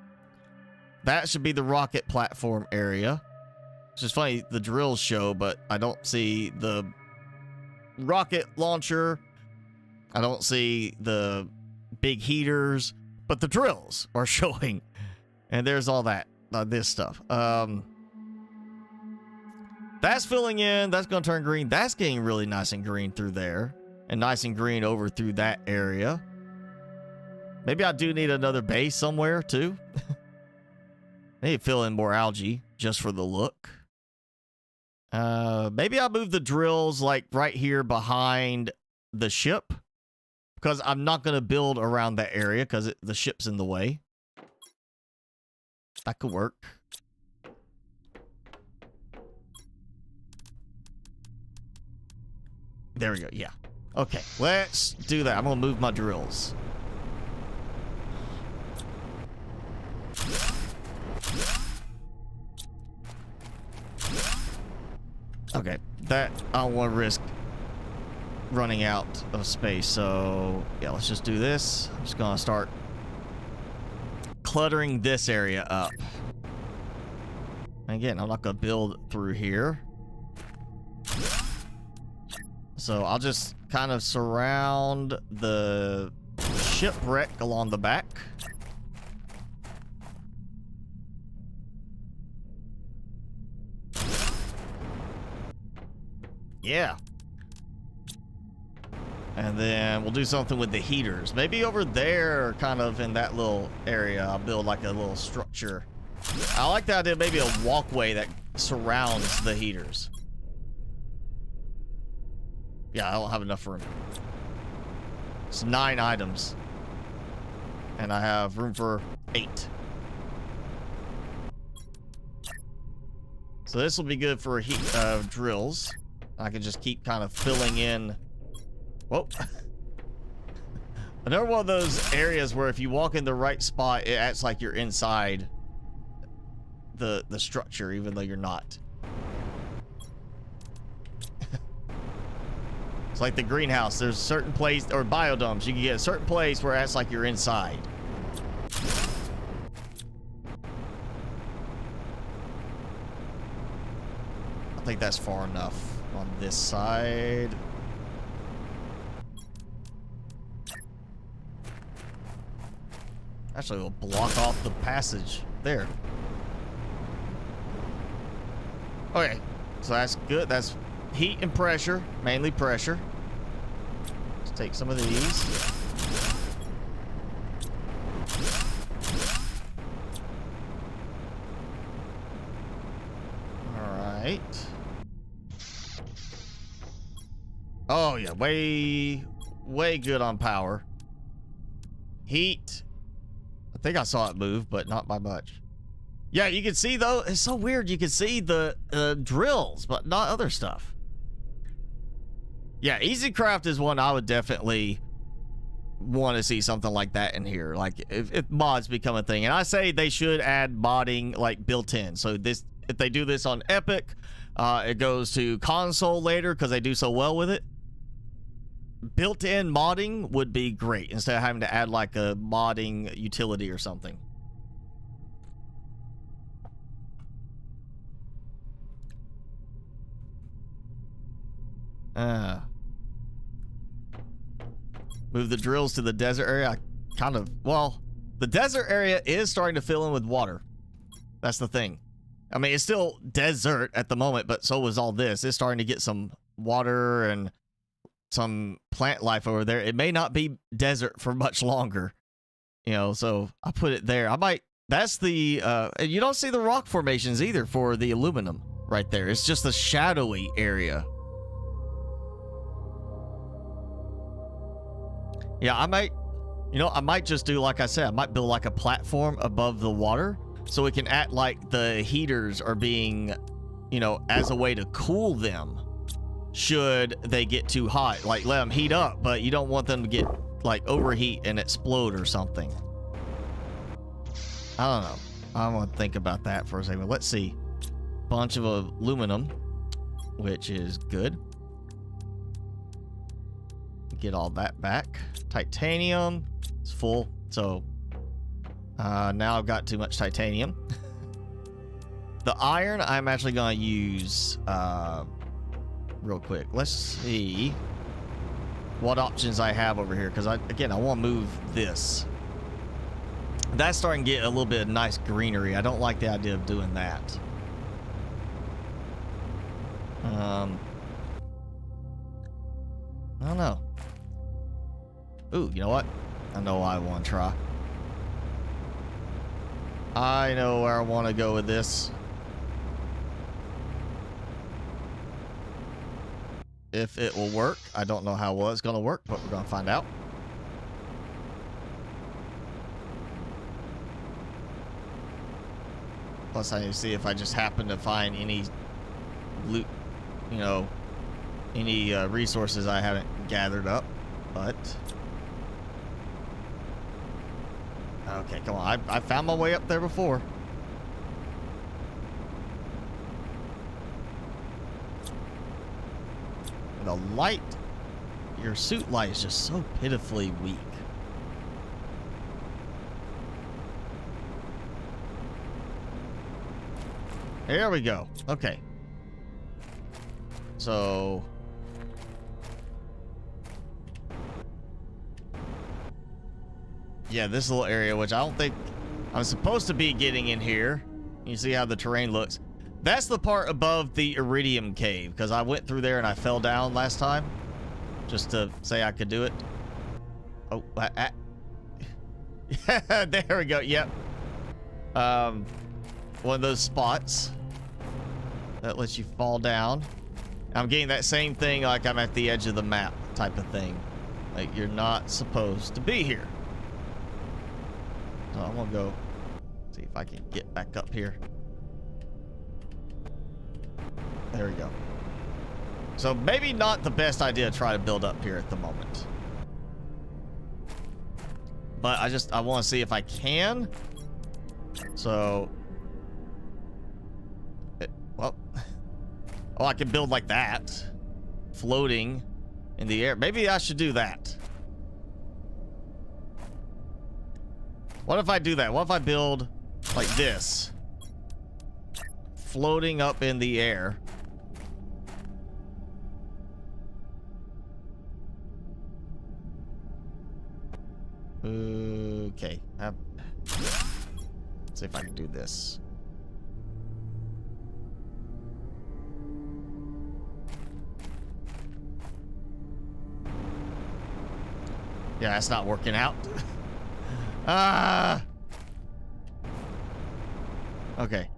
That should be the rocket platform area. Which is funny, the drills show, but I don't see the rocket launcher. I don't see the big heaters, but the drills are showing. And there's all that, this stuff. That's filling in. That's going to turn green. That's getting really nice and green through there. And nice and green over through that area. Maybe I do need another base somewhere, too. Maybe fill in more algae, just for the look. Maybe I'll move the drills, like, right here behind the ship. Because I'm not going to build around that area, because the ship's in the way. That could work. There we go, yeah. Okay, let's do that. I'm going to move my drills. Okay, that I don't want to risk running out of space, so yeah, let's just do this. I'm just gonna start cluttering this area up. And again, I'm not gonna build through here, so I'll just kind of surround the shipwreck along the back. Yeah. And then we'll do something with the heaters. Maybe over there, kind of in that little area, I'll build like a little structure. I like the idea of maybe a walkway that surrounds the heaters. Yeah, I don't have enough room. It's 9 items. And I have room for 8. So this will be good for drills. I can just keep kind of filling in. Whoa. Another one of those areas where if you walk in the right spot, it acts like you're inside the structure, even though you're not. It's like the greenhouse. There's a certain place, or biodomes, you can get a certain place where it acts like you're inside. I think that's far enough on this side. Actually, we'll block off the passage there. Okay, so that's good. That's heat and pressure, mainly pressure. Let's take some of these. Oh yeah, way good on power. Heat. I think I saw it move, but not by much. Yeah, you can see though, it's so weird. You can see the drills, but not other stuff. Yeah, Easy Craft is one I would definitely want to see something like that in here. Like if mods become a thing, and I say they should add modding like built in. So this, if they do this on Epic, it goes to console later because they do so well with it. Built-in modding would be great instead of having to add like a modding utility or something. Move the drills to the desert area. I kind of, well, the desert area is starting to fill in with water. That's the thing. I mean, it's still desert at the moment, but so was all this. It's starting to get some water and some plant life over there. It may not be desert for much longer, you know, so I put it there. I might, that's the, you don't see the rock formations either for the aluminum right there. It's just a shadowy area. Yeah, I might, you know, I might just do, like I said, I might build like a platform above the water so it can act like the heaters are being, you know, as a way to cool them should they get too hot. Like, let them heat up, but you don't want them to get, like, overheat and explode or something. I don't know. I want to think about that for a second. Let's see. Bunch of aluminum, which is good. Get all that back. Titanium is full, so now I've got too much titanium. The iron I'm actually going to use real quick. Let's see what options I have over here, because again, I want to move this. That's starting to get a little bit of nice greenery. I don't like the idea of doing that. I don't know. Ooh, you know what? I know I want to try. I know where I want to go with this. If it will work. I don't know how well it's going to work, but we're going to find out. Plus, I need to see if I just happen to find any loot, you know, any resources I haven't gathered up, but... Okay, come on. I found my way up there before. The light, your suit light is just so pitifully weak. There we go. Okay. So... yeah, this little area, which I don't think I'm supposed to be getting in here. You see how the terrain looks. That's the part above the Uranium Cave, because I went through there and I fell down last time. Just to say I could do it. Oh, there we go. Yep. One of those spots that lets you fall down. I'm getting that same thing like I'm at the edge of the map type of thing. Like, you're not supposed to be here. So I'm gonna go see if I can get back up here. There we go. So maybe not the best idea to try to build up here at the moment. But I want to see if I can. So... well... oh, I can build like that. Floating in the air. Maybe I should do that. What if I do that? What if I build like this? Floating up in the air. Okay. Let's see if I can do this. Yeah, that's not working out. Okay.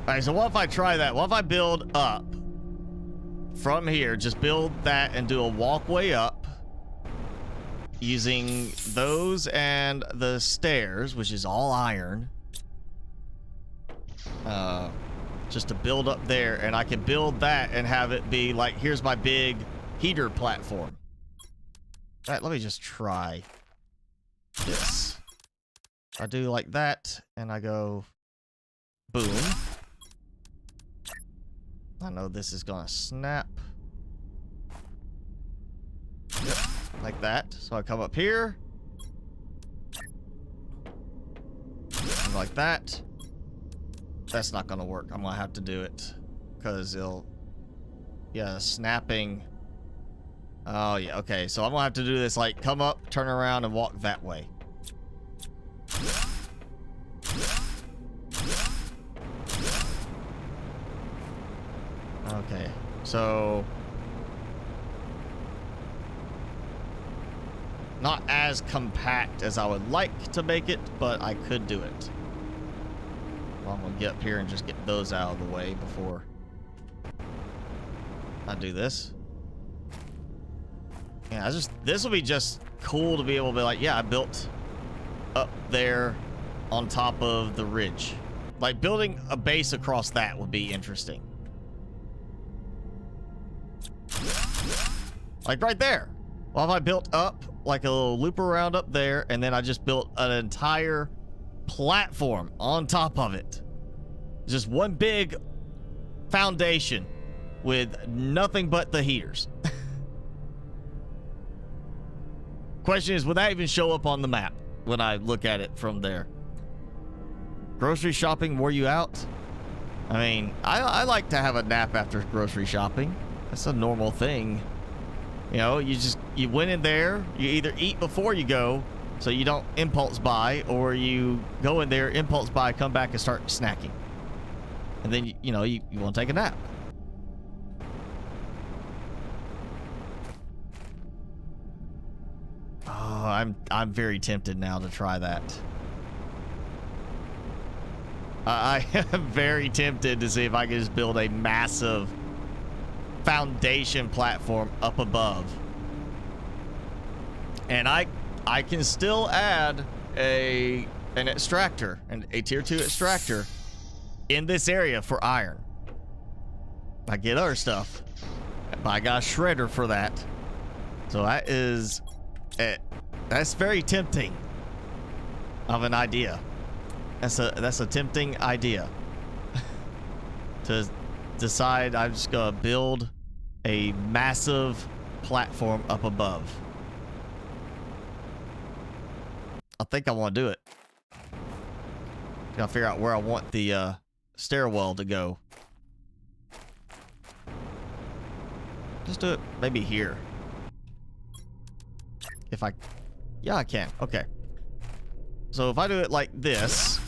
Alright, so what if I try that? What if I build up? from here, just build that and do a walkway up using those and the stairs, which is all iron. Just to build up there, and I can build that and have it be like, here's my big heater platform. All right, let me just try this. I do like that, and I go boom. I know this is gonna snap. Yep, like that. So I come up here. And like that. That's not gonna work. I'm gonna have to do it. Because it'll... Yeah, snapping. Oh, yeah, okay. So I'm gonna have to do this, like, come up, turn around, and walk that way. Okay, so... Not as compact as I would like to make it, but I could do it. Well, I'm gonna get up here and just get those out of the way before I do this. Yeah, this will be just cool to be able to be like, yeah, I built up there on top of the ridge. Like, building a base across that would be interesting. Like right there. Well, if I built up like a little loop around up there, and then I just built an entire platform on top of it. Just one big foundation with nothing but the heaters. Question is, would that even show up on the map when I look at it from there? Grocery shopping wore you out? I mean, I like to have a nap after grocery shopping. That's a normal thing. You know, you went in there, you either eat before you go, so you don't impulse buy, or you go in there, impulse buy, come back and start snacking. And then, you know, you want to take a nap. Oh, I'm very tempted now to try that. I am very tempted to see if I can just build a massive foundation platform up above. And I can still add an extractor, a tier 2 extractor in this area for iron. I get other stuff, but I got a shredder for that. So that is that's very tempting of an idea. That's a tempting idea to decide I'm just gonna build a massive platform up above. I think I want to do it. Gotta figure out where I want the stairwell to go. Just do it maybe here. If I... Yeah, I can. Okay. So if I do it like this...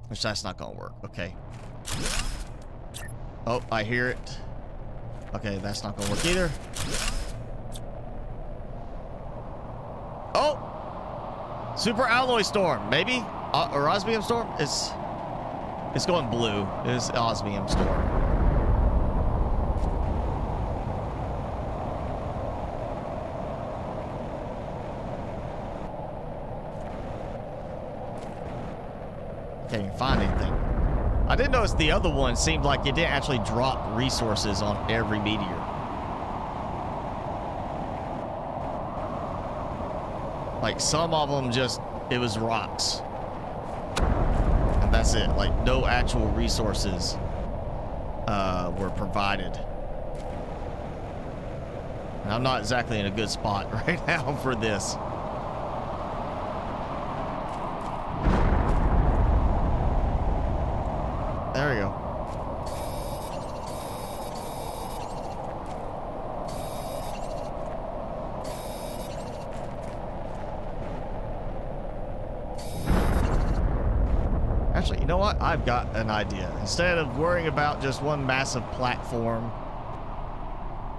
Which that's not gonna work. Okay. Oh, I hear it. Okay, that's not gonna work either. Oh! Super alloy storm, maybe? Or osmium storm? It's going blue. It's osmium storm. Can't even find anything. I did notice the other one seemed like it didn't actually drop resources on every meteor. Like some of them just, it was rocks. And that's it. Like no actual resources were provided. And I'm not exactly in a good spot right now for this. There we go. Actually, you know what? I've got an idea. Instead of worrying about just one massive platform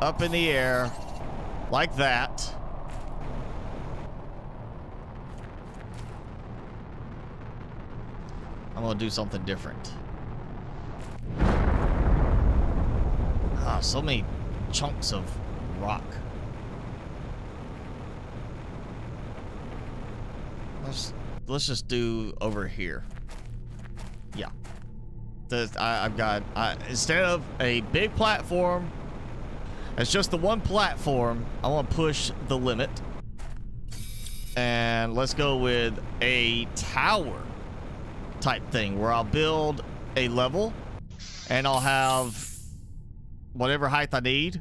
up in the air like that, I'm gonna do something different. so many chunks of rock. Let's just do over here. Yeah. I've got instead of a big platform, it's just the one platform. I want to push the limit, and let's go with a tower type thing where I'll build a level, and I'll have whatever height I need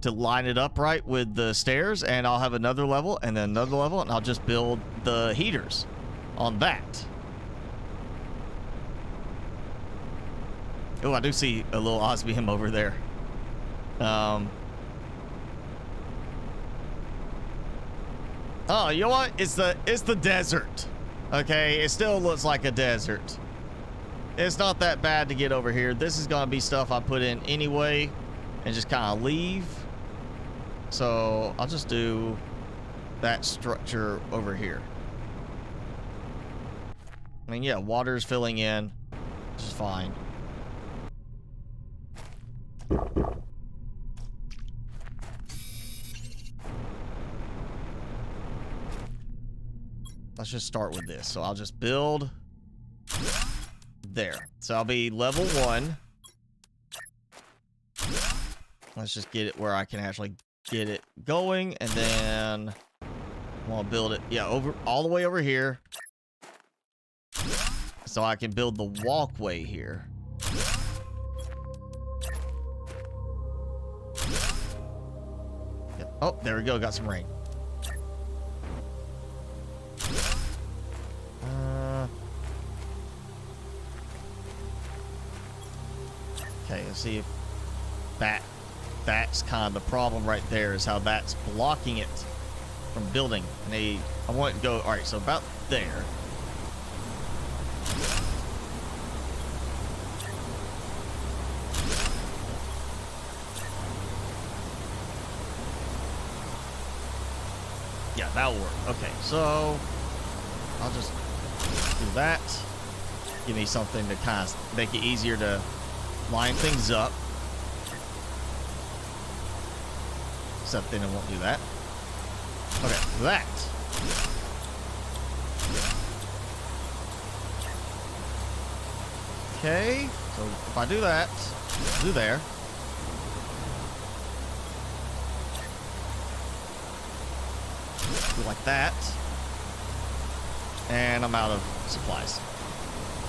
to line it up right with the stairs, and I'll have another level and then another level, and I'll just build the heaters on that. Oh, I do see a little osmium over there. Oh, you know what? It's the desert. Okay, it still looks like a desert. It's not that bad to get over here. This is gonna be stuff I put in anyway and just kind of leave. So I'll just do that structure over here. I mean, yeah, water's filling in, which is fine. Let's just start with this. So I'll just build there. So I'll be level 1. Let's just get it where I can actually get it going, and then I want to build it, yeah, over all the way over here, so I can build the walkway here. Yep. Oh, there we go. Got some rain. Okay, let's see if that's kind of the problem right there, is how that's blocking it from building. And I want it to go, all right, so about there. Yeah, that'll work. Okay, so I'll just do that. Give me something to kind of make it easier to line things up. Except then it won't do that. Okay, that. Okay, so if I do that, do there. Do like that. And I'm out of supplies.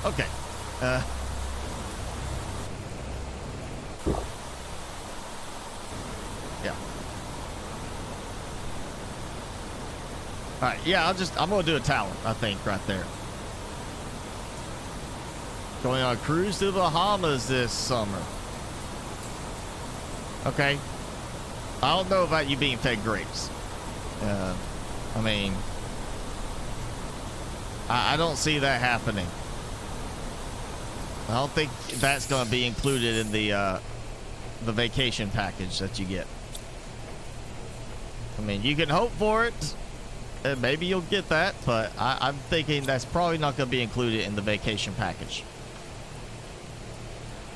Okay. Yeah. Alright, yeah, I'm gonna do a tower, I think, right there. Going on a cruise to the Bahamas this summer. Okay. I don't know about you being fed grapes. I mean, I don't see that happening. I don't think that's going to be included in the vacation package that you get. I mean, you can hope for it, and maybe you'll get that, but I'm thinking that's probably not going to be included in the vacation package.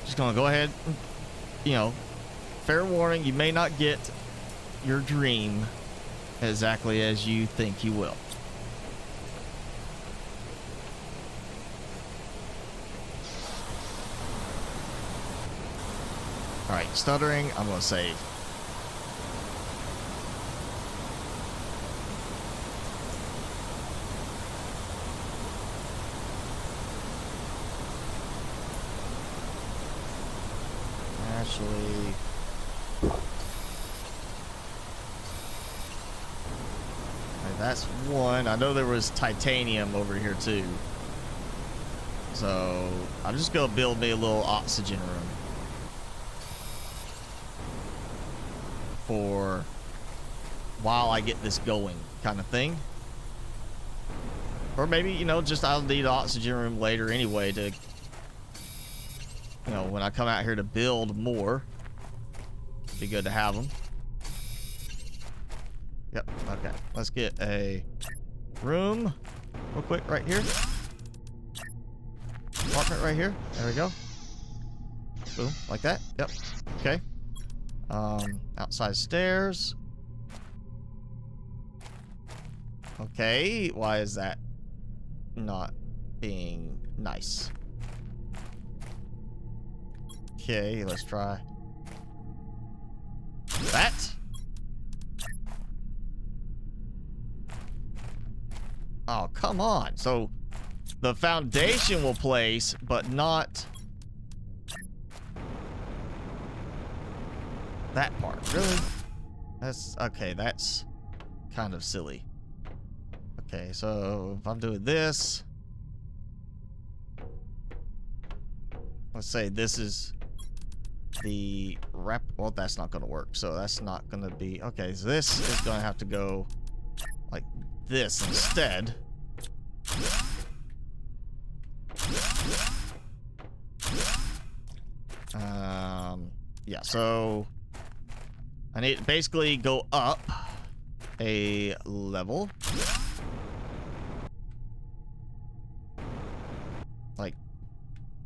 Just going to go ahead, you know, fair warning, you may not get your dream exactly as you think you will. Alright, stuttering, I'm going to save. Actually, that's one. I know there was titanium over here too. So I'm just gonna build me a little oxygen room for while I get this going, kind of thing. Or maybe, you know, just I'll need an oxygen room later anyway to, you know, when I come out here to build more. Be good to have them. Yep, okay. Let's get a room real quick right here. Apartment right here. There we go. Boom, like that. Yep. Okay. Outside stairs. Okay, why is that not being nice? Okay, let's try that. Oh, come on. So the foundation will place, but not that part. Really? That's okay. That's kind of silly. Okay, so if I'm doing this, let's say this is the wrap. Well, that's not going to work. So that's not going to be okay. So this is going to have to go like this instead. Yeah, so I need to basically go up a level. Like,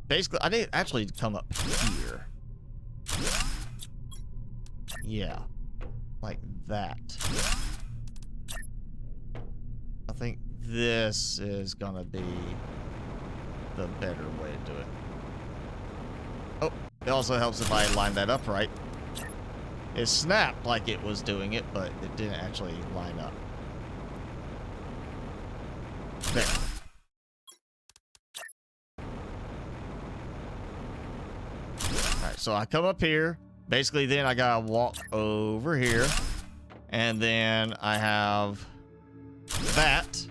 basically, I need to actually come up here. Yeah, like that. I think this is gonna be the better way to do it. Oh, it also helps if I line that up right. It snapped like it was doing it, but it didn't actually line up. There. Alright, so I come up here. Basically, then I gotta walk over here. And then I have that,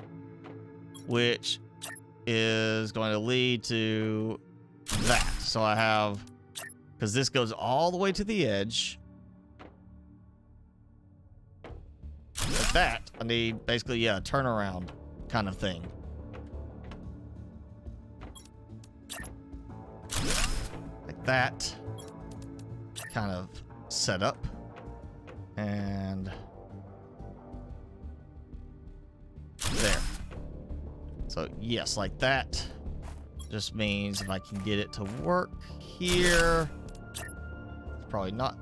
which is going to lead to that. So I have, because this goes all the way to the edge. Like that, I need basically, yeah, a turnaround kind of thing. Like that. Kind of set up. And there. So yes, like that. Just means if I can get it to work here. It's probably not.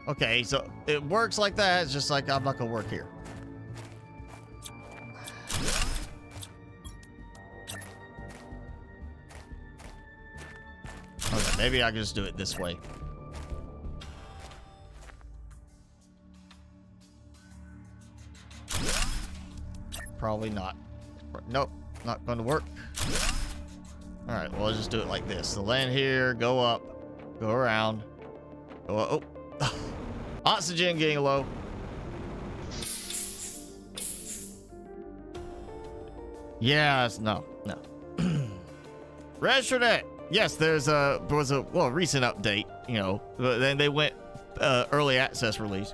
Okay, so it works like that. It's just like I'm not gonna work here. Okay, maybe I can just do it this way. Probably not. Nope, not going to work. All right, well, let's just do it like this. So land here, go up, go around, go up. Oh, oxygen getting low. Yes, no. Yesterday, yes, there was a recent update. You know, but then they went early access release.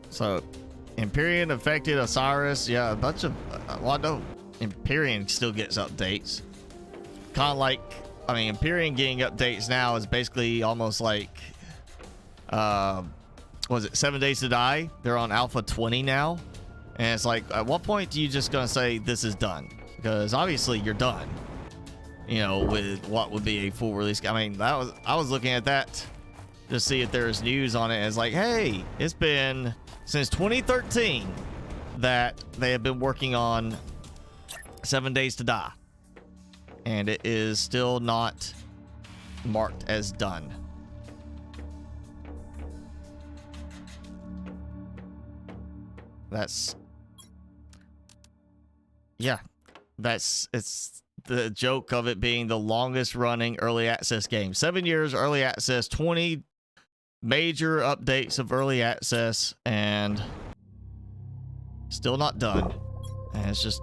So, Empyrean affected Osiris. Yeah, a bunch of... well, I know Empyrean still gets updates. Kind of like... I mean, Empyrean getting updates now is basically almost like... was it 7 Days to Die? They're on Alpha 20 now. And it's like, at what point do you just gonna say this is done? Because obviously you're done. You know, with what would be a full release. I mean, I was looking at that to see if there's news on it. And it's like, hey, it's been... since 2013 that they have been working on 7 Days to Die. And it is still not marked as done. That's... yeah. It's the joke of it being the longest running early access game. 7 years early access, 20 major updates of early access, and still not done. And it's just,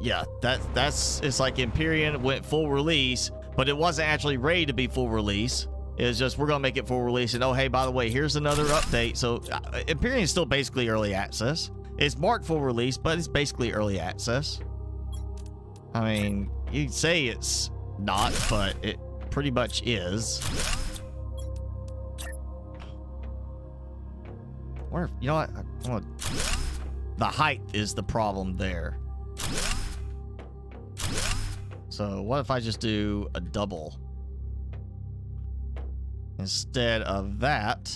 yeah, it's like Empyrean went full release, but it wasn't actually ready to be full release. It was just, we're gonna make it full release, and oh hey, by the way, here's another update. So Empyrean is still basically early access. It's marked full release, but it's basically early access. I mean, you can say it's not, but it pretty much is. Or, you know what? The height is the problem there. So what if I just do a double? Instead of that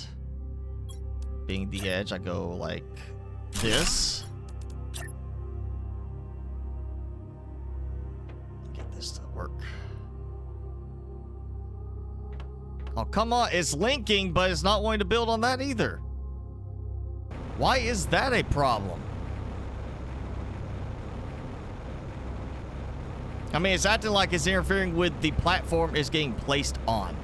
being the edge, I go like this. Get this to work. Oh, come on. It's linking, but it's not wanting to build on that either. Why is that a problem? I mean, it's acting like it's interfering with the platform it's getting placed on.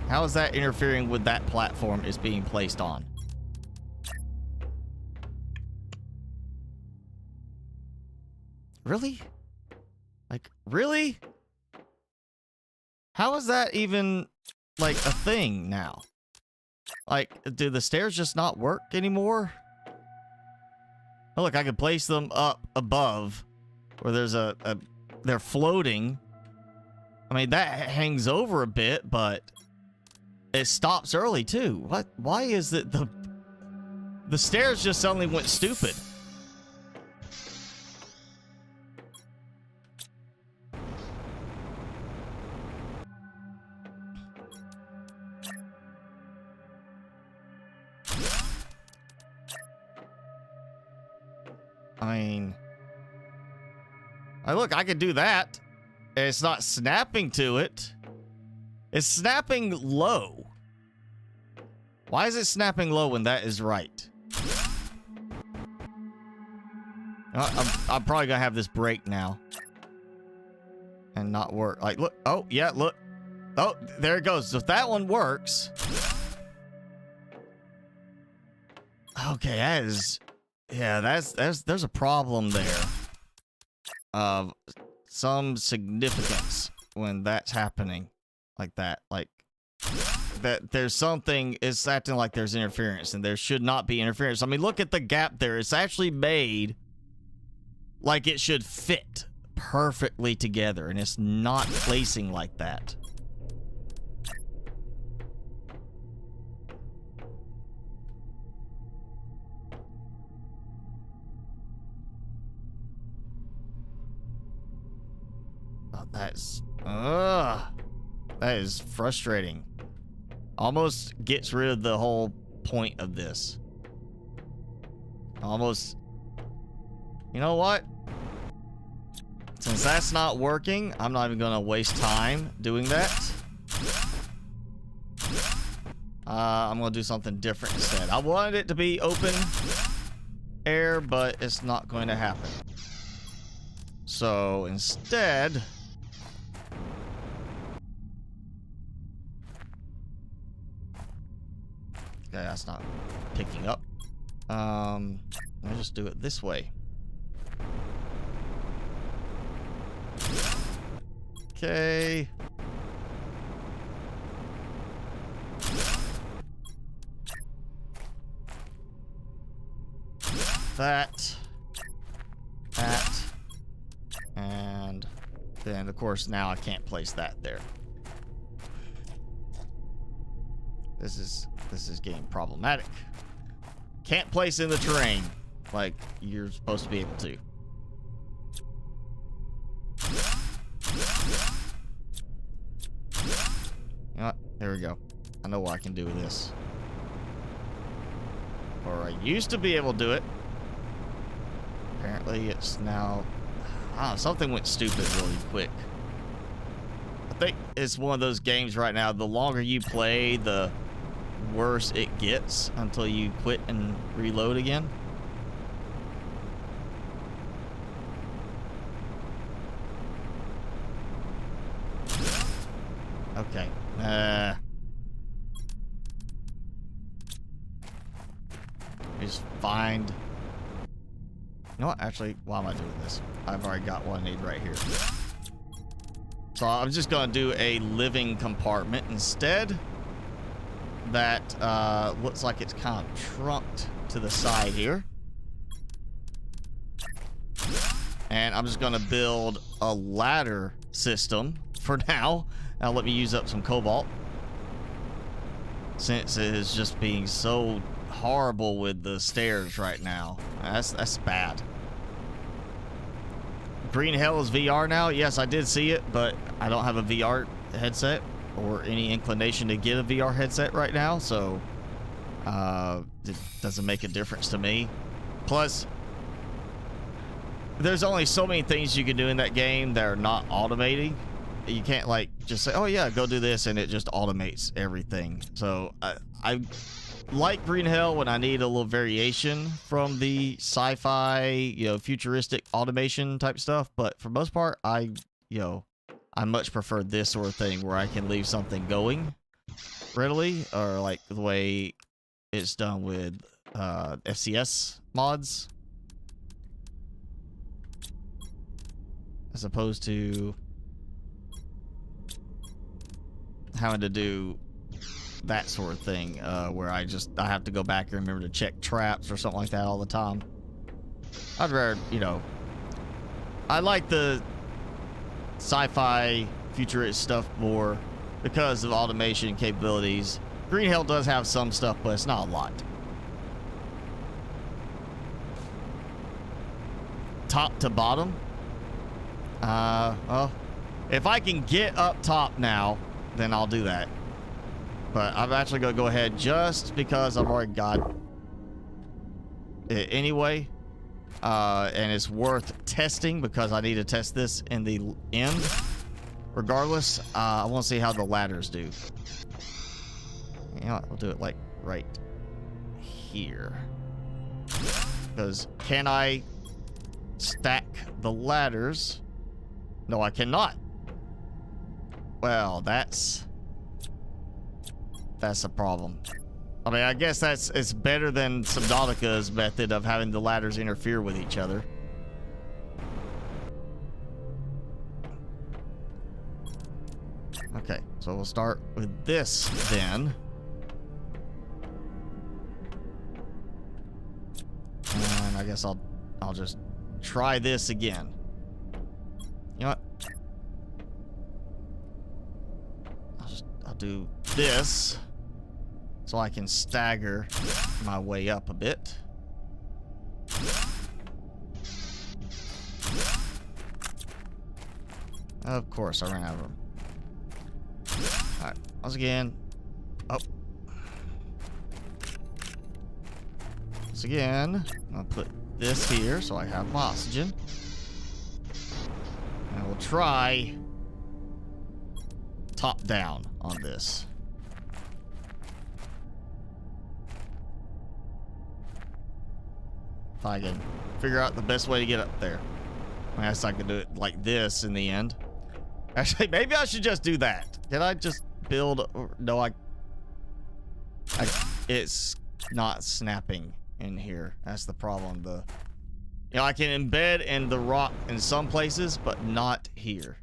How is that interfering with that platform it's being placed on? Really? Like, really? How is that even, like, a thing now? Like, do the stairs just not work anymore? Oh, look, I can place them up above where there's they're floating. I mean, that hangs over a bit, but it stops early too. What? Why is it the stairs just suddenly went stupid? I mean, look, I could do that. It's not snapping to it. It's snapping low. Why is it snapping low when that is right? I'm probably gonna have this break now and not work. Like, look. Oh, yeah, look. Oh, there it goes. If that one works. Okay, that is... Yeah, there's a problem there of some significance when that's happening like that. Like, that there's something, it's acting like there's interference, and there should not be interference. I mean, look at the gap there. It's actually made like it should fit perfectly together, and it's not placing like that. Oh, that is frustrating. Almost gets rid of the whole point of this. Almost. You know what? Since that's not working, I'm not even gonna waste time doing that. I'm gonna do something different instead. I wanted it to be open air, but it's not going to happen. So instead, okay, that's not picking up. I'll just do it this way. Okay. That. And then, of course, now I can't place that there. This is getting problematic. Can't place in the terrain like you're supposed to be able to. You know what? There we go. I know what I can do with this. Or I used to be able to do it. Apparently it's now... something went stupid really quick. I think it's one of those games right now, the longer you play, the worse it gets until you quit and reload again. Okay. Just find... You know what? Actually, why am I doing this? I've already got what I need right here. So I'm just going to do a living compartment instead. That looks like it's kind of trunked to the side here. And I'm just going to build a ladder system for now. Now let me use up some cobalt, since it is just being so horrible with the stairs right now. That's bad. Green Hell is VR now. Yes, I did see it, but I don't have a VR headset or any inclination to get a VR headset right now, so it doesn't make a difference to me. Plus, there's only so many things you can do in that game that are not automating. You can't like just say, oh yeah, go do this, and it just automates everything. So I like Green Hell when I need a little variation from the sci-fi, you know, futuristic automation type stuff. But for most part, I much prefer this sort of thing where I can leave something going readily, or like the way it's done with FCS mods, as opposed to having to do that sort of thing where I have to go back and remember to check traps or something like that all the time. I'd rather, you know, I like the sci-fi futurist stuff more because of automation capabilities. Green Hell does have some stuff, but it's not a lot. Top to bottom. Well, if I can get up top now, then I'll do that. But I'm actually going to go ahead just because I've already got it anyway. And it's worth testing because I need to test this in the end. Regardless, I want to see how the ladders do. You know what? We'll do it like right here. Because can I stack the ladders? No, I cannot. Well, that's a problem. I mean, I guess it's better than Subnautica's method of having the ladders interfere with each other. Okay, so we'll start with this then. And I guess I'll just try this again. You know what? I'll do this so I can stagger my way up a bit. Of course, I ran out of room. Alright, once again. Up. Once again, I'll put this here so I have my oxygen. And we'll try top down on this. If I can figure out the best way to get up there. I guess I could do it like this in the end. Actually, maybe I should just do that. Can I just build? No, it's not snapping in here. That's the problem. You know, I can embed in the rock in some places, but not here.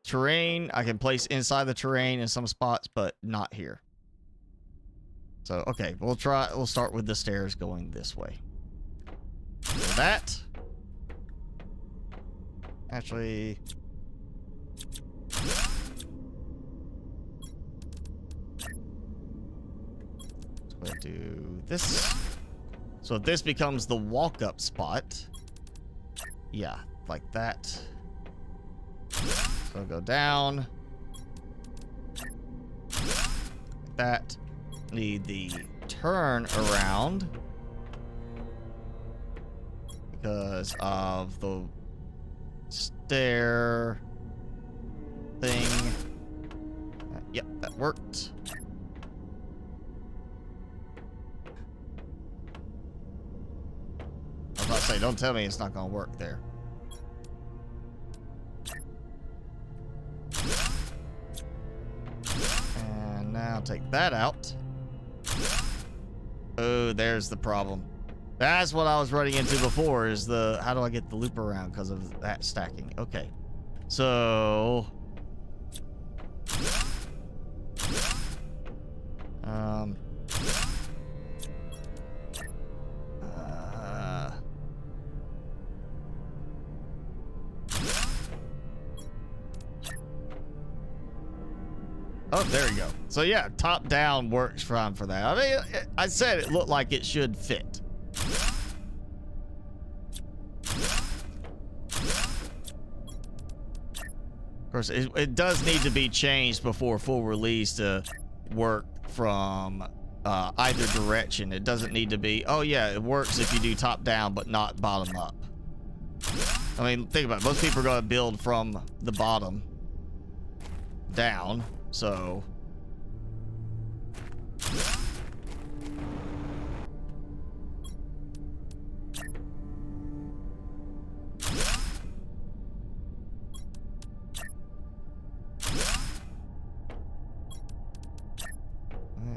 Terrain, I can place inside the terrain in some spots, but not here. So, okay, we'll start with the stairs going this way. So that. Actually. Let's go do this. So this becomes the walk-up spot. Yeah, like that. So go down. Like that. Need the turn around because of the stair thing. Yep, that worked. I was about to say, don't tell me it's not gonna work there. And now take that out. Oh, there's the problem. That's what I was running into before, is the how do I get the loop around because of that stacking. Okay, so oh, there you go. So yeah, top down works fine for that. I mean, I said it looked like it should fit. course, it does need to be changed before full release to work from either direction. It doesn't need to be, oh yeah, it works if you do top down, but not bottom up. I mean, think about it. Most people are going to build from the bottom down, so...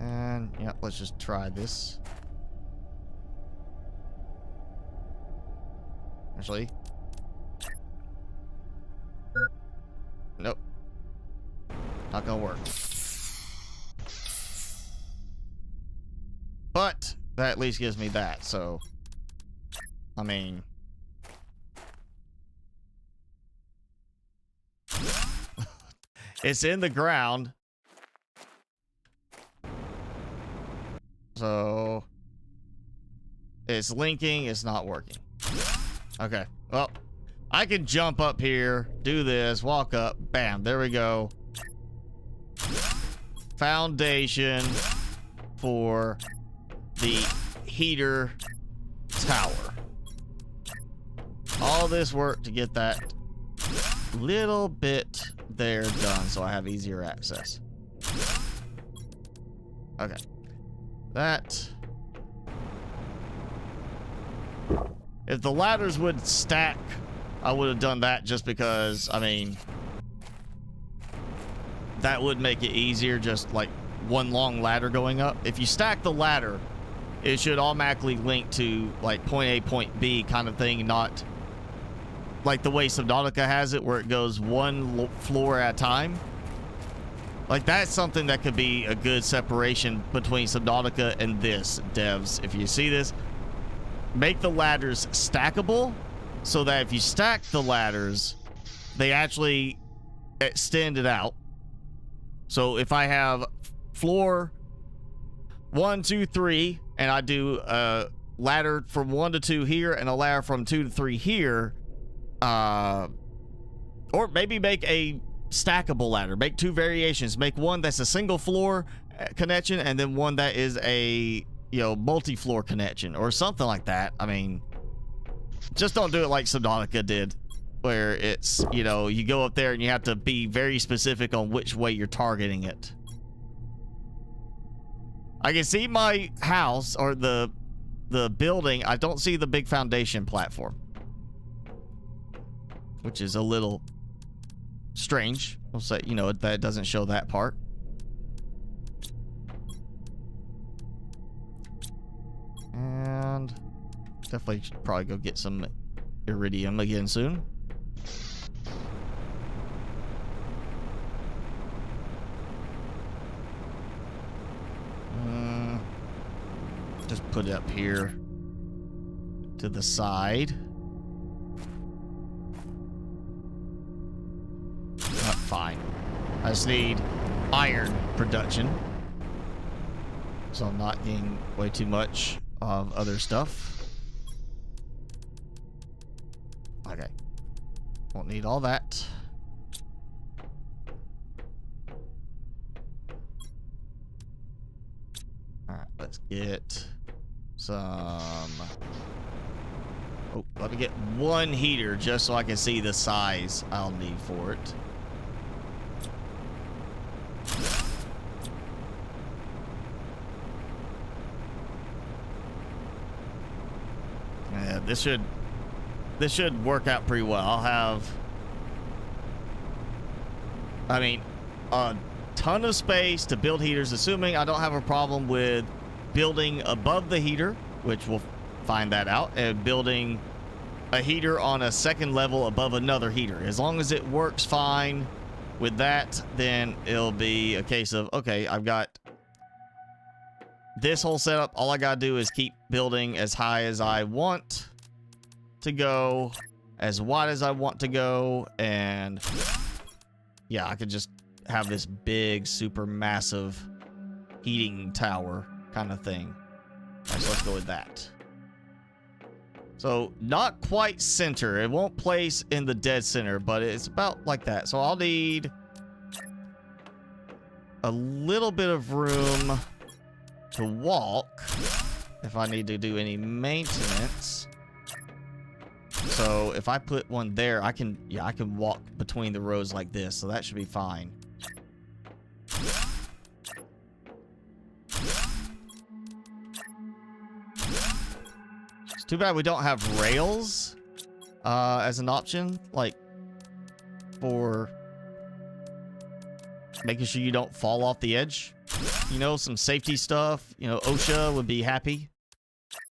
And, yeah, let's just try this. Actually... Nope. Not gonna work. But that at least gives me that, so I mean it's in the ground. So it's linking, it's not working. Okay. Well, I can jump up here, do this, walk up, bam, there we go. Foundation for the heater tower. All this work to get that little bit there done so I have easier access. Okay. That... If the ladders would stack, I would have done that just because, I mean, that would make it easier, just like one long ladder going up. If you stack the ladder, it should automatically link to like point A, point B kind of thing, not like the way Subnautica has it where it goes one floor at a time. Like that's something that could be a good separation between Subnautica and this, devs. If you see this, make the ladders stackable so that if you stack the ladders, they actually extend it out. So if I have floor 1, 2, 3, and I do a ladder from 1 to 2 here and a ladder from 2 to 3 here, or maybe make a stackable ladder, make 2 variations, make one that's a single floor connection and then one that is a, you know, multi-floor connection or something like that. I mean, just don't do it like Subnautica did, where it's, you know, you go up there and you have to be very specific on which way you're targeting it. I can see my house or the building. I don't see the big foundation platform, which is a little strange. We'll say, you know, that doesn't show that part. And definitely should probably go get some iridium again soon. Just put it up here to the side. Fine. I just need iron production, so I'm not getting way too much of other stuff. Okay. Won't need all that. Alright, let's get some... Oh, let me get one heater just so I can see the size I'll need for it. Yeah, this should work out pretty well. I'll have, I mean, a ton of space to build heaters, assuming I don't have a problem with building above the heater, which we'll find that out, and building a heater on a second level above another heater. As long as it works fine with that, then it'll be a case of, okay, I've got this whole setup. All I gotta do is keep building as high as I want to go, as wide as I want to go, and yeah, I could just have this big, super massive heating tower kind of thing. All right, so let's go with that. So not quite center. It won't place in the dead center, but it's about like that. So I'll need a little bit of room to walk if I need to do any maintenance. So if I put one there, I can walk between the rows like this, so that should be fine. It's too bad we don't have rails as an option, like for making sure you don't fall off the edge. You know, some safety stuff. You know, OSHA would be happy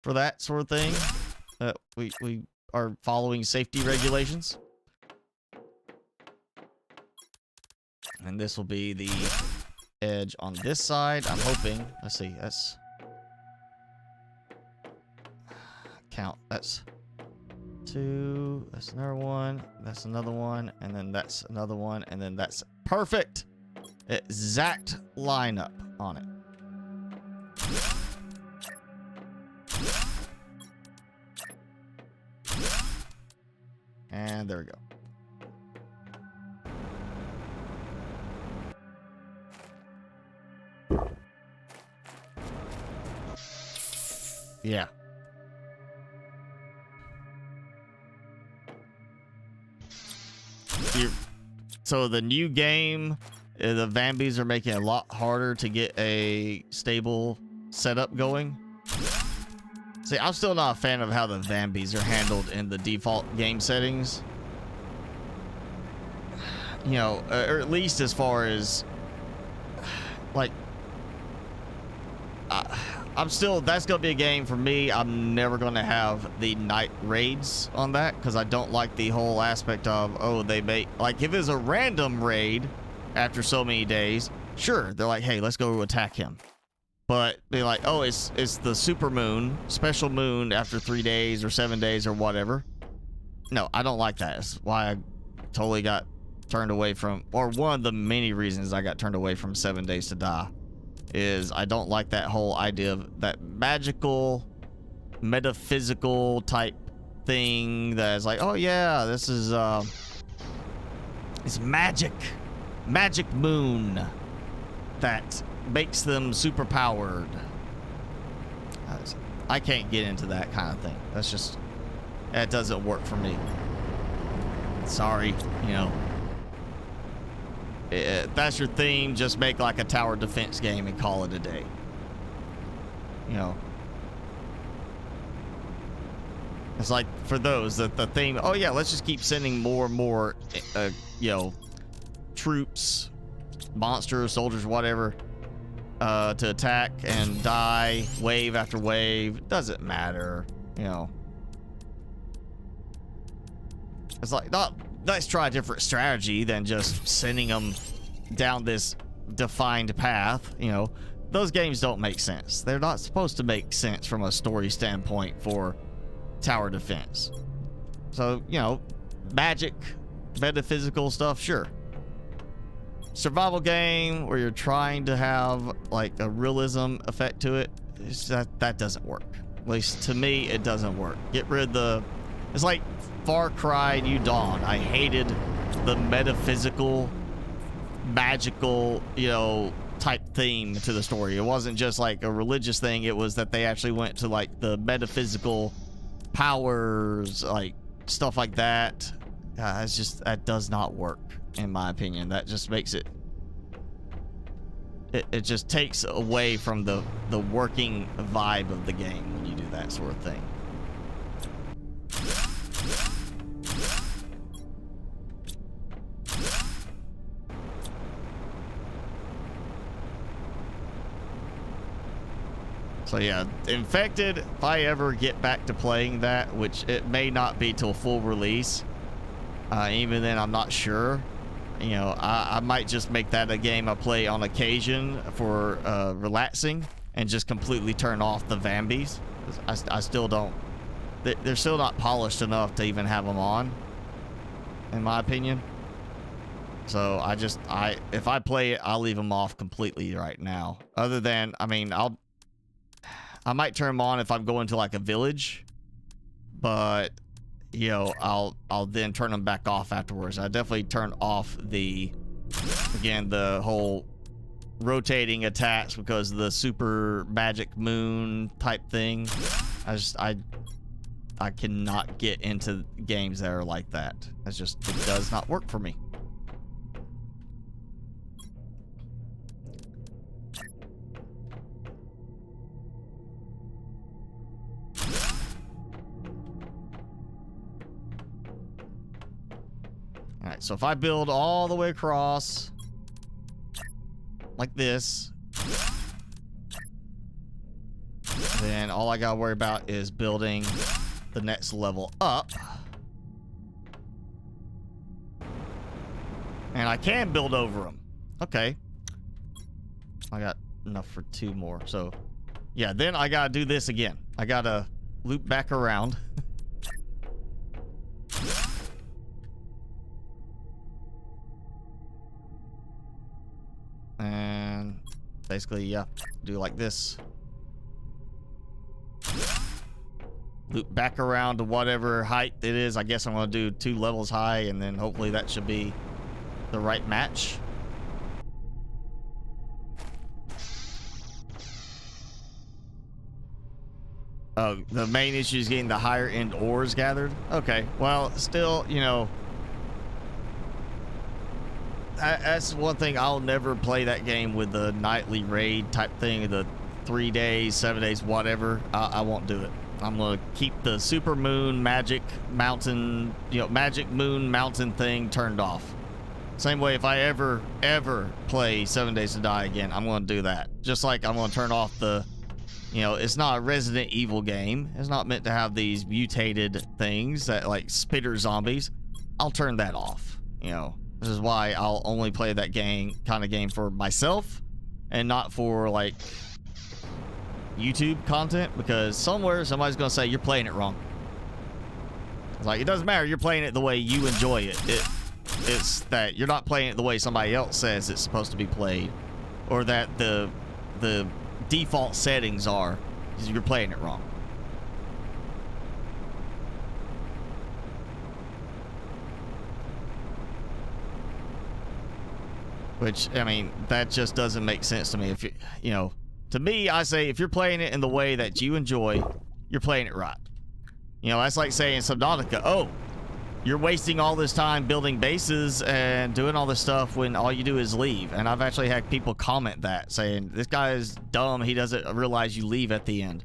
for that sort of thing. We are following safety regulations. And this will be the edge on this side. I'm hoping. Let's see. That's count. That's 2. That's another one. That's another one. And then that's another one. And then that's perfect. Exact lineup on it. And there we go. Yeah. So the new game, the Vambies are making it a lot harder to get a stable setup going. See, I'm still not a fan of how the Vambies are handled in the default game settings. You know, or at least as far as, like, I'm still, that's going to be a game for me. I'm never going to have the night raids on that because I don't like the whole aspect of, oh, they make, like, if it's a random raid after so many days, sure, they're like, hey, let's go attack him. But they're like, oh, it's the super moon, special moon after 3 days or 7 days or whatever. No, I don't like that. That's why I totally got turned away from, or one of the many reasons I got turned away from 7 Days to Die, is I don't like that whole idea of that magical, metaphysical type thing that is like, oh yeah, this is it's magic moon that makes them super powered. I can't get into that kind of thing. That's just, that doesn't work for me. Sorry, you know. If that's your theme, just make like a tower defense game and call it a day. You know. It's like for those that the theme, oh yeah, let's just keep sending more and more you know, troops, monsters, soldiers, whatever, to attack and die wave after wave. Doesn't matter, you know. It's like, not, let's try a different strategy than just sending them down this defined path. You know, those games don't make sense. They're not supposed to make sense from a story standpoint for tower defense. So, you know, magic, metaphysical stuff, sure. Survival game where you're trying to have like a realism effect to it, that doesn't work. At least to me, it doesn't work. Get rid of the, it's like Far Cry New Dawn. I hated the metaphysical, magical, you know, type theme to the story. It wasn't just like a religious thing. It was that they actually went to like the metaphysical powers, like stuff like that. It's just, that does not work in my opinion. That just makes it, it just takes away from the working vibe of the game when you do that sort of thing. So yeah, Infected, if I ever get back to playing that, which it may not be till full release, even then I'm not sure. You know, I might just make that a game I play on occasion for relaxing and just completely turn off the Vambies. I still don't, they're still not polished enough to even have them on, in my opinion. So if I play it, I'll leave them off completely right now. Other than, I mean, I might turn them on if I'm going to like a village, but you know, I'll then turn them back off afterwards. I definitely turn off the whole rotating attacks because of the super magic moon type thing. I cannot get into games that are like that. It does not work for me. All right, so if I build all the way across like this, then all I gotta worry about is building the next level up. And I can build over them. Okay. I got enough for 2 more. So, yeah, then I gotta do this again. I gotta loop back around. And basically, yeah, do like this. Loop back around to whatever height it is. I guess I'm going to do 2 levels high, and then hopefully that should be the right match. Oh, the main issue is getting the higher end ores gathered. Okay, well, still, you know, that's one thing. I'll never play that game with the nightly raid type thing, the 3 days, 7 days, whatever. I won't do it. I'm gonna keep the super moon magic mountain, you know, magic moon mountain thing turned off. Same way, if I ever play 7 Days to Die again, I'm gonna do that. Just like I'm gonna turn off the, you know, it's not a Resident Evil game. It's not meant to have these mutated things that like spitter zombies. I'll turn that off. You know, this is why I'll only play that kind of game for myself and not for like YouTube content, because somewhere somebody's gonna say you're playing it wrong. It's like, it doesn't matter, you're playing it the way you enjoy it. It's that you're not playing it the way somebody else says it's supposed to be played, or that the default settings are. You're playing it wrong. Which, I mean, that just doesn't make sense to me. If you know, to me, I say if you're playing it in the way that you enjoy, you're playing it right. You know, that's like saying Subnautica, oh, you're wasting all this time building bases and doing all this stuff when all you do is leave. And I've actually had people comment that, saying, this guy is dumb, he doesn't realize you leave at the end.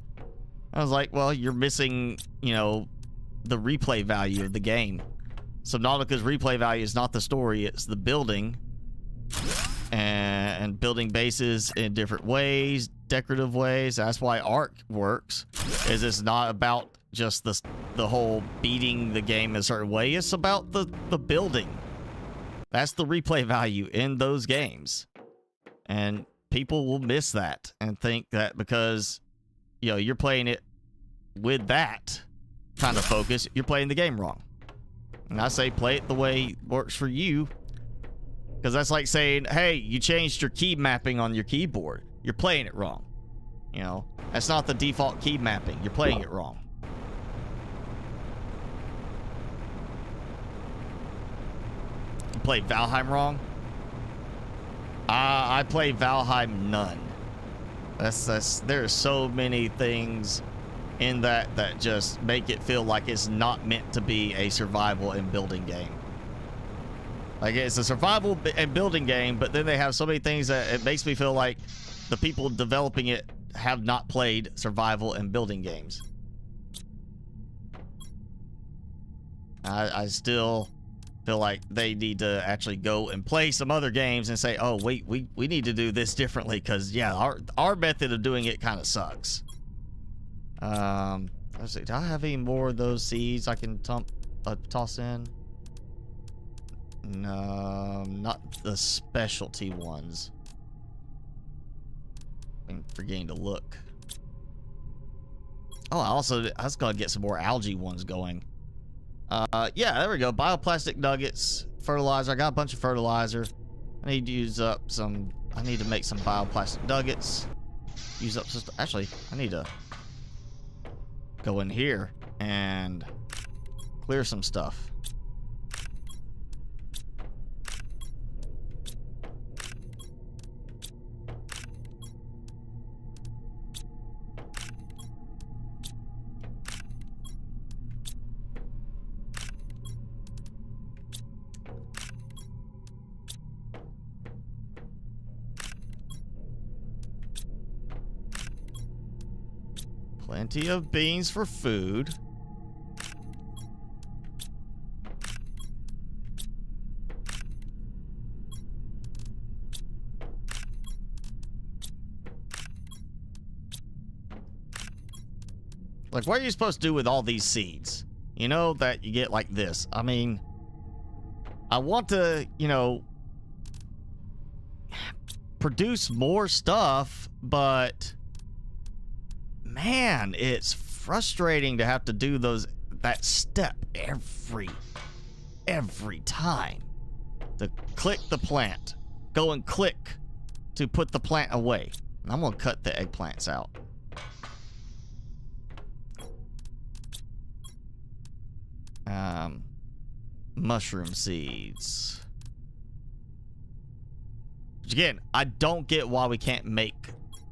I was like, well, you're missing, you know, the replay value of the game. Subnautica's replay value is not the story, it's the building. And building bases in different ways, decorative ways. That's why Ark works, is it's not about just the whole beating the game in a certain way. It's about the building. That's the replay value in those games. And people will miss that and think that because, you know, you're playing it with that kind of focus, you're playing the game wrong. And I say play it the way it works for you. Because that's like saying, hey, you changed your key mapping on your keyboard. You're playing it wrong. You know, that's not the default key mapping. You're playing it wrong. You played Valheim wrong? I played Valheim none. There are so many things in that just make it feel like it's not meant to be a survival and building game. Like, it's a survival and building game, but then they have so many things that it makes me feel like the people developing it have not played survival and building games. I still feel like they need to actually go and play some other games and say, oh, wait, we need to do this differently, because, yeah, our method of doing it kind of sucks. Let's see, do I have any more of those seeds I can toss in? No, not the specialty ones. I'm forgetting to look. Oh, I was gonna get some more algae ones going. Yeah, there we go. Bioplastic nuggets, fertilizer. I got a bunch of fertilizer. I need to use up some. I need to make some bioplastic nuggets. Use up some. Actually, I need to go in here and clear some stuff. Plenty of beans for food. Like, what are you supposed to do with all these seeds? You know, that you get like this. I mean, I want to, you know, produce more stuff, but man, it's frustrating to have to do that step every time. To click the plant, go and click to put the plant away. And I'm gonna cut the eggplants out. Mushroom seeds. Again, I don't get why we can't make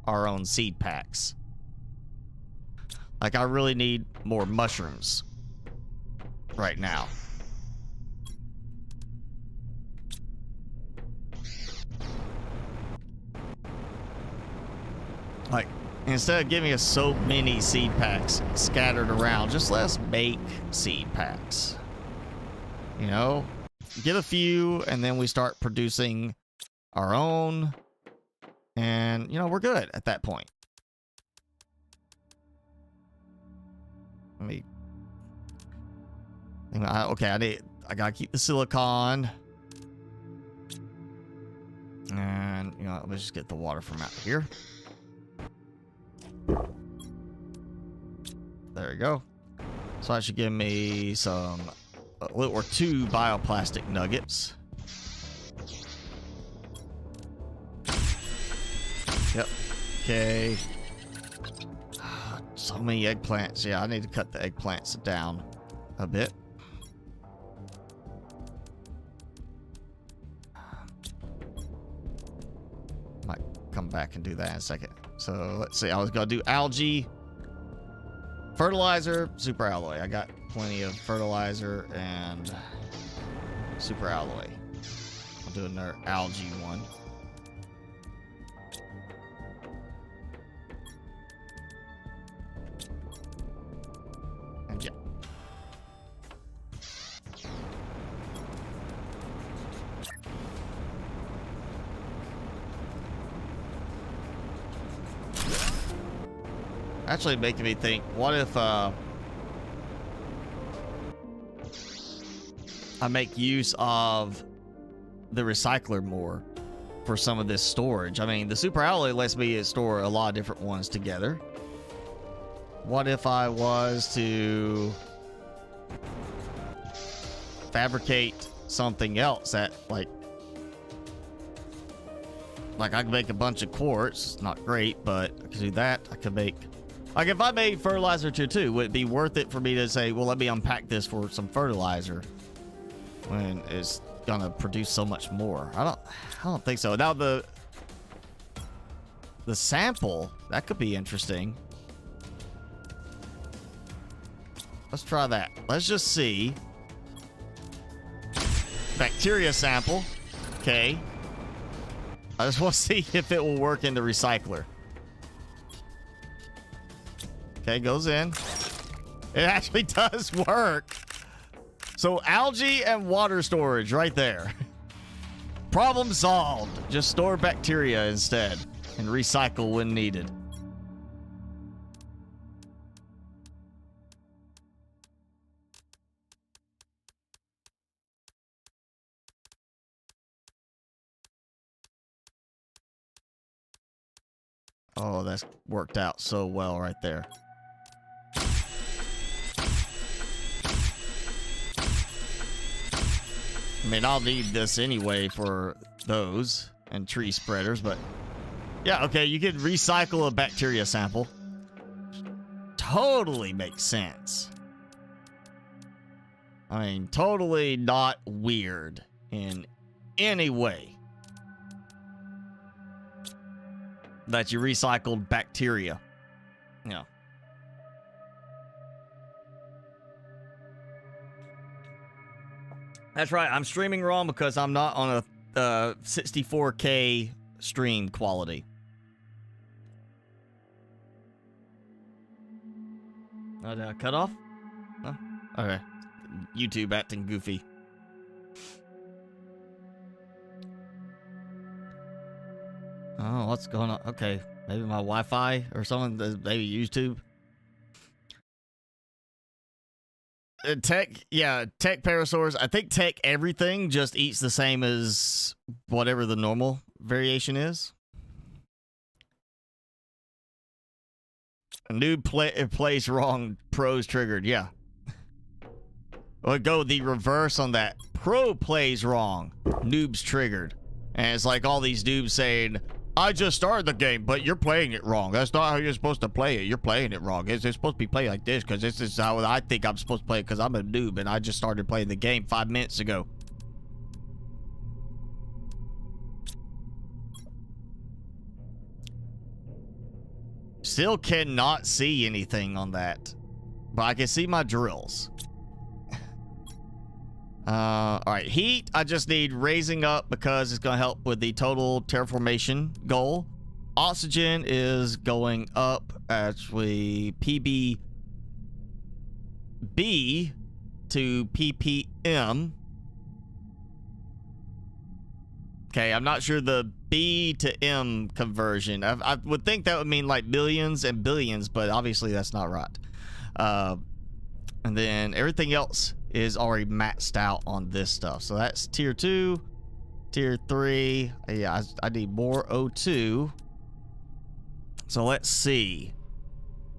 our own seed packs. Like, I really need more mushrooms right now. Like, instead of giving us so many seed packs scattered around, just let us make seed packs. You know, get a few, and then we start producing our own, and, you know, we're good at that point. Let me... Okay, I gotta keep the silicon. And, you know, let's just get the water from out here. There we go. So that should give me some, or 2 bioplastic nuggets. Yep. Okay. So many eggplants. Yeah, I need to cut the eggplants down a bit. Might come back and do that in a second. So let's see. I was gonna do algae, fertilizer, super alloy. I got plenty of fertilizer and super alloy. I'll do another algae one. And yeah. Actually making me think, what if I make use of the recycler more for some of this storage? I mean, the super alloy lets me store a lot of different ones together. What if I was to fabricate something else that, like I could make a bunch of quartz. It's not great, but I could do that. I could make, like, if I made fertilizer too, would it be worth it for me to say, well, let me unpack this for some fertilizer when it's gonna produce so much more? I don't think so. Now the sample, that could be interesting. Let's try that. Let's just see. Bacteria sample. Okay. I just want to see if it will work in the recycler. Okay, goes in. It actually does work. So algae and water storage right there. Problem solved. Just store bacteria instead and recycle when needed. Oh, that's worked out so well right there. I mean, I'll need this anyway for those and tree spreaders, but yeah, okay, you can recycle a bacteria sample. Totally makes sense. I mean, totally not weird in any way that you recycled bacteria. Yeah. That's right. I'm streaming wrong because I'm not on a 64K stream quality. Oh, did I cut off? No? Okay. YouTube acting goofy. Oh, what's going on? Okay. Maybe my Wi-Fi or something. Maybe YouTube. Tech, yeah, tech parasaurs. I think tech everything just eats the same as whatever the normal variation is. A noob plays wrong, pros triggered, yeah. Or go the reverse on that. Pro plays wrong, noobs triggered. And it's like all these noobs saying, I just started the game, but you're playing it wrong. That's not how you're supposed to play it. You're playing it wrong. It's supposed to be played like this because this is how I think I'm supposed to play it because I'm a noob and I just started playing the game 5 minutes ago. Still cannot see anything on that, but I can see my drills. All right, heat, I just need raising up because it's going to help with the total terraformation goal. Oxygen is going up, actually, PBB to PPM. Okay, I'm not sure the B to M conversion. I would think that would mean like millions and billions, but obviously that's not right. And then everything else is already maxed out on this stuff. So that's tier 2, tier 3. Yeah, I need more O2. So let's see.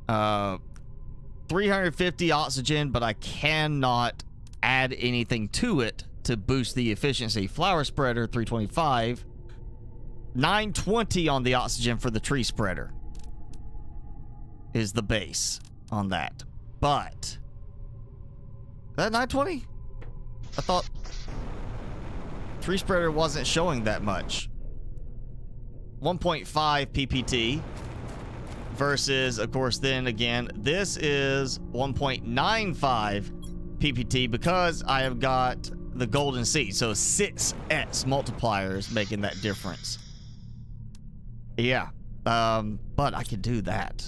350 oxygen, but I cannot add anything to it to boost the efficiency. Flower spreader, 325. 920 on the oxygen for the tree spreader is the base on that. But that 920? I thought tree spreader wasn't showing that much. 1.5 PPT versus, of course, then again, this is 1.95 PPT because I have got the golden seed. So 6x multipliers making that difference. Yeah. But I can do that.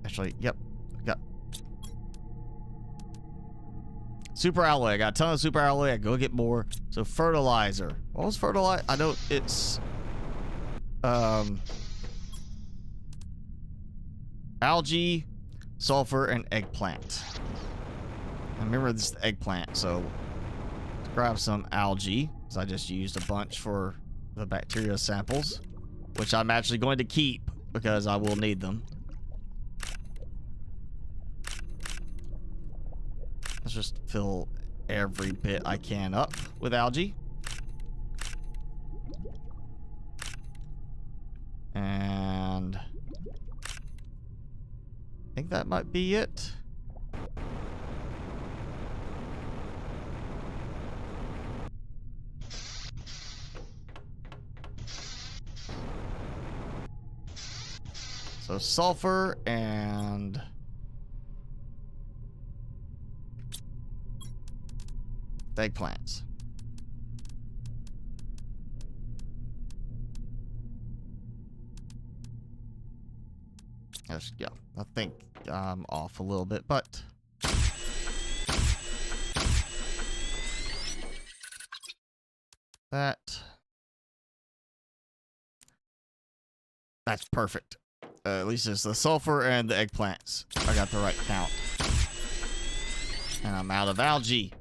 Actually, yep. Got super alloy. I got a ton of super alloy. I go get more. So fertilizer. What was fertilizer? I know it's algae, sulfur, and eggplant. I remember this is the eggplant, so let's grab some algae, because I just used a bunch for the bacteria samples, which I'm actually going to keep because I will need them. Let's just fill every bit I can up with algae. And I think that might be it. So sulfur and eggplants. Yeah, I think I'm off a little bit, but that's perfect. At least it's the sulfur and the eggplants. I got the right count. And I'm out of algae.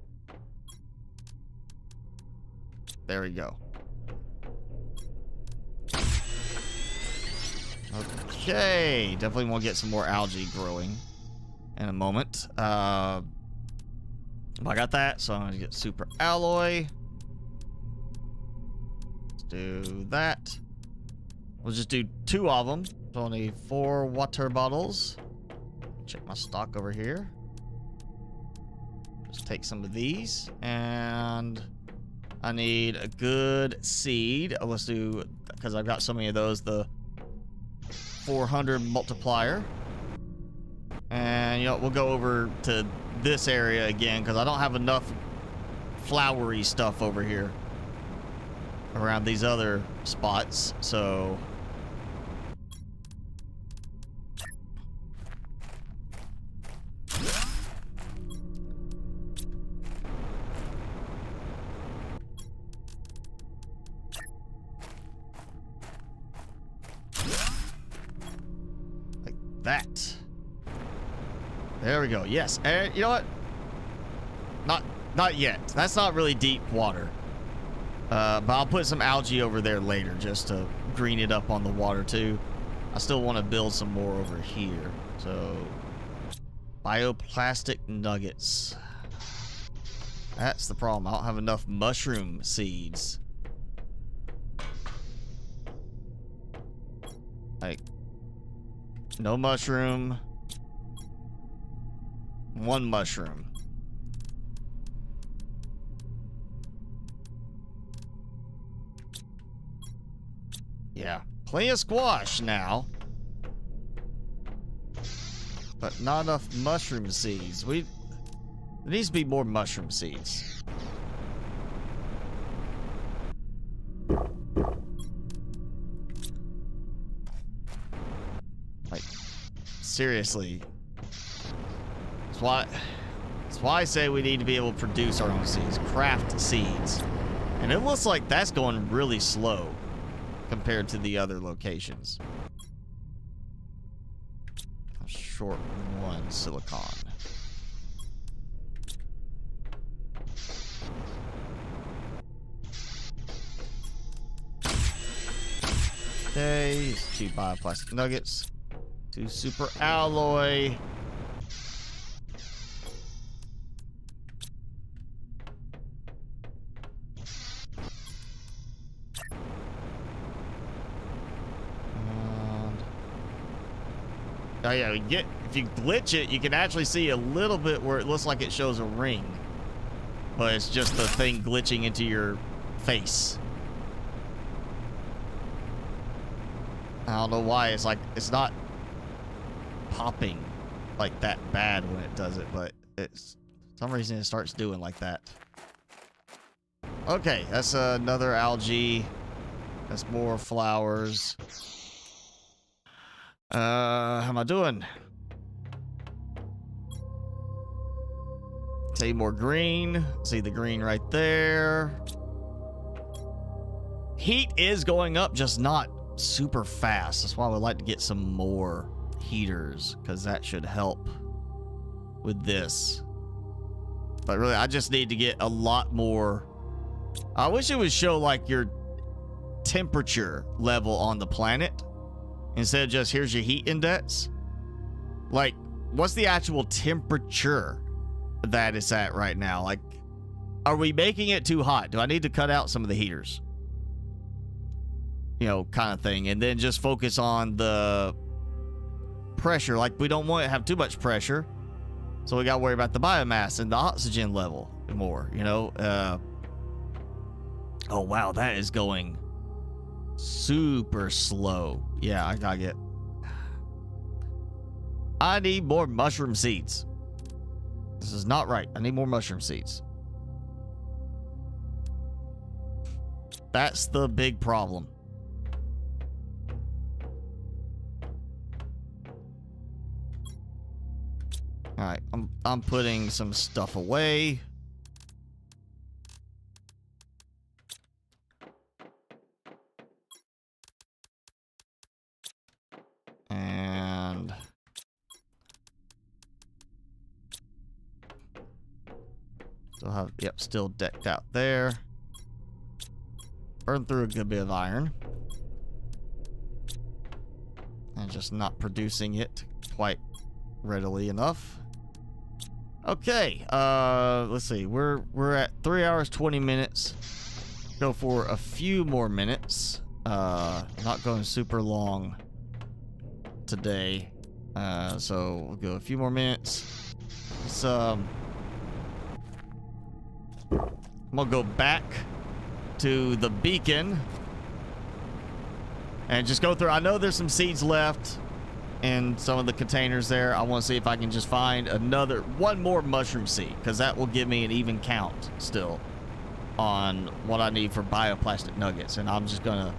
There we go. Okay, definitely want to get some more algae growing in a moment. I got that, so I'm going to get super alloy. Let's do that. We'll just do 2 of them. So only 4 water bottles. Check my stock over here. Let's take some of these, and I need a good seed. Let's do, because I've got so many of those, the 400 multiplier. And, you know, we'll go over to this area again, because I don't have enough flowery stuff over here around these other spots, so... like that. There we go. Yes. And you know what? Not yet. That's not really deep water. But I'll put some algae over there later just to green it up on the water too. I still want to build some more over here. So, bioplastic nuggets. That's the problem. I don't have enough mushroom seeds. Like, no mushroom. One mushroom. Yeah, plenty of squash now. But not enough mushroom seeds. There needs to be more mushroom seeds. Like, seriously. That's why I say we need to be able to produce our own seeds. Craft seeds. And it looks like that's going really slow compared to the other locations. Short one silicon. Okay, 2 bioplastic nuggets, 2 super alloy. Oh yeah, if you glitch it, you can actually see a little bit where it looks like it shows a ring. But it's just the thing glitching into your face. I don't know why. It's like, it's not popping like that bad when it does it, but it's, for some reason it starts doing like that. Okay, that's another algae. That's more flowers. How am I doing? See more green. See the green right there. Heat is going up, just not super fast. That's why I would like to get some more heaters, because that should help with this. But really, I just need to get a lot more. I wish it would show like your temperature level on the planet, instead of just here's your heat index. Like, what's the actual temperature that it's at right now? Like, are we making it too hot? Do I need to cut out some of the heaters? You know, kind of thing. And then just focus on the pressure. Like, we don't want to have too much pressure, so we got to worry about the biomass and the oxygen level more, you know? Oh, wow, that is going super slow. Yeah, I need more mushroom seeds. This is not right. I need more mushroom seeds. That's the big problem. All right, I'm putting some stuff away. And still have, yep, still decked out there. Burn through a good bit of iron. And just not producing it quite readily enough. Okay, let's see. We're at 3 hours 20 minutes. Go for a few more minutes. Not going super long today. So we'll go a few more minutes. Let's I'm gonna go back to the beacon and just go through. I know there's some seeds left in some of the containers there. I want to see if I can just find one more mushroom seed, because that will give me an even count still on what I need for bioplastic nuggets. And I'm just gonna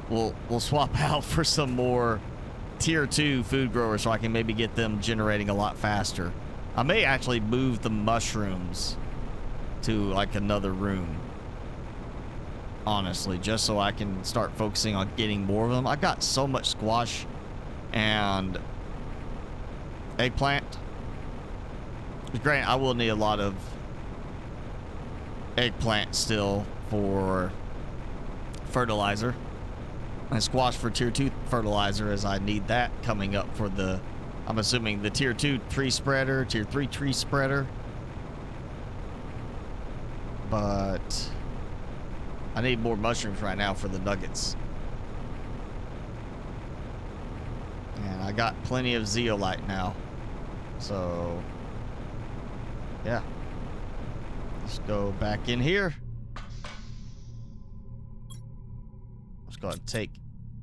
we'll swap out for some more tier 2 food growers so I can maybe get them generating a lot faster. I may actually move the mushrooms to like another room, honestly, just so I can start focusing on getting more of them. I got so much squash and eggplant. Granted, I will need a lot of eggplant still for fertilizer, and squash for tier 2 fertilizer, as I need that coming up for the, I'm assuming, the tier 2 tree spreader, tier 3 tree spreader. But I need more mushrooms right now for the nuggets. And I got plenty of zeolite now. So, yeah. Let's go back in here. Let's go ahead and take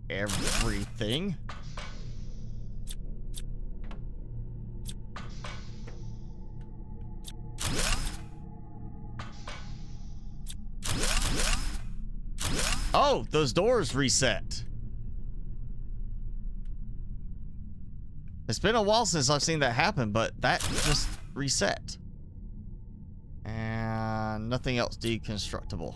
everything. Oh, those doors reset. It's been a while since I've seen that happen, but that just reset. And nothing else deconstructible.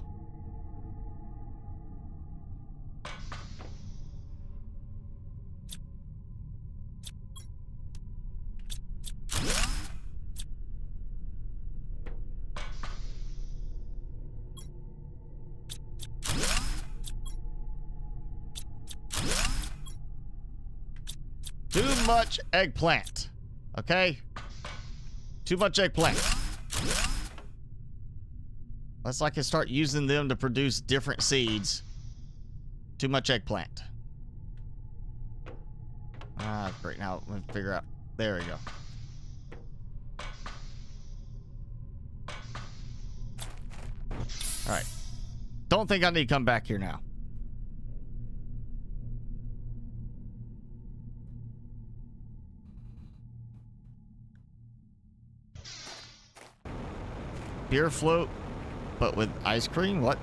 Too much eggplant. Okay? Too much eggplant. Unless I can start using them to produce different seeds. Too much eggplant. Ah, great. Now let me figure out. There we go. Alright. Don't think I need to come back here now. Beer float, but with ice cream? What?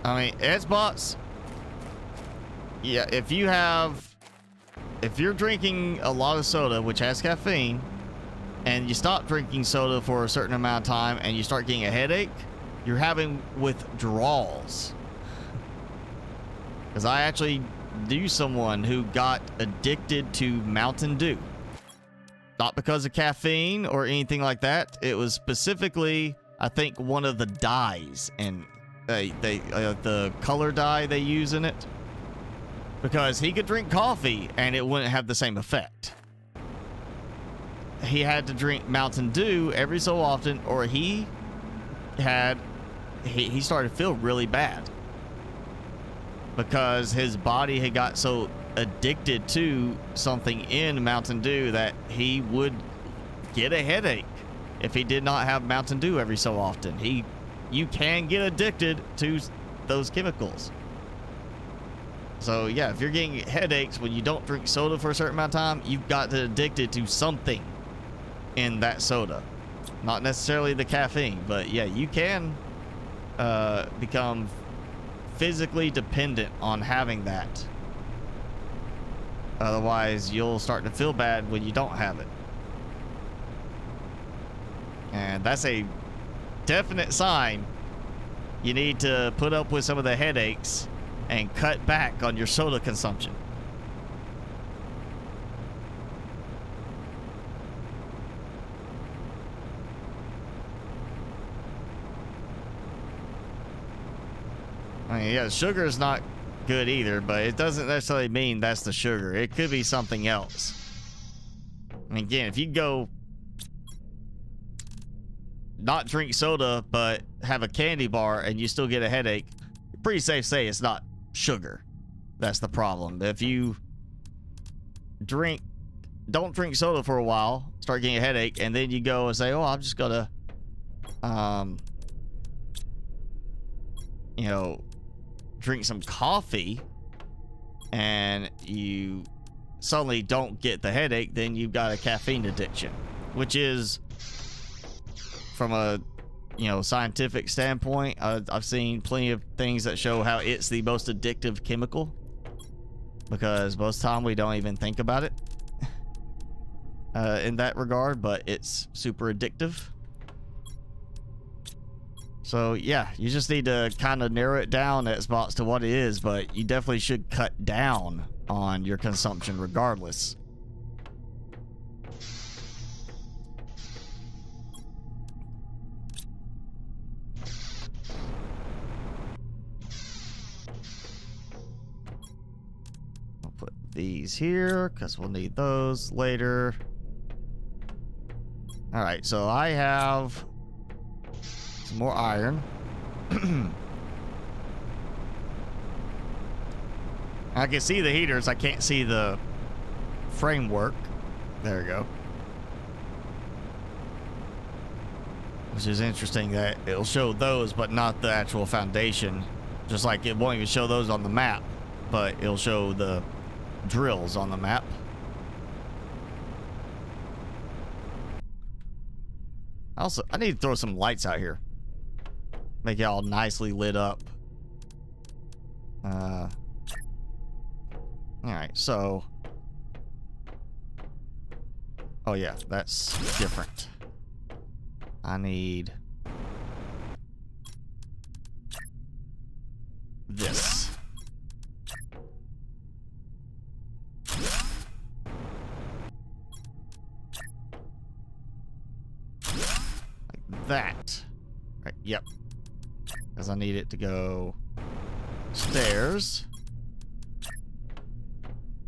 I mean, Xbox, yeah, if you're drinking a lot of soda, which has caffeine, and you stop drinking soda for a certain amount of time and you start getting a headache, you're having withdrawals. Because I actually knew someone who got addicted to Mountain Dew. Not because of caffeine or anything like that. It was specifically, I think, one of the dyes, and the color dye they use in it. Because he could drink coffee and it wouldn't have the same effect. He had to drink Mountain Dew every so often, or he started to feel really bad because his body had got so addicted to something in Mountain Dew that he would get a headache if he did not have Mountain Dew every so often. You can get addicted to those chemicals. So yeah, if you're getting headaches when you don't drink soda for a certain amount of time, you've got to addicted to something in that soda. Not necessarily the caffeine, but yeah, you can become physically dependent on having that. Otherwise, you'll start to feel bad when you don't have it. And that's a definite sign you need to put up with some of the headaches and cut back on your soda consumption. I mean, yeah, sugar is not good either, but it doesn't necessarily mean that's the sugar. It could be something else. I mean, again, if you go not drink soda but have a candy bar and you still get a headache, pretty safe to say it's not sugar. That's the problem. If you don't drink soda for a while, start getting a headache, and then you go and say, oh, I'm just gonna you know, drink some coffee, and you suddenly don't get the headache, then you've got a caffeine addiction, which is, from a, you know, scientific standpoint, I've seen plenty of things that show how it's the most addictive chemical, because most of the time we don't even think about it in that regard, but it's super addictive. So yeah, you just need to kind of narrow it down, Xbox, to what it is, but you definitely should cut down on your consumption regardless. I'll put these here because we'll need those later. All right, so I have some more iron. I can see the heaters. I can't see the framework. There we go. Which is interesting that it'll show those, but not the actual foundation. Just like it won't even show those on the map, but it'll show the drills on the map. Also, I need to throw some lights out here. Make it all nicely lit up. Alright, so... oh yeah, that's different. I need... this. That. Right, yep. Because I need it to go stairs.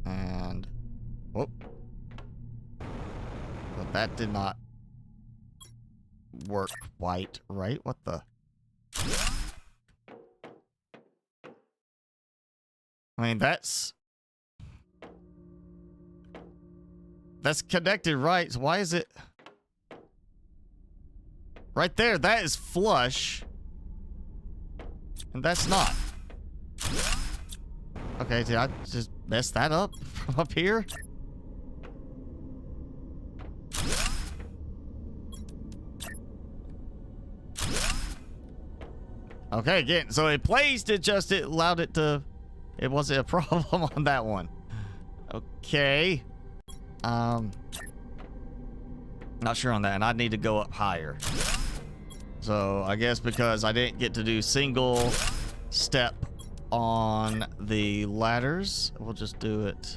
And whoop. But that did not work quite right. What the? I mean, that's connected right. So why is it right there? That is flush. And that's not. Okay, did I just mess that up from up here? Okay, again, so it placed it, just it allowed it to, it wasn't a problem on that one. Okay. Not sure on that, and I need to go up higher. So I guess because I didn't get to do single step on the ladders, we'll just do it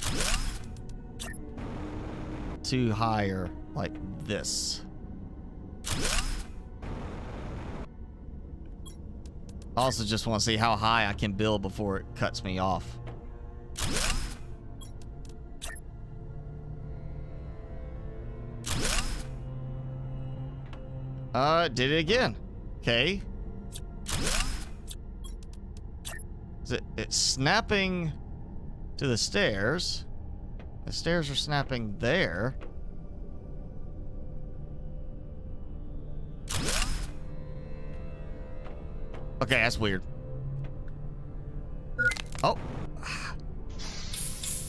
to higher like this. Also just want to see how high I can build before it cuts me off. Did it again. Okay. It's snapping to the stairs. The stairs are snapping there. Okay, that's weird. Oh.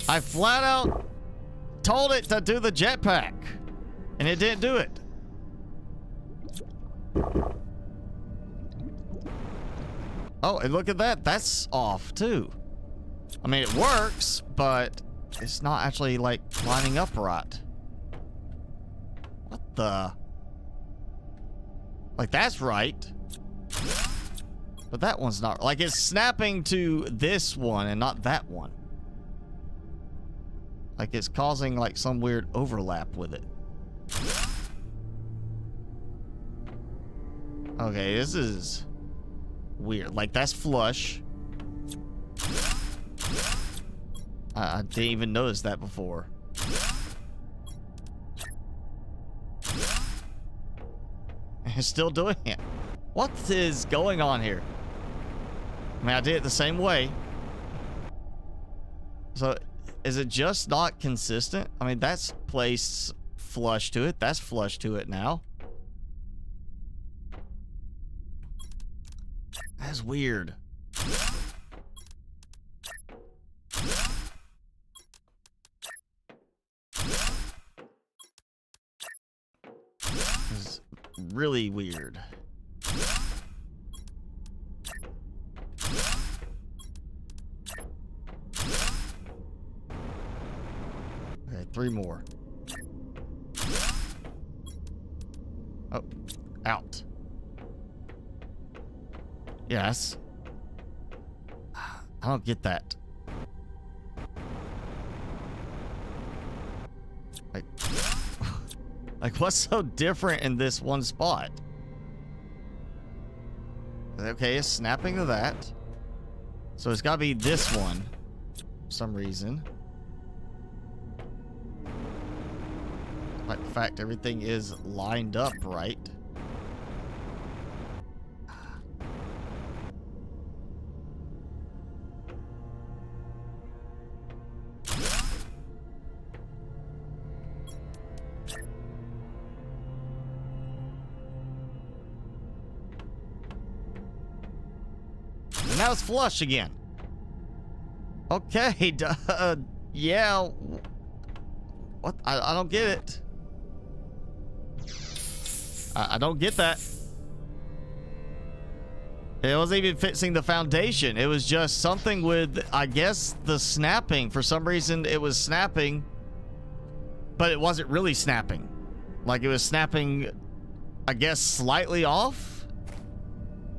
I flat out told it to do the jetpack, and it didn't do it. Oh, and look at that. That's off, too. I mean, it works, but it's not actually, like, lining up right. What the? Like, that's right. But that one's not. Like, it's snapping to this one and not that one. Like, it's causing, like, some weird overlap with it. Okay, this is weird. Like, that's flush. I didn't even notice that before. It's still doing it. What is going on here? I mean, I did it the same way. So, is it just not consistent? I mean, that's placed flush to it. That's flush to it now. That's weird. It's really weird. Okay, 3 more. Oh, out. Yes. I don't get that. Like what's so different in this one spot? Okay, it's snapping to that. So it's gotta be this one for some reason. Like the fact everything is lined up right. And now it's flush again. Okay, yeah. What? I don't get it. I don't get that. It wasn't even fixing the foundation. It was just something with, I guess, the snapping. For some reason, it was snapping, but it wasn't really snapping. Like it was snapping, I guess, slightly off.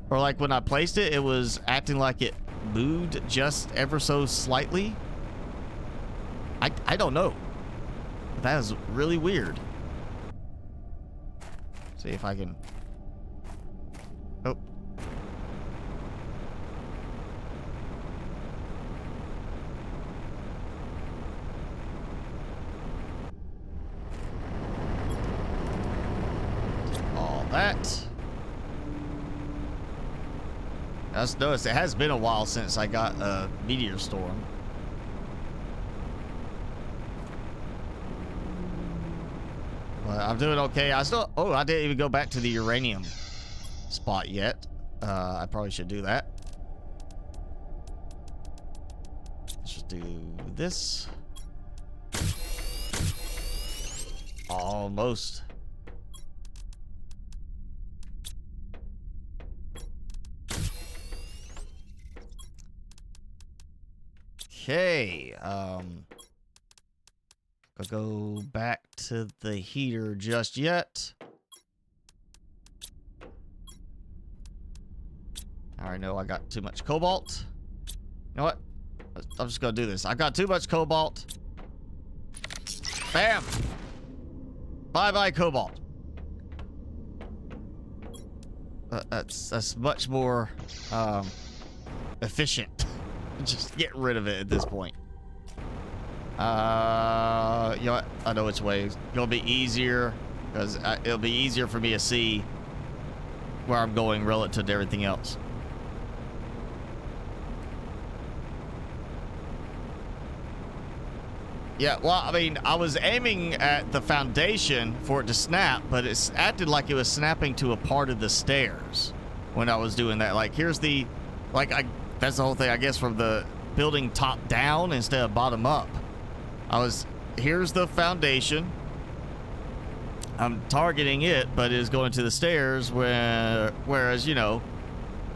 Or like when I placed it, it was acting like it moved just ever so slightly. I don't know. That is really weird. See if I can... Oh. All that. I just noticed it has been a while since I got a meteor storm. But I'm doing okay. I still... Oh, I didn't even go back to the uranium spot yet. I probably should do that. Let's just do this. Almost. Okay, I'll go back to the heater just yet. I already know I got too much cobalt. You know what? I'm just gonna do this. I got too much cobalt. Bam! Bye-bye cobalt. That's much more efficient. Just get rid of it at this point. You know what? I know which way. It's gonna be easier because it'll be easier for me to see where I'm going relative to everything else. Yeah, well, I mean, I was aiming at the foundation for it to snap, but it's acted like it was snapping to a part of the stairs when I was doing that. Like, here's the, like, that's the whole thing, I guess, from the building top down instead of bottom up. Here's the foundation. I'm targeting it, but it is going to the stairs, whereas, you know,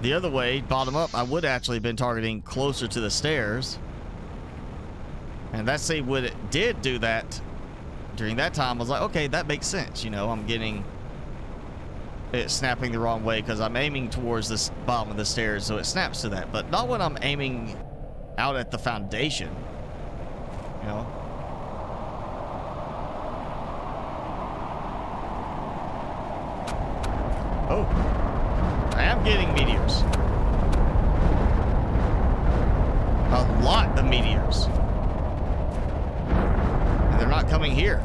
the other way, bottom up, I would actually have been targeting closer to the stairs. And that's when it did do that during that time, I was like, okay, that makes sense. You know, I'm getting it snapping the wrong way because I'm aiming towards the bottom of the stairs, so it snaps to that. But not when I'm aiming out at the foundation, you know. Oh, I am getting meteors. A lot of meteors. And they're not coming here.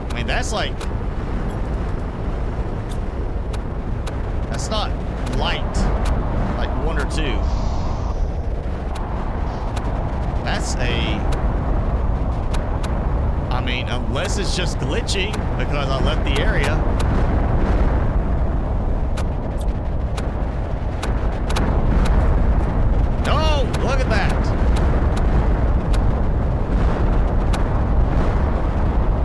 I mean, that's like That's not light, like 1 or 2. That's I mean, unless it's just glitching because I left the area. Oh, look at that.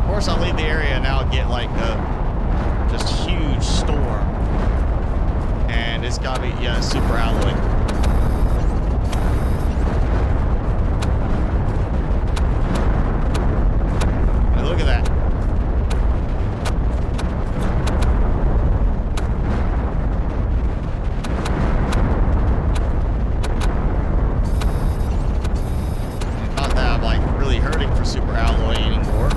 Of course, I'll leave the area and I'll get like a just huge storm. And it's gotta be, yeah, super alloy. Look at that. Not that I'm like really hurting for super alloy anymore,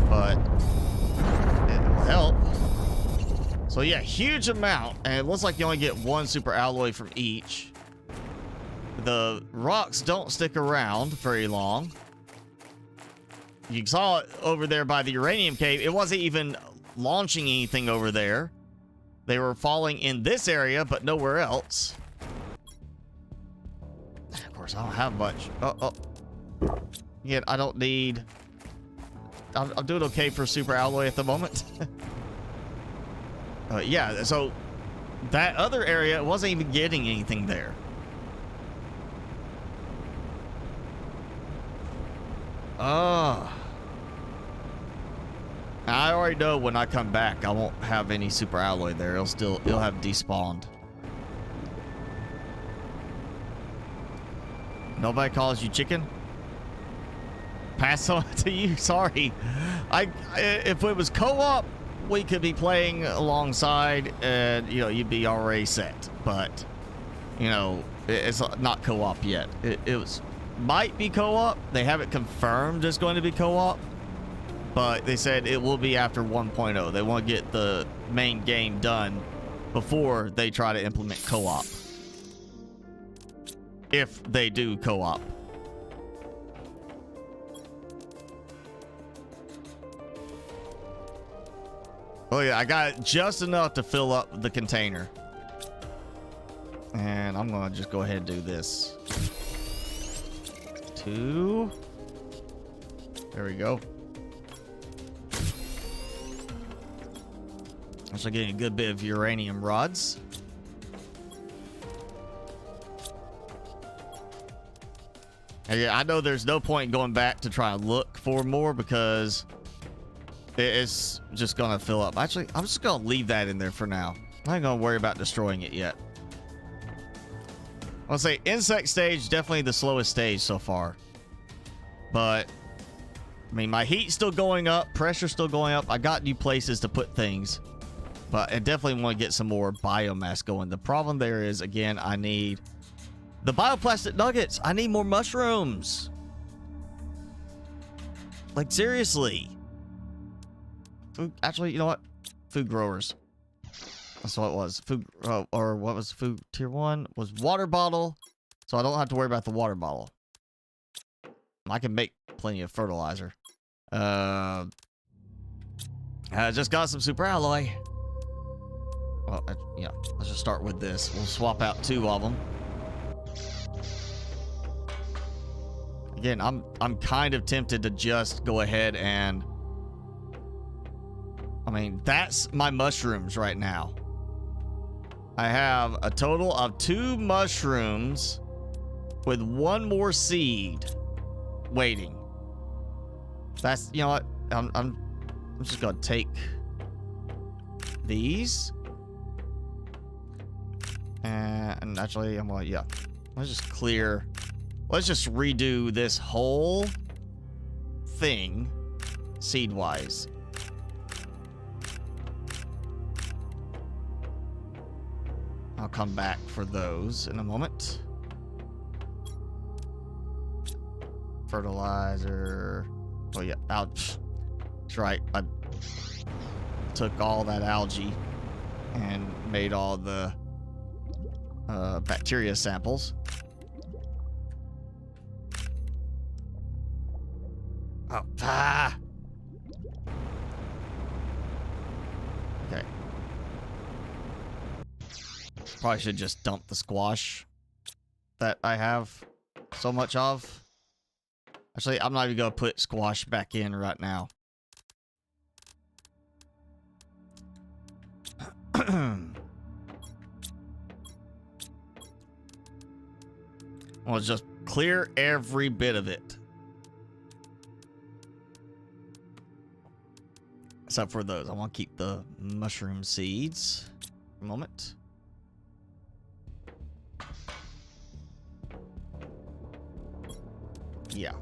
but it will help. So yeah, huge amount, and it looks like you only get 1 super alloy from each. The rocks don't stick around very long. You saw it over there by the Uranium Cave. It wasn't even launching anything over there. They were falling in this area, but nowhere else. Of course, I don't have much. Yeah, I don't need... I'm doing okay for super alloy at the moment. Yeah, so that other area wasn't even getting anything there. I already know when I come back, I won't have any super alloy there. It'll have despawned. Nobody calls you chicken? Pass on to you. Sorry. If it was co-op, we could be playing alongside, and you know you'd be already set. But you know it's not co-op yet. It was. Might be co-op. They haven't confirmed it's going to be co-op, but they said it will be after 1.0. They want to get the main game done before they try to implement co-op. If they do co-op. Oh yeah, I got just enough to fill up the container. And I'm going to just go ahead and do this. 2. There we go. Also getting a good bit of uranium rods. And yeah, I know there's no point going back to try and look for more because it's just gonna fill up. Actually, I'm just gonna leave that in there for now. I ain't gonna worry about destroying it yet. I'll say insect stage, definitely the slowest stage so far. But, I mean, my heat's still going up. Pressure's still going up. I got new places to put things. But I definitely want to get some more biomass going. The problem there is, again, I need the bioplastic nuggets. I need more mushrooms. Like, seriously. Food, actually, you know what? Food growers. That's what it was. Food, or what was food tier 1? Was water bottle. So I don't have to worry about the water bottle. I can make plenty of fertilizer. I just got some super alloy. Well, yeah, let's just start with this. We'll swap out 2 of them. Again, I'm kind of tempted to just go ahead and... I mean, that's my mushrooms right now. I have a total of 2 mushrooms with 1 more seed waiting. That's, you know what? I'm just gonna take these. And actually, I'm gonna, yeah. Let's just clear. Let's just redo this whole thing seed-wise. I'll come back for those in a moment. Fertilizer. Oh yeah, ouch. That's right. I took all that algae and made all the bacteria samples. Oh, ah! Okay. Probably should just dump the squash that I have so much of. Actually, I'm not even gonna put squash back in right now. I'll just clear every bit of it. Except for those. I want to keep the mushroom seeds for a moment. Yeah.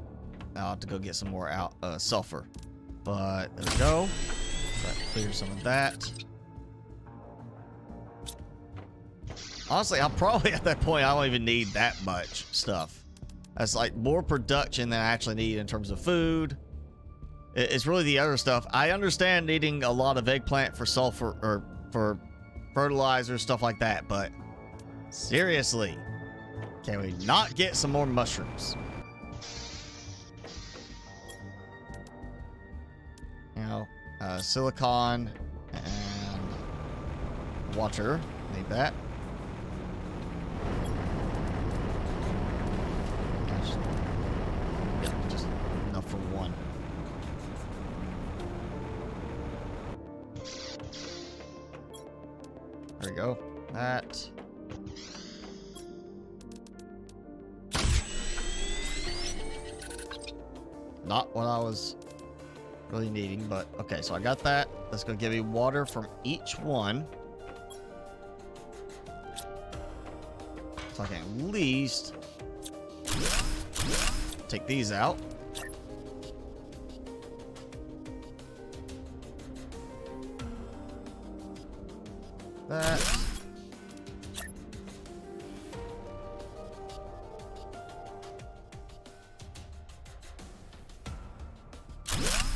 I'll have to go get some more sulfur. But there we go. So that clears some of that. Honestly, I'm probably at that point I don't even need that much stuff. That's like more production than I actually need in terms of food. It's really the other stuff. I understand needing a lot of eggplant for sulfur or for fertilizer, stuff like that, but seriously, can we not get some more mushrooms? You know, silicon and water. Need that. Just enough for one. There we go. That. Not what I was really needing, but okay, so I got that. That's gonna give me water from each one. So I can at least take these out. That.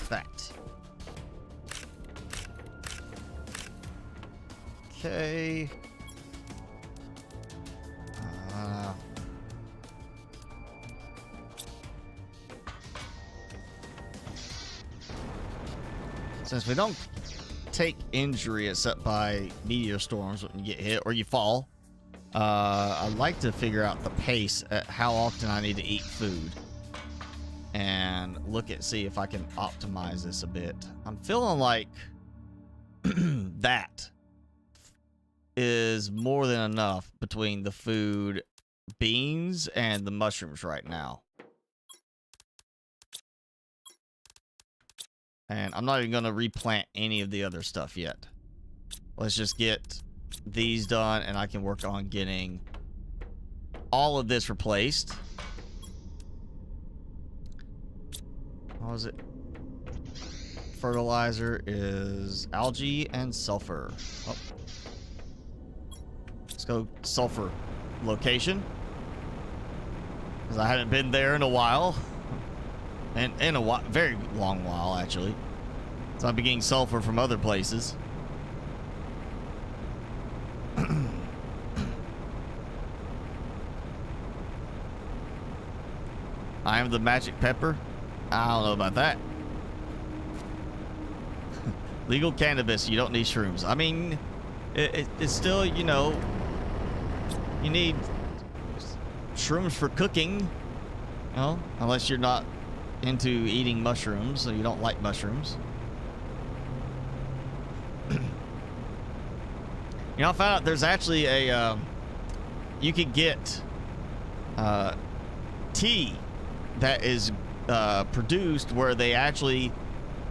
That. Okay. Since we don't take injury except by meteor storms when you get hit or you fall, I like to figure out the pace at how often I need to eat food and look at see if I can optimize this a bit. I'm feeling like that is more than enough between the food, beans, and the mushrooms right now. And I'm not even going to replant any of the other stuff yet. Let's just get these done, and I can work on getting all of this replaced. What was it? Fertilizer is algae and sulfur. Oh. Let's go sulfur location, because I haven't been there in a while. And in a while, very long while, actually. So I've been getting sulfur from other places. I am the magic pepper. I don't know about that. Legal cannabis, you don't need shrooms. I mean, it's still, you know, you need shrooms for cooking. You know, unless you're not into eating mushrooms, so you don't like mushrooms. You know, I found out there's actually a you could get tea that is produced where they actually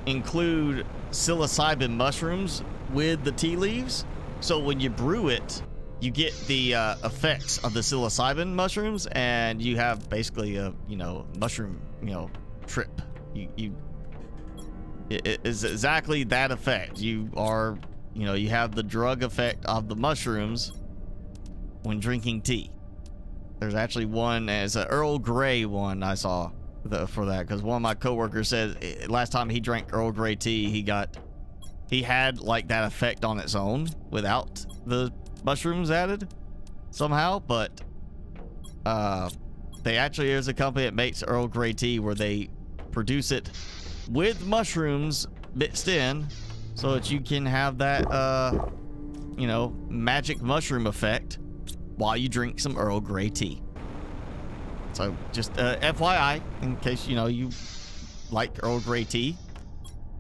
include psilocybin mushrooms with the tea leaves. So when you brew it, you get the effects of the psilocybin mushrooms, and you have basically a, you know, mushroom, you know, trip. It is exactly that effect. You are, you know, you have the drug effect of the mushrooms when drinking tea. There's actually one as an Earl Grey one I saw for that, because one of my coworkers said last time he drank Earl Grey tea, he had like that effect on its own without the mushrooms added somehow. But they actually, there's a company that makes Earl Grey tea where they produce it with mushrooms mixed in, so that you can have that you know, magic mushroom effect while you drink some Earl Grey tea. So just FYI, in case you know you like Earl Grey tea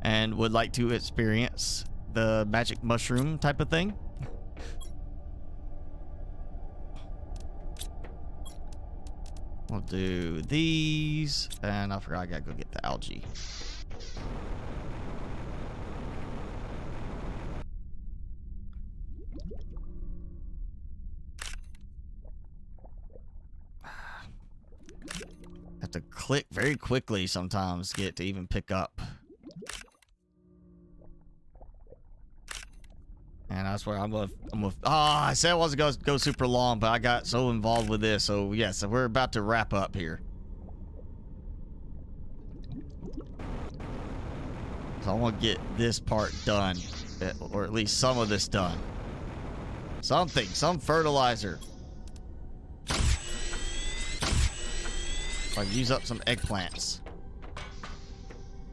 and would like to experience the magic mushroom type of thing. We'll do these, and I forgot I gotta go get the algae. Have to click very quickly sometimes to get to even pick up. And I swear I'm with I said I wasn't going to go super long, but I got so involved with this. So yes, we're about to wrap up here. So I want to get this part done, or at least some of this done. Some fertilizer. So I can use up some eggplants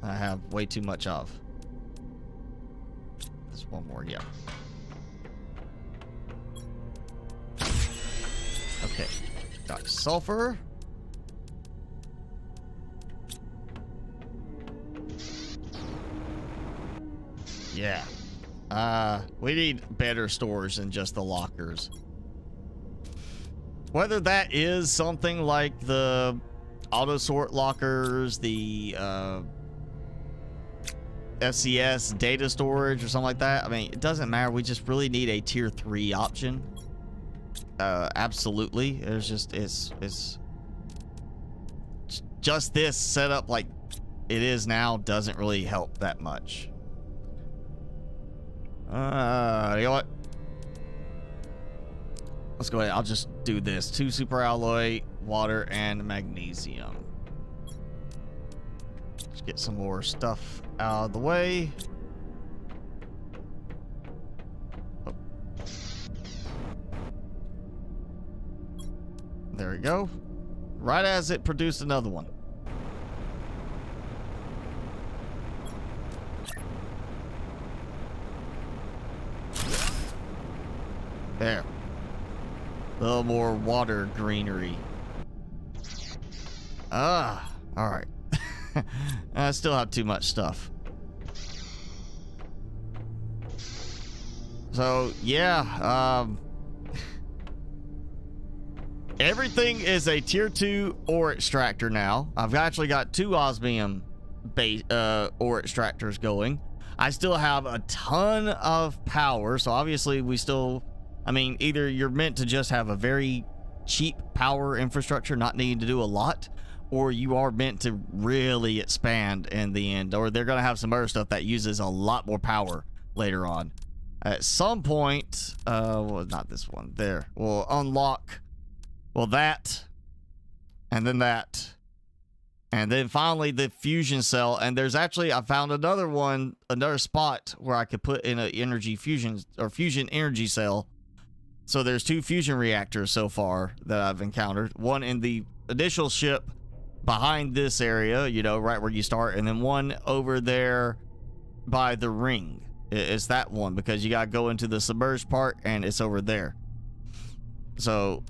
I have way too much of. There's one more, yeah. Okay, got sulfur. Yeah. We need better storage than just the lockers. Whether that is something like the auto sort lockers, the FCS data storage or something like that. I mean, it doesn't matter. We just really need a tier 3 option. Absolutely. It's just this setup like it is now doesn't really help that much. You know what? Let's go ahead. I'll just do this. 2 super alloy, water, and magnesium. Let's get some more stuff out of the way. Oh. There we go. Right as it produced another one. There. A little more water greenery. All right. I still have too much stuff. So, yeah, everything is a tier 2 ore extractor now. I've actually got 2 osmium ore extractors going. I still have a ton of power, so obviously we still... I mean, either you're meant to just have a very cheap power infrastructure, not needing to do a lot, or you are meant to really expand in the end, or they're going to have some other stuff that uses a lot more power later on. At some point, well, not this one, there, we'll unlock, well, that, and then finally the fusion cell, and there's actually, I found another spot where I could put in an energy fusion, or fusion energy cell. So there's 2 fusion reactors so far that I've encountered. One in the initial ship behind this area, you know, right where you start. And then one over there by the ring. It's that one because you got to go into the submerged part and it's over there. So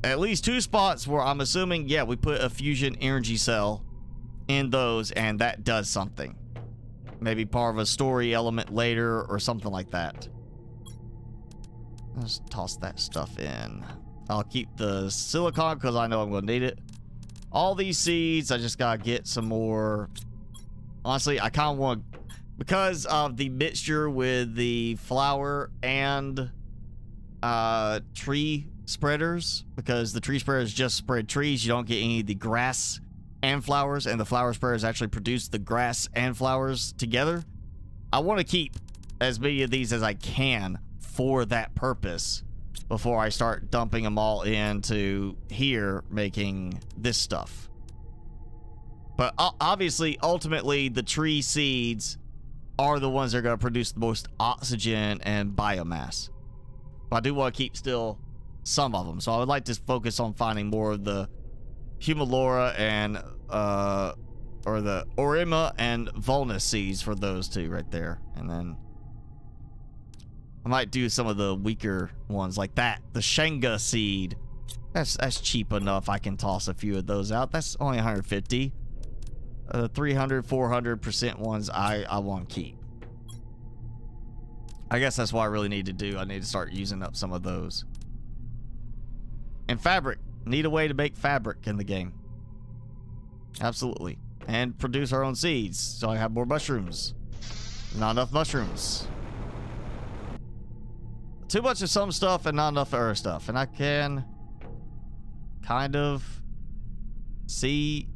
at least 2 spots where I'm assuming, yeah, we put a fusion energy cell in those and that does something. Maybe part of a story element later or something like that. Let's toss that stuff in. I'll keep the silicon because I know I'm going to need it. All these seeds, I just got to get some more. Honestly, I kind of want, because of the mixture with the flower and tree spreaders, because the tree spreaders just spread trees, you don't get any of the grass and flowers, and the flower spreaders actually produce the grass and flowers together. I want to keep as many of these as I can for that purpose before I start dumping them all into here making this stuff. But obviously, ultimately, the tree seeds are the ones that are going to produce the most oxygen and biomass. But I do want to keep still some of them. So I would like to focus on finding more of the Humalora and or the Orima and Vulnus seeds for those 2 right there. And then I might do some of the weaker ones like that. The Shenga seed. That's cheap enough. I can toss a few of those out. That's only 150. 300, 400% ones I want to keep. I guess that's what I really need to do. I need to start using up some of those. And fabric. Need a way to make fabric in the game. Absolutely. And produce our own seeds so I have more mushrooms. Not enough mushrooms. Too much of some stuff and not enough of other stuff. And I can kind of see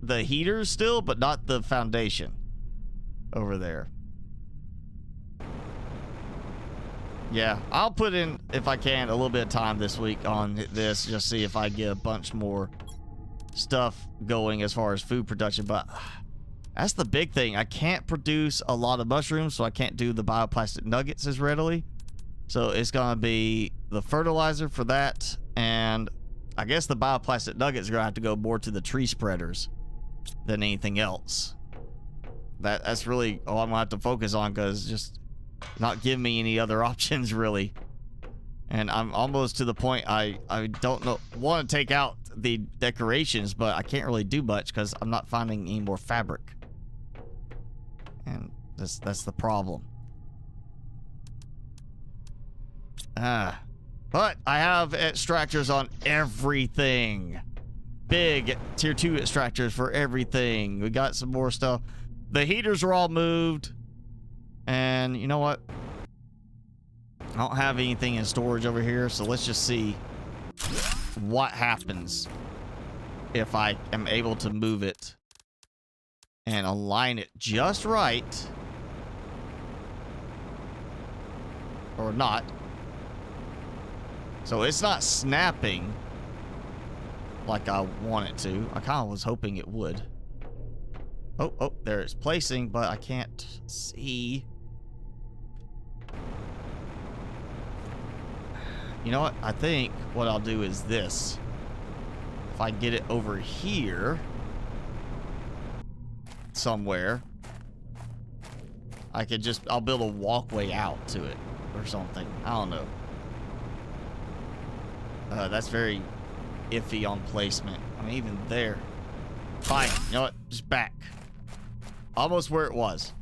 the heaters still, but not the foundation over there. Yeah, I'll put in, if I can, a little bit of time this week on this, just see if I get a bunch more stuff going as far as food production. But that's the big thing. I can't produce a lot of mushrooms, so I can't do the bioplastic nuggets as readily. So it's going to be the fertilizer for that, and I guess the bioplastic nuggets are going to have to go more to the tree spreaders than anything else. That's really all I'm going to have to focus on, because just not giving me any other options, really. And I'm almost to the point I don't know, want to take out the decorations, but I can't really do much because I'm not finding any more fabric. And that's the problem. But I have extractors on everything. Big tier 2 extractors for everything. We got some more stuff. The heaters are all moved. And you know what? I don't have anything in storage over here, so let's just see what happens if I am able to move it and align it just right. Or not. So it's not snapping like I want it to. I kind of was hoping it would. Oh, there it's placing, but I can't see. You know what? I think what I'll do is this. If I get it over here somewhere, I could just, I'll build a walkway out to it or something. I don't know. That's very iffy on placement. I mean, even there. Fine. You know what? Just back. Almost where it was.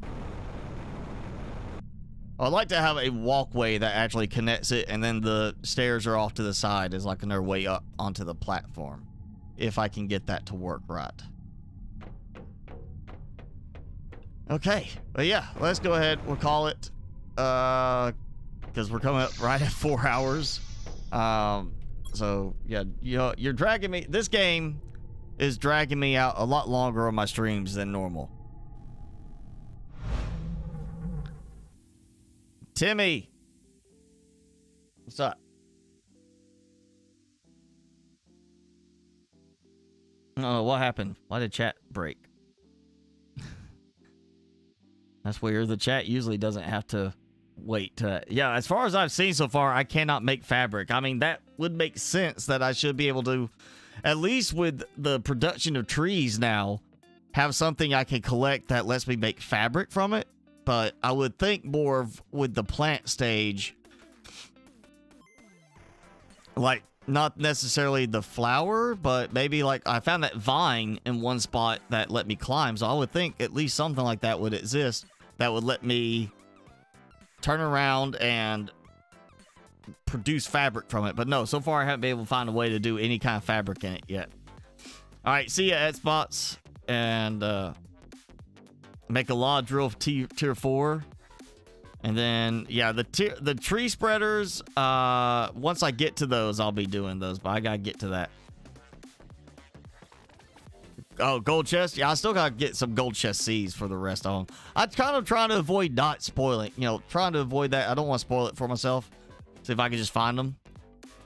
I'd like to have a walkway that actually connects it, and then the stairs are off to the side as like their way up onto the platform. If I can get that to work right. Okay. But yeah, let's go ahead. We'll call it. Because we're coming up right at 4 hours. So yeah, you know, you're dragging me. This game is dragging me out a lot longer on my streams than normal. Timmy, what's up? Oh, what happened? Why did chat break? That's weird. The chat usually doesn't have to wait. Yeah, as far as I've seen so far, I cannot make fabric. I mean, that would make sense that I should be able to, at least with the production of trees now, have something I can collect that lets me make fabric from it. But I would think more of with the plant stage, like not necessarily the flower, but maybe like I found that vine in one spot that let me climb. So I would think at least something like that would exist that would let me turn around and produce fabric from it. But no, so far I haven't been able to find a way to do any kind of fabric in it yet. All right, see ya at spots, and make a log drill tier 4. And then yeah, the tree spreaders, once I get to those, I'll be doing those, but I gotta get to that. Oh, gold chest. Yeah, I still gotta get some gold chest seeds for the rest of them. I'm kind of trying to avoid not spoiling, you know, trying to avoid that. I don't want to spoil it for myself. See if I can just find them.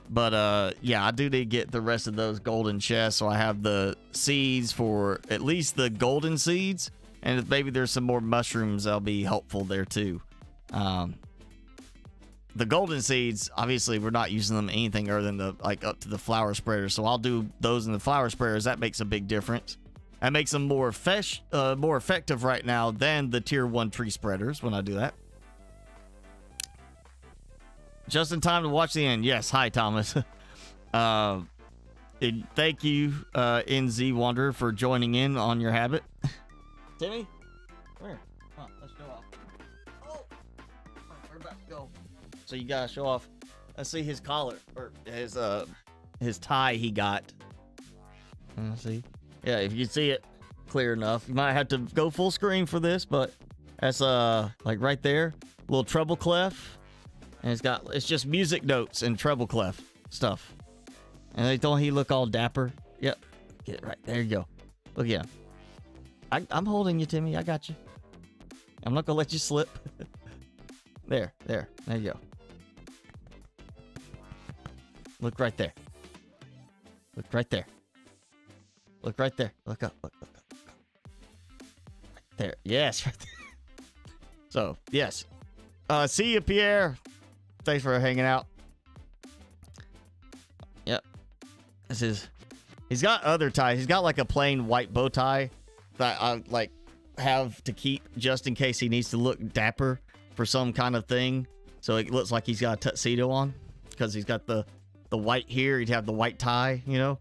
But yeah, I do need to get the rest of those golden chests, so I have the seeds for at least the golden seeds. And if maybe there's some more mushrooms, that'll be helpful there too. The golden seeds, obviously, we're not using them anything other than the like up to the flower spreaders. So I'll do those in the flower spreaders. That makes a big difference. That makes them more effective right now than the tier 1 tree spreaders when I do that. Just in time to watch the end. Yes. Hi, Thomas. Thank you, NZ Wanderer, for joining in on your habit. Timmy, come here. Come on, let's show off. Oh, we're about to go. So you gotta show off. Let's see his collar or his tie he got. Let's see. Yeah, if you can see it clear enough, you might have to go full screen for this, but that's like right there, little treble clef, and it's just music notes and treble clef stuff. And don't he look all dapper? Yep. Get it right. There you go. Look at him. I'm holding you, Timmy. I got you. I'm not going to let you slip. There you go. Look right there. Look right there. Look right there. Look up. Look up. Right there. Yes. Right there. So, yes. See you, Pierre. Thanks for hanging out. Yep. This is. He's got other ties. He's got like a plain white bow tie that I like have to keep just in case he needs to look dapper for some kind of thing. So it looks like he's got a tuxedo on because he's got the white here. He'd have the white tie, you know,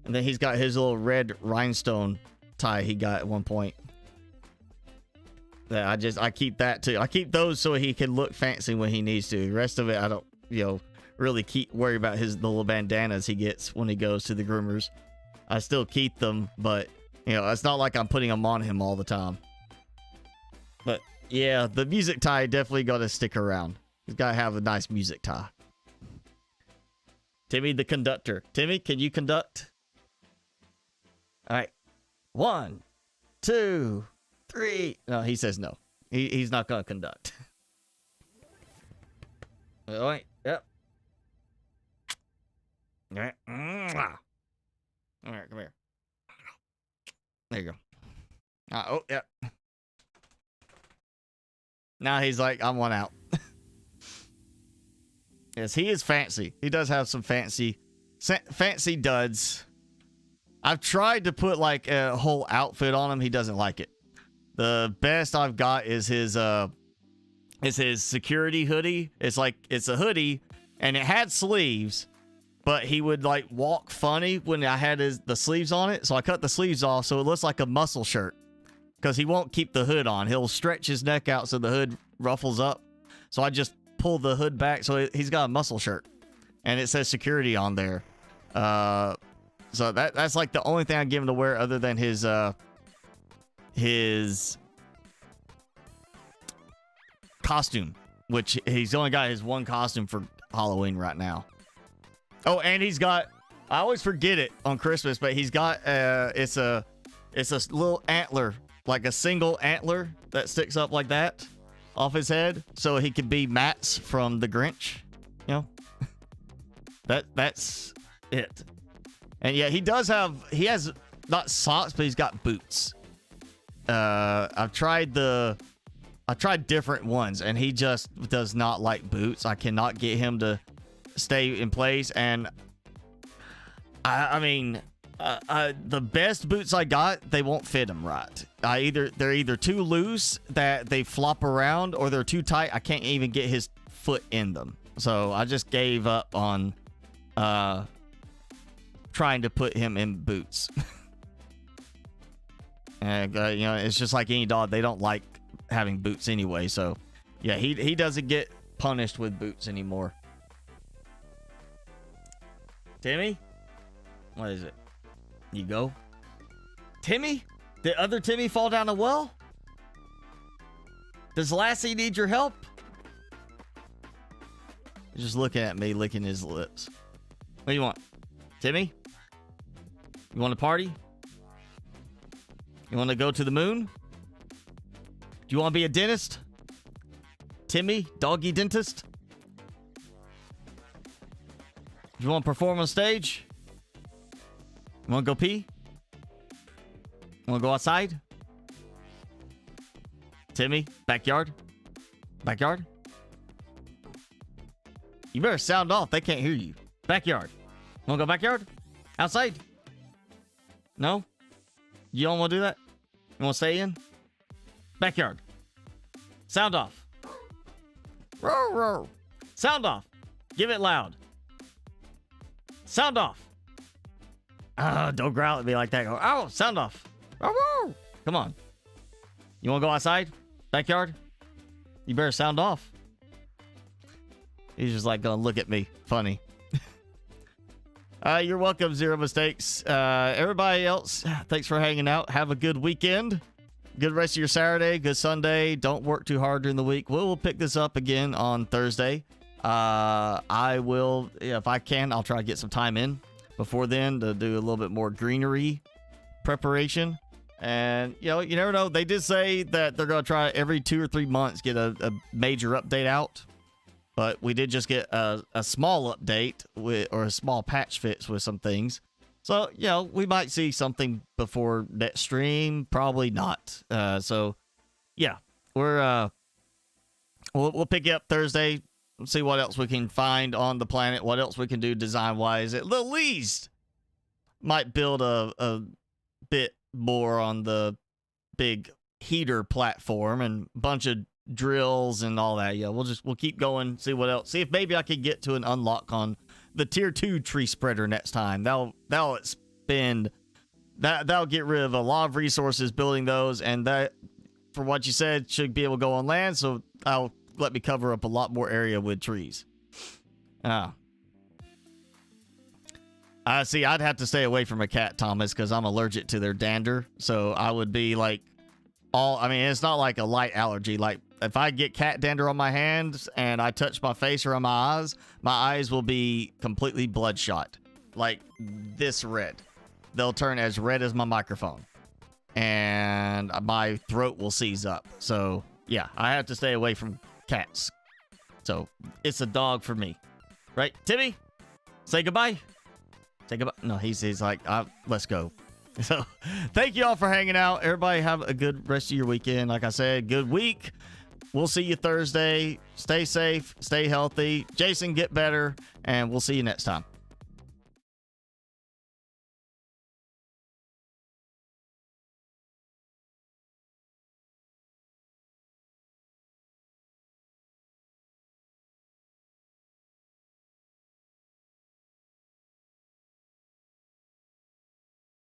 and then he's got his little red rhinestone tie he got at one point. That I keep that too. I keep those so he can look fancy when he needs to. The rest of it, I don't, really worry about the little bandanas he gets when he goes to the groomers. I still keep them, but it's not like I'm putting them on him all the time. But yeah, the music tie definitely got to stick around. He's got to have a nice music tie. Timmy the conductor. Timmy, can you conduct? All right. 1, 2, 3. No, he says no. He's not going to conduct. All right. Yep. All right. All right, come here. There you go. Oh, yeah. Now he's like, I'm one out. Yes, he is fancy. He does have some fancy duds. I've tried to put like a whole outfit on him. He doesn't like it. The best I've got is his security hoodie. It's a hoodie and it had sleeves, but he would like walk funny when I had the sleeves on it. So I cut the sleeves off so it looks like a muscle shirt because he won't keep the hood on. He'll stretch his neck out so the hood ruffles up. So I just pull the hood back so he's got a muscle shirt and it says security on there. So that's like the only thing I give him to wear other than his costume, which he's only got his one costume for Halloween right now. Oh, and he's got, I always forget it on Christmas, but he's got it's a little antler, like a single antler that sticks up like that off his head, so he could be Matt's from The Grinch. That's it. And yeah, he has not socks, but he's got boots. I've tried different ones, and he just does not like boots. I cannot get him to stay in place, and the best boots I got, they won't fit him right. They're either too loose that they flop around, or they're too tight. I can't even get his foot in them. So I just gave up on trying to put him in boots. And it's just like any dog, they don't like having boots anyway. So yeah, he doesn't get punished with boots anymore. Timmy, what is it? You go. Timmy? Did other Timmy fall down a well? Does Lassie need your help? He's just looking at me, licking his lips. What do you want? Timmy? You want to party? You want to go to the moon? Do you want to be a dentist? Timmy, doggy dentist? Do you want to perform on stage? You want to go pee? You want to go outside? Timmy, backyard? Backyard? You better sound off. They can't hear you. Backyard. You want to go backyard? Outside? No? You don't want to do that? You want to stay in? Backyard. Sound off. Roar, roar. Sound off. Give it loud. Sound off. Don't growl at me like that. Go, oh, sound off. Oh, come on. You want to go outside? Backyard? You better sound off. He's just like going to look at me. Funny. You're welcome, Zero Mistakes. Everybody else, thanks for hanging out. Have a good weekend. Good rest of your Saturday. Good Sunday. Don't work too hard during the week. We'll pick this up again on Thursday. I will, if I can, I'll try to get some time in before then to do a little bit more greenery preparation. And, you know, you never know. They did say that they're going to try every 2 or 3 months get a major update out. But we did just get a small update or a small patch fix with some things. So, you know, we might see something before next stream. Probably not. So, yeah, we'll pick it up Thursday. See what else we can find on the planet. What else we can do design-wise. At the least, might build a bit more on the big heater platform and a bunch of drills and all that. Yeah, we'll keep going. See what else. See if maybe I can get to an unlock on the tier 2 tree spreader next time. That'll expend. That'll get rid of a lot of resources building those, and that, for what you said, should be able to go on land. So I'll let me cover up a lot more area with trees. See, I'd have to stay away from a cat, Thomas, because I'm allergic to their dander. So I would be like, I mean, it's not like a light allergy. Like, if I get cat dander on my hands and I touch my face or on my eyes will be completely bloodshot. Like this red. They'll turn as red as my microphone. And my throat will seize up. So, yeah, I have to stay away from cats. So, it's a dog for me. Right, Timmy? Say goodbye. Say goodbye. No, he's like, let's go. So, thank you all for hanging out. Everybody have a good rest of your weekend. Like I said, good week. We'll see you Thursday. Stay safe. Stay healthy. Jason, get better. And we'll see you next time.